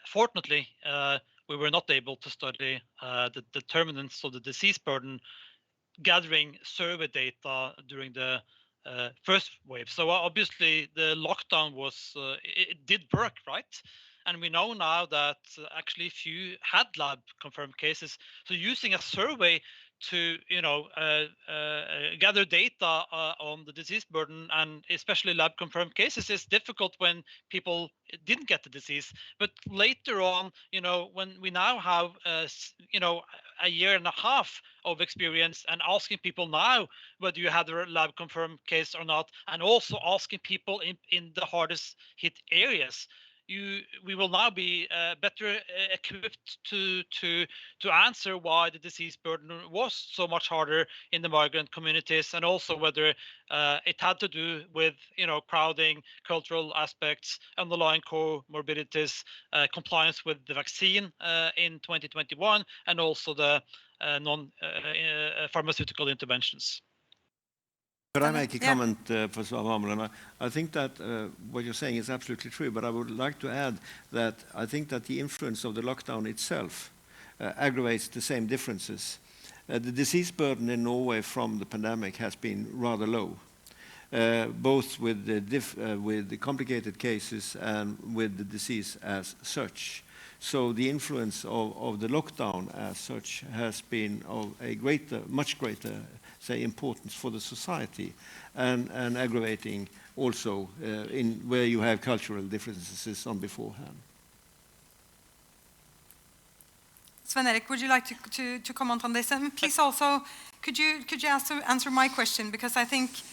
fortunately, we were not able to study the determinants of the disease burden gathering survey data during the first wave. So obviously the lockdown was, it did work, right? And we know now that actually few had lab confirmed cases. So using a survey to gather data on the disease burden and especially lab confirmed cases is difficult when people didn't get the disease. But later on, when we now have a year and a half of experience and asking people now whether you had a lab confirmed case or not, and also asking people in the hardest hit areas, we will now be better equipped to answer why the disease burden was so much harder in the migrant communities, and also whether it had to do with crowding, cultural aspects, underlying comorbidities, compliance with the vaccine in 2021, and also the non-pharmaceutical interventions. Could I make a comment, Professor Hammarlund? I think that what you're saying is absolutely true, but I would like to add that I think that the influence of the lockdown itself aggravates the same differences. The disease burden in Norway from the pandemic has been rather low, both with the complicated cases and with the disease as such. So the influence of the lockdown as such has been of a much greater, say, importance for the society, and aggravating also in where you have cultural differences on beforehand. Sven Erik, would you like to comment on this? And please also, could you answer my question, because I think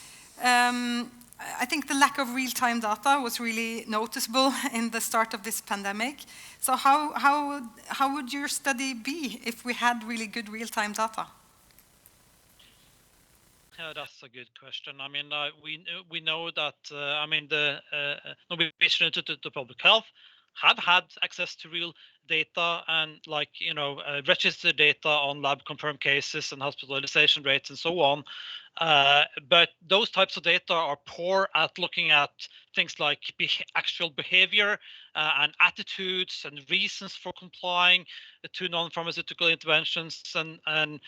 the lack of real-time data was really noticeable in the start of this pandemic. So how would your study be if we had really good real-time data? That's a good question. I mean, we know that the Norwegian Institute of Public Health have had access to real data and registered data on lab confirmed cases and hospitalization rates and so on. But those types of data are poor at looking at things like actual behavior and attitudes and reasons for complying to non-pharmaceutical interventions and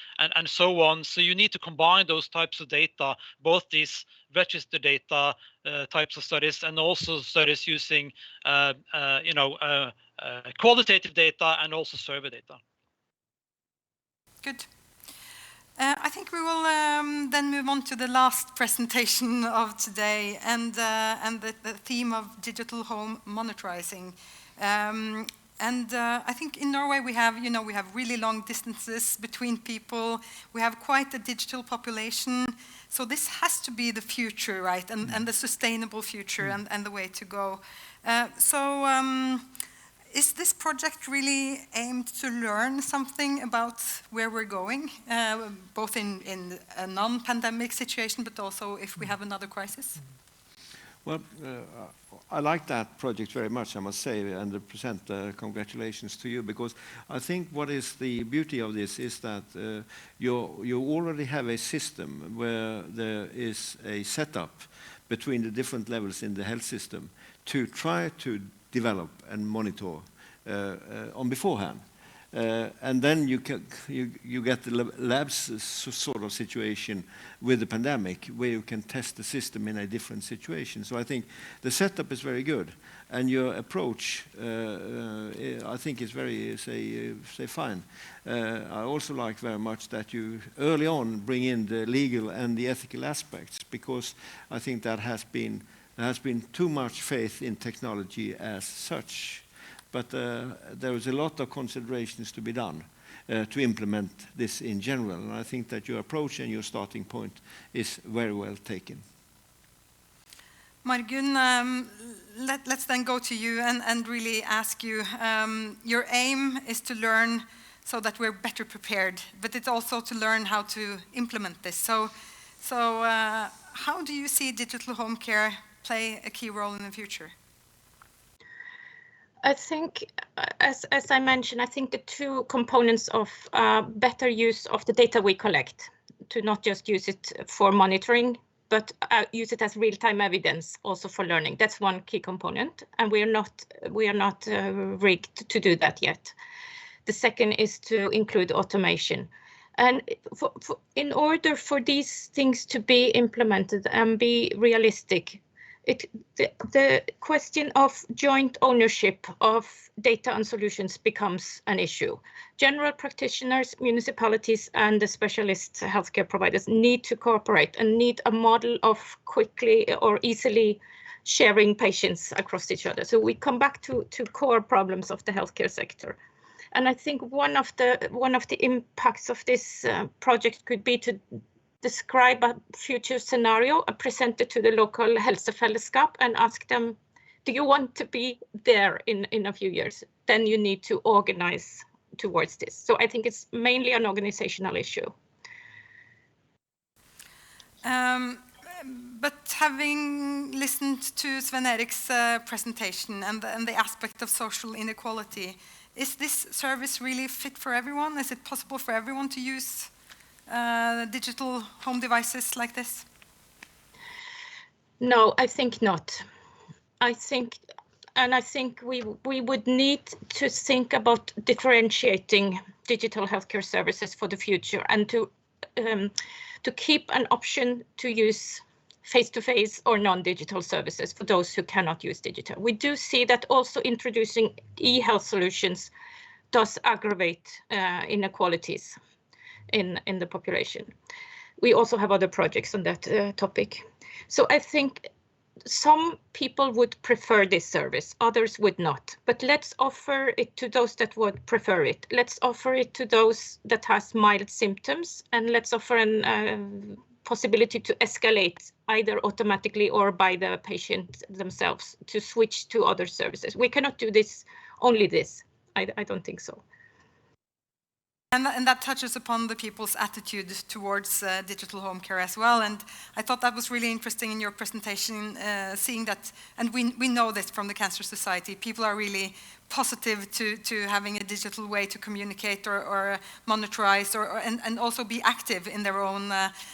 so on. So you need to combine those types of data, both these registered data types of studies and also studies using qualitative data and also survey data. Good. I think we will then move on to the last presentation of today, and the theme of digital home monitoring. I think in Norway we have really long distances between people. We have quite a digital population, so this has to be the future, right? And the sustainable future and the way to go. Is this project really aimed to learn something about where we're going, both in a non-pandemic situation, but also if we have another crisis? Well, I like that project very much, I must say, and present congratulations to you, because I think what is the beauty of this is that you already have a system where there is a setup between the different levels in the health system to try to develop and monitor on beforehand. And then you get the labs sort of situation with the pandemic where you can test the system in a different situation. So I think the setup is very good, and your approach I think is very say fine. I also like very much that you early on bring in the legal and the ethical aspects, because I think that there has been too much faith in technology as such. But there is a lot of considerations to be done to implement this in general. And I think that your approach and your starting point is very well taken. Margunn, let's then go to you and really ask you, your aim is to learn so that we're better prepared, but it's also to learn how to implement this. So how do you see digital home care play a key role in the future? I think, as I mentioned, I think the two components of better use of the data we collect, to not just use it for monitoring, but use it as real-time evidence also for learning. That's one key component, and we are not rigged to do that yet. The second is to include automation. And in order for these things to be implemented and be realistic, the question of joint ownership of data and solutions becomes an issue. General practitioners, municipalities, and the specialist healthcare providers need to cooperate and need a model of quickly or easily sharing patients across each other. So we come back to core problems of the healthcare sector. And I think one of the impacts of this project could be to describe a future scenario, present it to the local helsefellesskap and ask them, do you want to be there in a few years? Then you need to organize towards this. So I think it's mainly an organizational issue. But having listened to Sven Erik's presentation and the aspect of social inequality, is this service really fit for everyone? Is it possible for everyone to use digital home devices like this? No, I think not. I think we would need to think about differentiating digital healthcare services for the future, and to keep an option to use face-to-face or non-digital services for those who cannot use digital. We do see that also introducing e-health solutions does aggravate inequalities in the population. We also have other projects on that topic. So I think some people would prefer this service, others would not. But let's offer it to those that would prefer it. Let's offer it to those that has mild symptoms, and let's offer a possibility to escalate either automatically or by the patient themselves to switch to other services. We cannot do this, only this. I don't think so. And that touches upon the people's attitude towards digital home care as well. And I thought that was really interesting in your presentation, seeing that, and we know this from the Cancer Society, people are really positive to having a digital way to communicate or monitorize and also be active in their own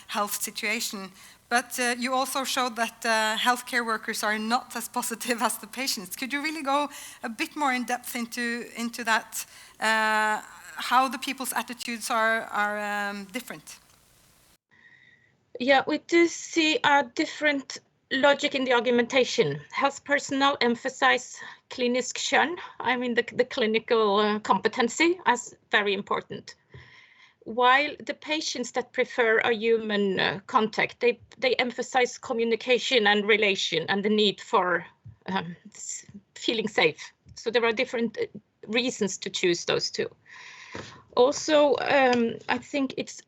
health situation. But you also showed that healthcare workers are not as positive as the patients. Could you really go a bit more in depth into that? How the people's attitudes are different? Yeah, we do see a different logic in the argumentation. Health personnel emphasize klinisk skjønn, I mean the clinical competency, as very important. While the patients that prefer a human contact, they emphasize communication and relation and the need for feeling safe. So there are different reasons to choose those two. Also, I think it's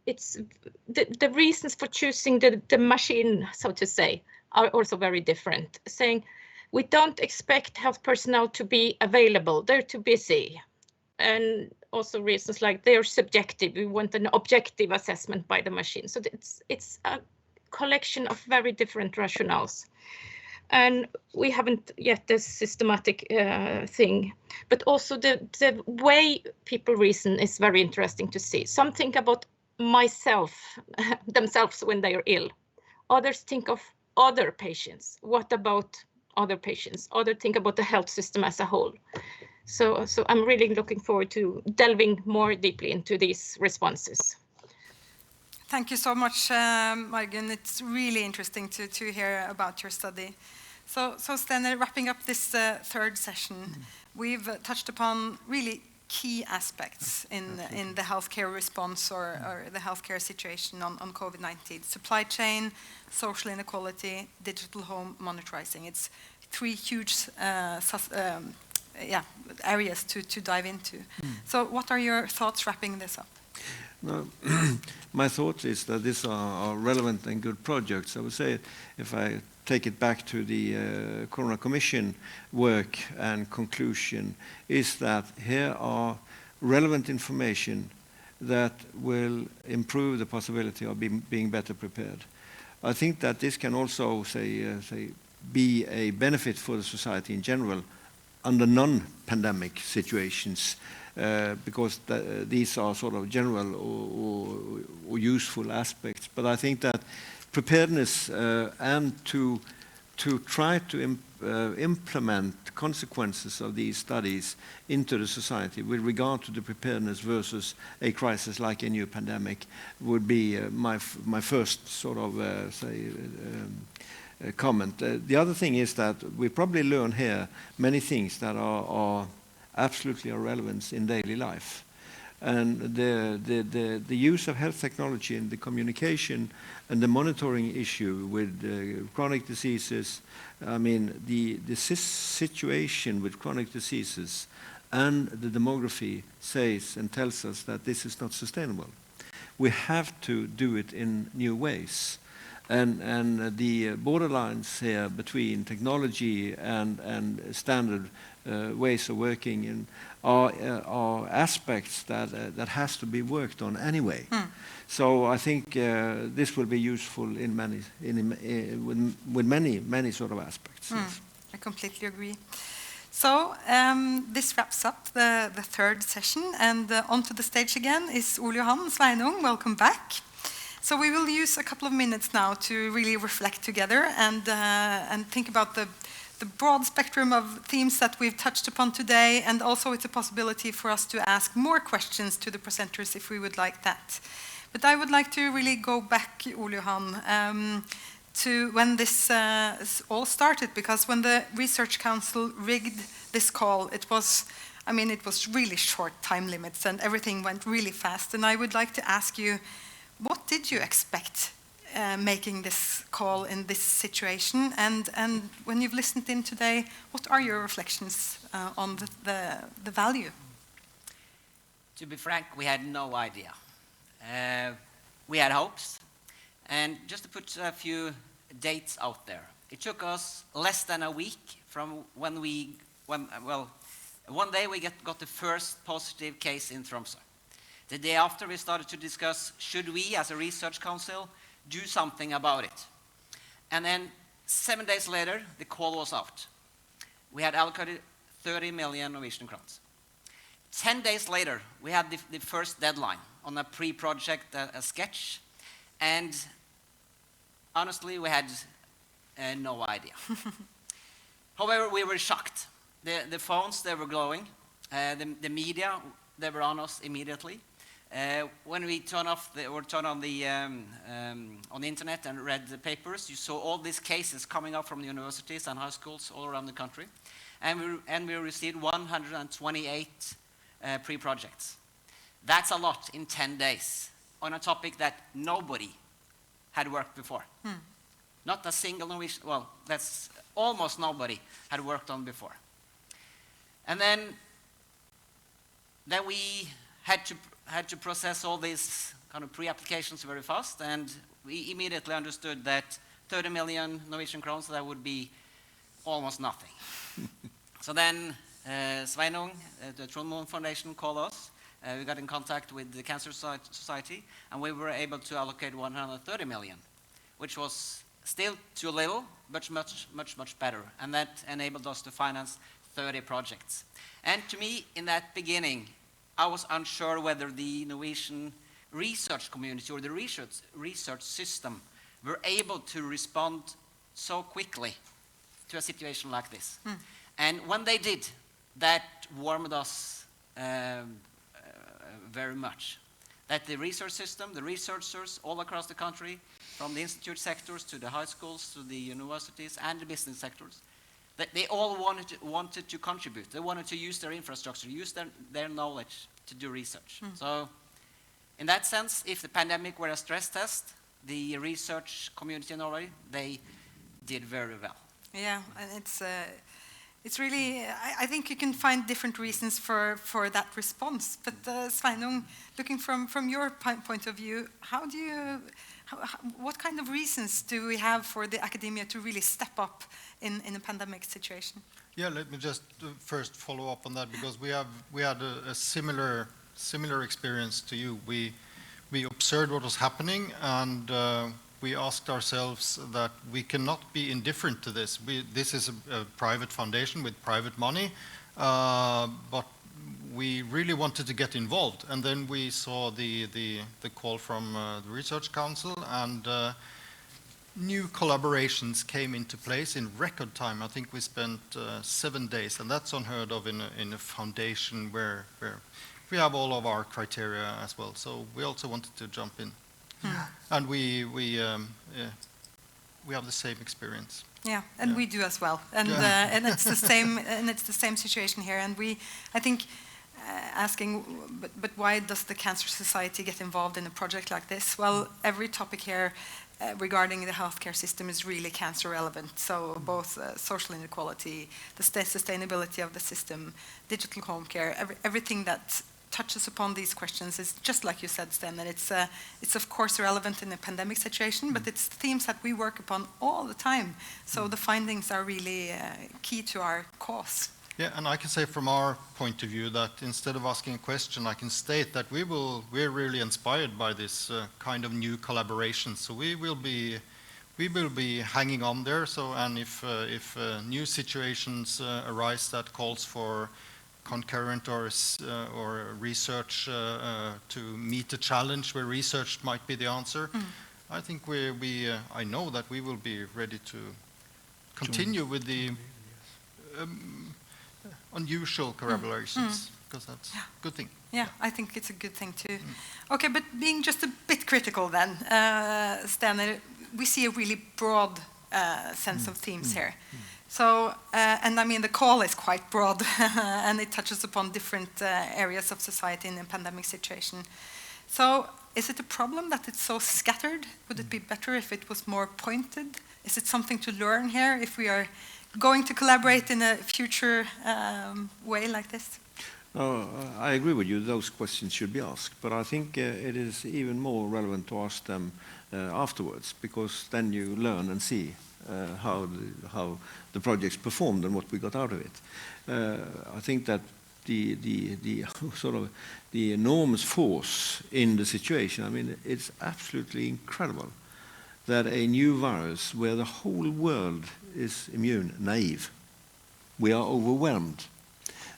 the reasons for choosing the machine, so to say, are also very different. Saying we don't expect health personnel to be available; they're too busy, and also reasons like they're subjective. We want an objective assessment by the machine. So it's a collection of very different rationales. And we haven't yet this systematic thing, but also the way people reason is very interesting to see. Some think about themselves when they are ill. Others think of other patients. What about other patients? Others think about the health system as a whole. So I'm really looking forward to delving more deeply into these responses. Thank you so much, Margunn. It's really interesting to hear about your study. So Stene, wrapping up this third session, we've touched upon really key aspects in the healthcare response or the healthcare situation on COVID-19. Supply chain, social inequality, digital home monitoring. It's three huge areas to dive into. So what are your thoughts wrapping this up? No, my thought is that these are relevant and good projects. I would say, if I take it back to the Corona Commission work and conclusion, is that here are relevant information that will improve the possibility of being better prepared. I think that this can also be a benefit for the society in general under non-pandemic situations, because these are sort of general or useful aspects. But I think that preparedness and to try to implement consequences of these studies into the society with regard to the preparedness versus a crisis like a new pandemic would be my first sort of comment. The other thing is that we probably learn here many things that are absolutely of relevance in daily life. And the use of health technology and the communication and the monitoring issue with chronic diseases, I mean, the situation with chronic diseases and the demography says and tells us that this is not sustainable. We have to do it in new ways. And the borderlines here between technology and standard ways of working are aspects that has to be worked on anyway. So I think this will be useful in with many sort of aspects. Yes. I completely agree. So this wraps up the third session, and onto the stage again is Ole Johan Sveinung. Welcome back. So we will use a couple of minutes now to really reflect together and think about the broad spectrum of themes that we've touched upon today, and also it's a possibility for us to ask more questions to the presenters if we would like that. But I would like to really go back, Ole Johan, to when this all started, because when the Research Council rigged this call, it was really short time limits and everything went really fast. And I would like to ask you, what did you expect making this call in this situation? And when you've listened in today, what are your reflections on the value? To be frank, we had no idea. We had hopes. And just to put a few dates out there, it took us less than a week from one day we got the first positive case in Tromsø. The day after, we started to discuss, should we, as a research council, do something about it? And then 7 days later, the call was out. We had allocated 30 million Norwegian crowns. 10 days later, we had the first deadline on a pre-project, a sketch, and honestly, we had no idea. However, we were shocked. The phones, they were glowing. The media, they were on us immediately. When we turned on the internet and read the papers, you saw all these cases coming up from the universities and high schools all around the country. And we received 128 pre-projects. That's a lot in 10 days on a topic that nobody had worked before. Not a single Norwegian, well, that's almost nobody had worked on before. And then we had to process all these kind of pre-applications very fast, and we immediately understood that 30 million Norwegian crowns, that would be almost nothing. So then Sveinung, the Trond Mohn Foundation, called us. We got in contact with the Cancer Society, and we were able to allocate 130 million, which was still too little, but much better. And that enabled us to finance 30 projects. And to me, in that beginning, I was unsure whether the Norwegian research community or the research system were able to respond so quickly to a situation like this. And when they did, that warmed us very much. That the research system, the researchers all across the country, from the institute sectors to the high schools to the universities and the business sectors, that they all wanted to contribute. They wanted to use their infrastructure, use their knowledge to do research. So in that sense, if the pandemic were a stress test, the research community in Norway, they did very well. Yeah, and It's really, I think you can find different reasons for that response. But Sveinung, looking from your point of view, what kind of reasons do we have for the academia to really step up in a pandemic situation? Yeah, let me just first follow up on that, because we had a similar experience to you. We observed what was happening, and we asked ourselves that we cannot be indifferent to this. This is a private foundation with private money, but we really wanted to get involved. And then we saw the call from the Research Council, and new collaborations came into place in record time. I think we spent 7 days, and that's unheard of in a foundation where we have all of our criteria as well. So we also wanted to jump in. And we have the same experience. Yeah, and we do as well, and and it's the same situation here. And I think, asking, but why does the Cancer Society get involved in a project like this? Well, every topic here regarding the healthcare system is really cancer relevant. So both social inequality, the sustainability of the system, digital home care, everything that touches upon these questions is, just like you said, Sten, that it's of course relevant in a pandemic situation, but it's themes that we work upon all the time. So the findings are really key to our cause. Yeah, and I can say from our point of view that instead of asking a question, I can state that we're really inspired by this kind of new collaboration. So we will be hanging on there. So, and if new situations arise that calls for concurrent or research to meet a challenge where research might be the answer, I think I know that we will be ready to continue with the unusual collaborations, because that's a good thing. Yeah, I think it's a good thing too. Okay, but being just a bit critical then, Sten, we see a really broad sense of themes here. So, and I mean, the call is quite broad, and it touches upon different areas of society in a pandemic situation. So, is it a problem that it's so scattered? Would it be better if it was more pointed? Is it something to learn here if we are going to collaborate in a future way like this? I agree with you, those questions should be asked, but I think it is even more relevant to ask them afterwards, because then you learn and see how the projects performed and what we got out of it. I think that the sort of the enormous force in the situation, I mean, it's absolutely incredible that a new virus where the whole world is immune, naive, we are overwhelmed.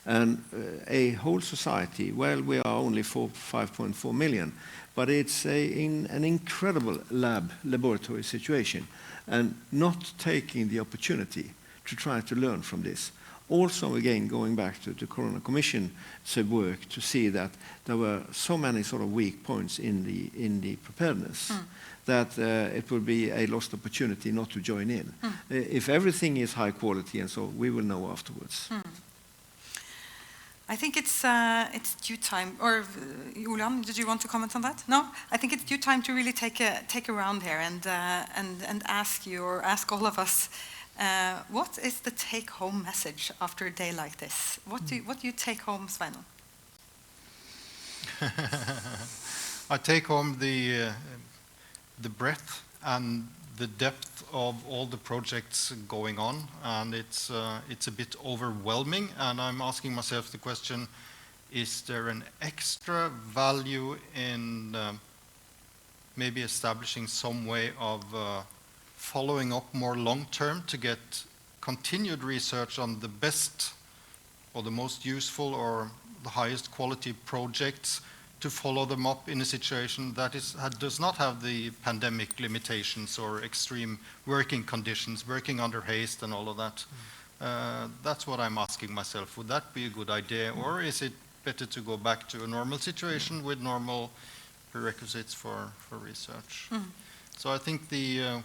And a whole society, well, we are only 5.4 million, but it's an incredible laboratory situation, and not taking the opportunity to try to learn from this. Also, again, going back to the Corona Commission's work to see that there were so many sort of weak points in the preparedness that it would be a lost opportunity not to join in. If everything is high quality, and so we will know afterwards. I think it's due time. Or Julian, did you want to comment on that? No, I think it's due time to really take a round here and ask you, or ask all of us, what is the take-home message after a day like this? What do you take home, Sveinung? I take home the breadth and the depth of all the projects going on, and it's a bit overwhelming, and I'm asking myself the question, is there an extra value in maybe establishing some way of following up more long-term to get continued research on the best or the most useful or the highest quality projects, to follow them up in a situation that does not have the pandemic limitations or extreme working conditions, working under haste and all of that. That's what I'm asking myself. Would that be a good idea, or is it better to go back to a normal situation with normal prerequisites for research? So I think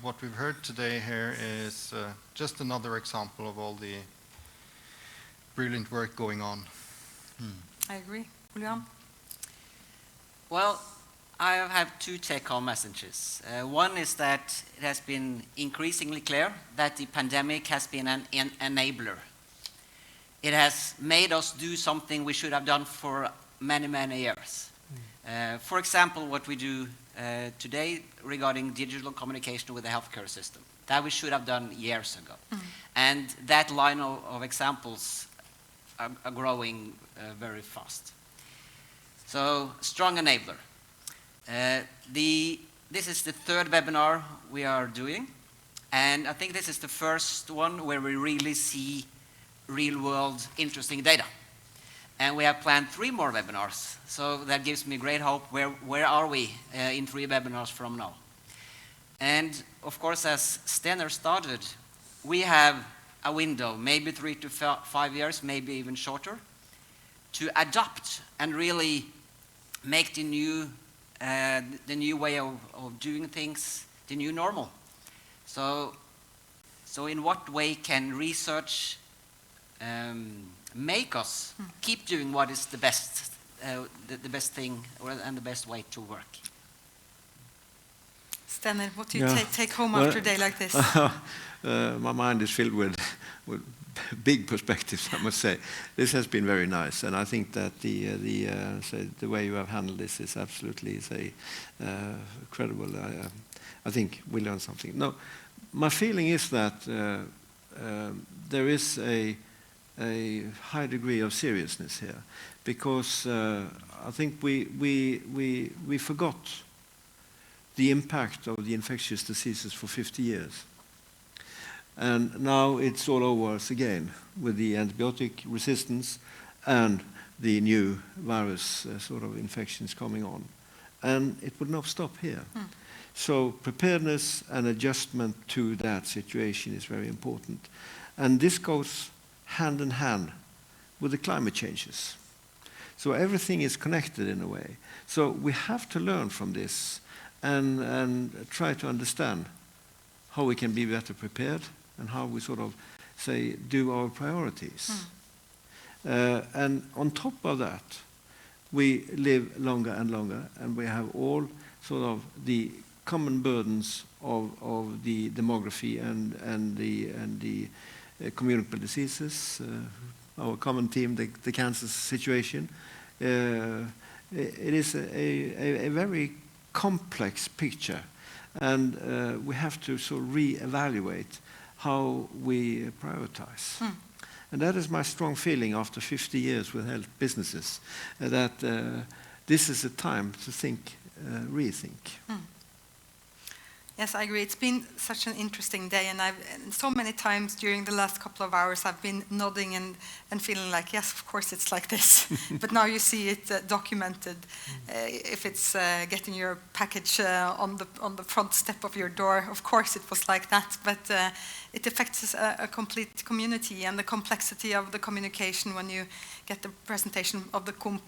what we've heard today here is just another example of all the brilliant work going on. I agree. Julian? Well, I have two take-home messages. One is that it has been increasingly clear that the pandemic has been an enabler. it has made us do something we should have done for many, many years. For example, what we do today regarding digital communication with the healthcare system, that we should have done years ago. And that line of examples are growing very fast. So, strong enabler. This is the third webinar we are doing, and I think this is the first one where we really see real-world interesting data. And we have planned 3 more webinars, so that gives me great hope. Where are we in 3 webinars from now? And of course, as Stener started, we have a window, maybe 3 to 5 years, maybe even shorter, to adapt and really make the new way of doing things the new normal. So in what way can research make us keep doing what is the best thing and the best way to work? Stener, what do you take home after a day like this? My mind is filled with big perspectives, I must say. This has been very nice, and I think that the way you have handled this is absolutely credible. I think we learned something. No, my feeling is that there is a high degree of seriousness here, because I think we forgot the impact of the infectious diseases for 50 years. And now it's all over us again with the antibiotic resistance and the new virus sort of infections coming on. And it would not stop here. So preparedness and adjustment to that situation is very important. And this goes hand in hand with the climate changes. So everything is connected in a way. So we have to learn from this and try to understand how we can be better prepared and how we sort of do our priorities. And on top of that, we live longer and longer, and we have all sort of the common burdens of the demography and the communicable diseases, our common theme, the cancer situation. It is a very complex picture, and we have to sort of re-evaluate how we prioritize. And that is my strong feeling after 50 years with health businesses, that this is a time to think, rethink. Yes, I agree. It's been such an interesting day, and so many times during the last couple of hours I've been nodding and feeling like, yes, of course it's like this. But now you see it documented. If it's getting your package on the front step of your door, of course it was like that. But it affects a complete community, and the complexity of the communication when you get the presentation of the KOMP.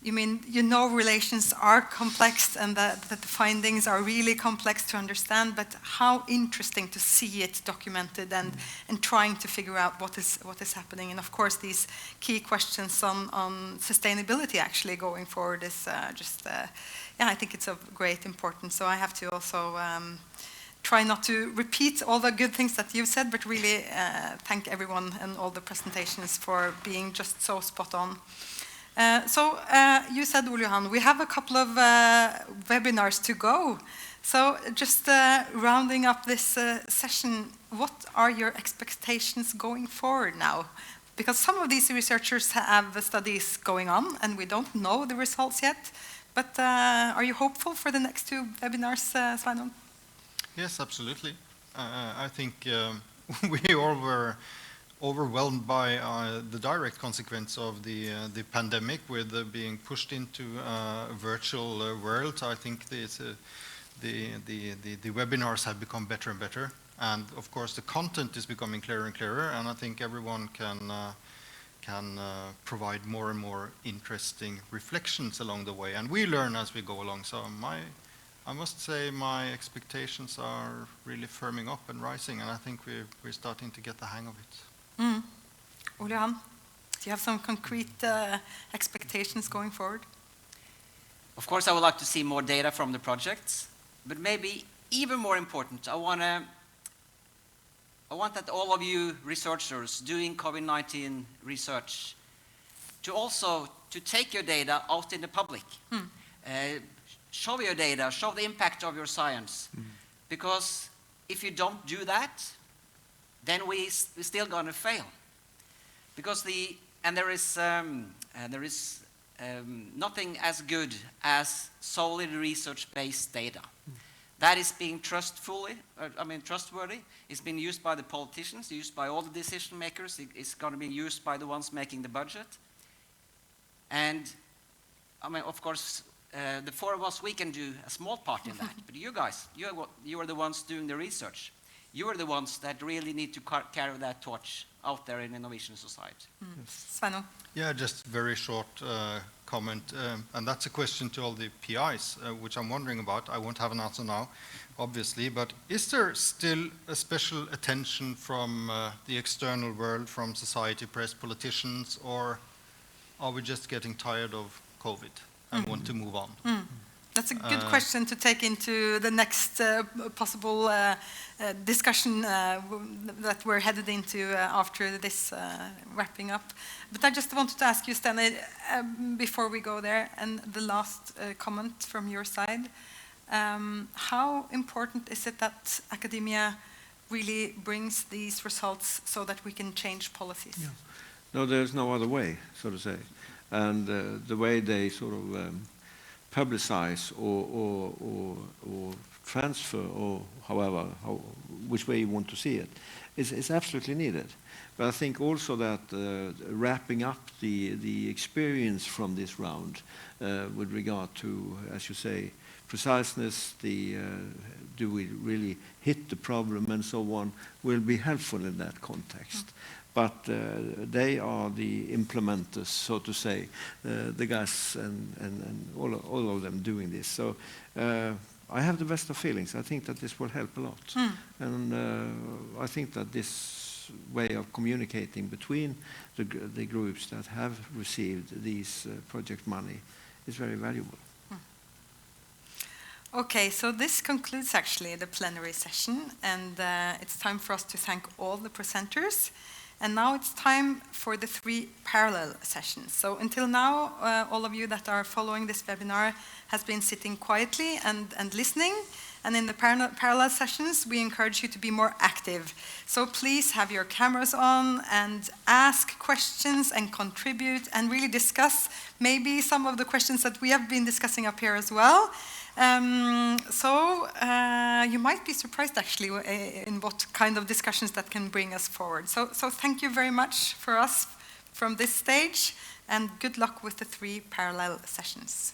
Relations are complex, and that the findings are really complex to understand, but how interesting to see it documented and trying to figure out what is happening. And of course, these key questions on sustainability actually going forward is I think it's of great importance. So I have to also try not to repeat all the good things that you've said, but really thank everyone and all the presentations for being just so spot on. You said, Ole Johan, we have a couple of webinars to go. So just rounding up this session, what are your expectations going forward now? Because some of these researchers have studies going on, and we don't know the results yet. But are you hopeful for the next 2 webinars, Sveinung? Yes, absolutely. I think we all were overwhelmed by the direct consequence of the pandemic, with being pushed into a virtual world. I think the webinars have become better and better, and of course the content is becoming clearer and clearer, and I think everyone can provide more and more interesting reflections along the way, and we learn as we go along. So I must say my expectations are really firming up and rising, and I think we're starting to get the hang of it. Ole Johan, do you have some concrete expectations going forward? Of course, I would like to see more data from the projects, but maybe even more important, I want to I want that all of you researchers doing COVID-19 research to also to take your data out in the public. Show your data, show the impact of your science. Because if you don't do that, then we're still going to fail. Because there is nothing as good as solid research-based data. That is being trustworthy. It's being used by the politicians, used by all the decision makers. It's going to be used by the ones making the budget. And I mean, of course, the four of us, we can do a small part in that. But you guys, you are the ones doing the research. You are the ones that really need to carry that torch out there in the Norwegian society. Sveinung. Yeah, just very short comment, and that's a question to all the PIs, which I'm wondering about. I won't have an answer now, obviously, but is there still a special attention from the external world, from society, press, politicians, or are we just getting tired of COVID and want to move on? That's a good question to take into the next possible discussion that we're headed into after this wrapping up. But I just wanted to ask you, Steinar, before we go there, and the last comment from your side, how important is it that academia really brings these results so that we can change policies? Yeah. No, there's no other way, so to say. And the way they sort of publicize or transfer, or however, which way you want to see it, is absolutely needed. But I think also that wrapping up the experience from this round with regard to, as you say, preciseness, do we really hit the problem and so on, will be helpful in that context. But they are the implementers, so to say, the guys and all of them doing this. So I have the best of feelings. I think that this will help a lot. And I think that this way of communicating between the groups that have received these project money is very valuable. Okay, so this concludes actually the plenary session, and it's time for us to thank all the presenters. And now it's time for the 3 parallel sessions. So until now, all of you that are following this webinar has been sitting quietly and listening. And in the parallel sessions, we encourage you to be more active. So please have your cameras on and ask questions and contribute and really discuss maybe some of the questions that we have been discussing up here as well. You might be surprised actually in what kind of discussions that can bring us forward. So thank you very much for us from this stage, and good luck with the 3 parallel sessions.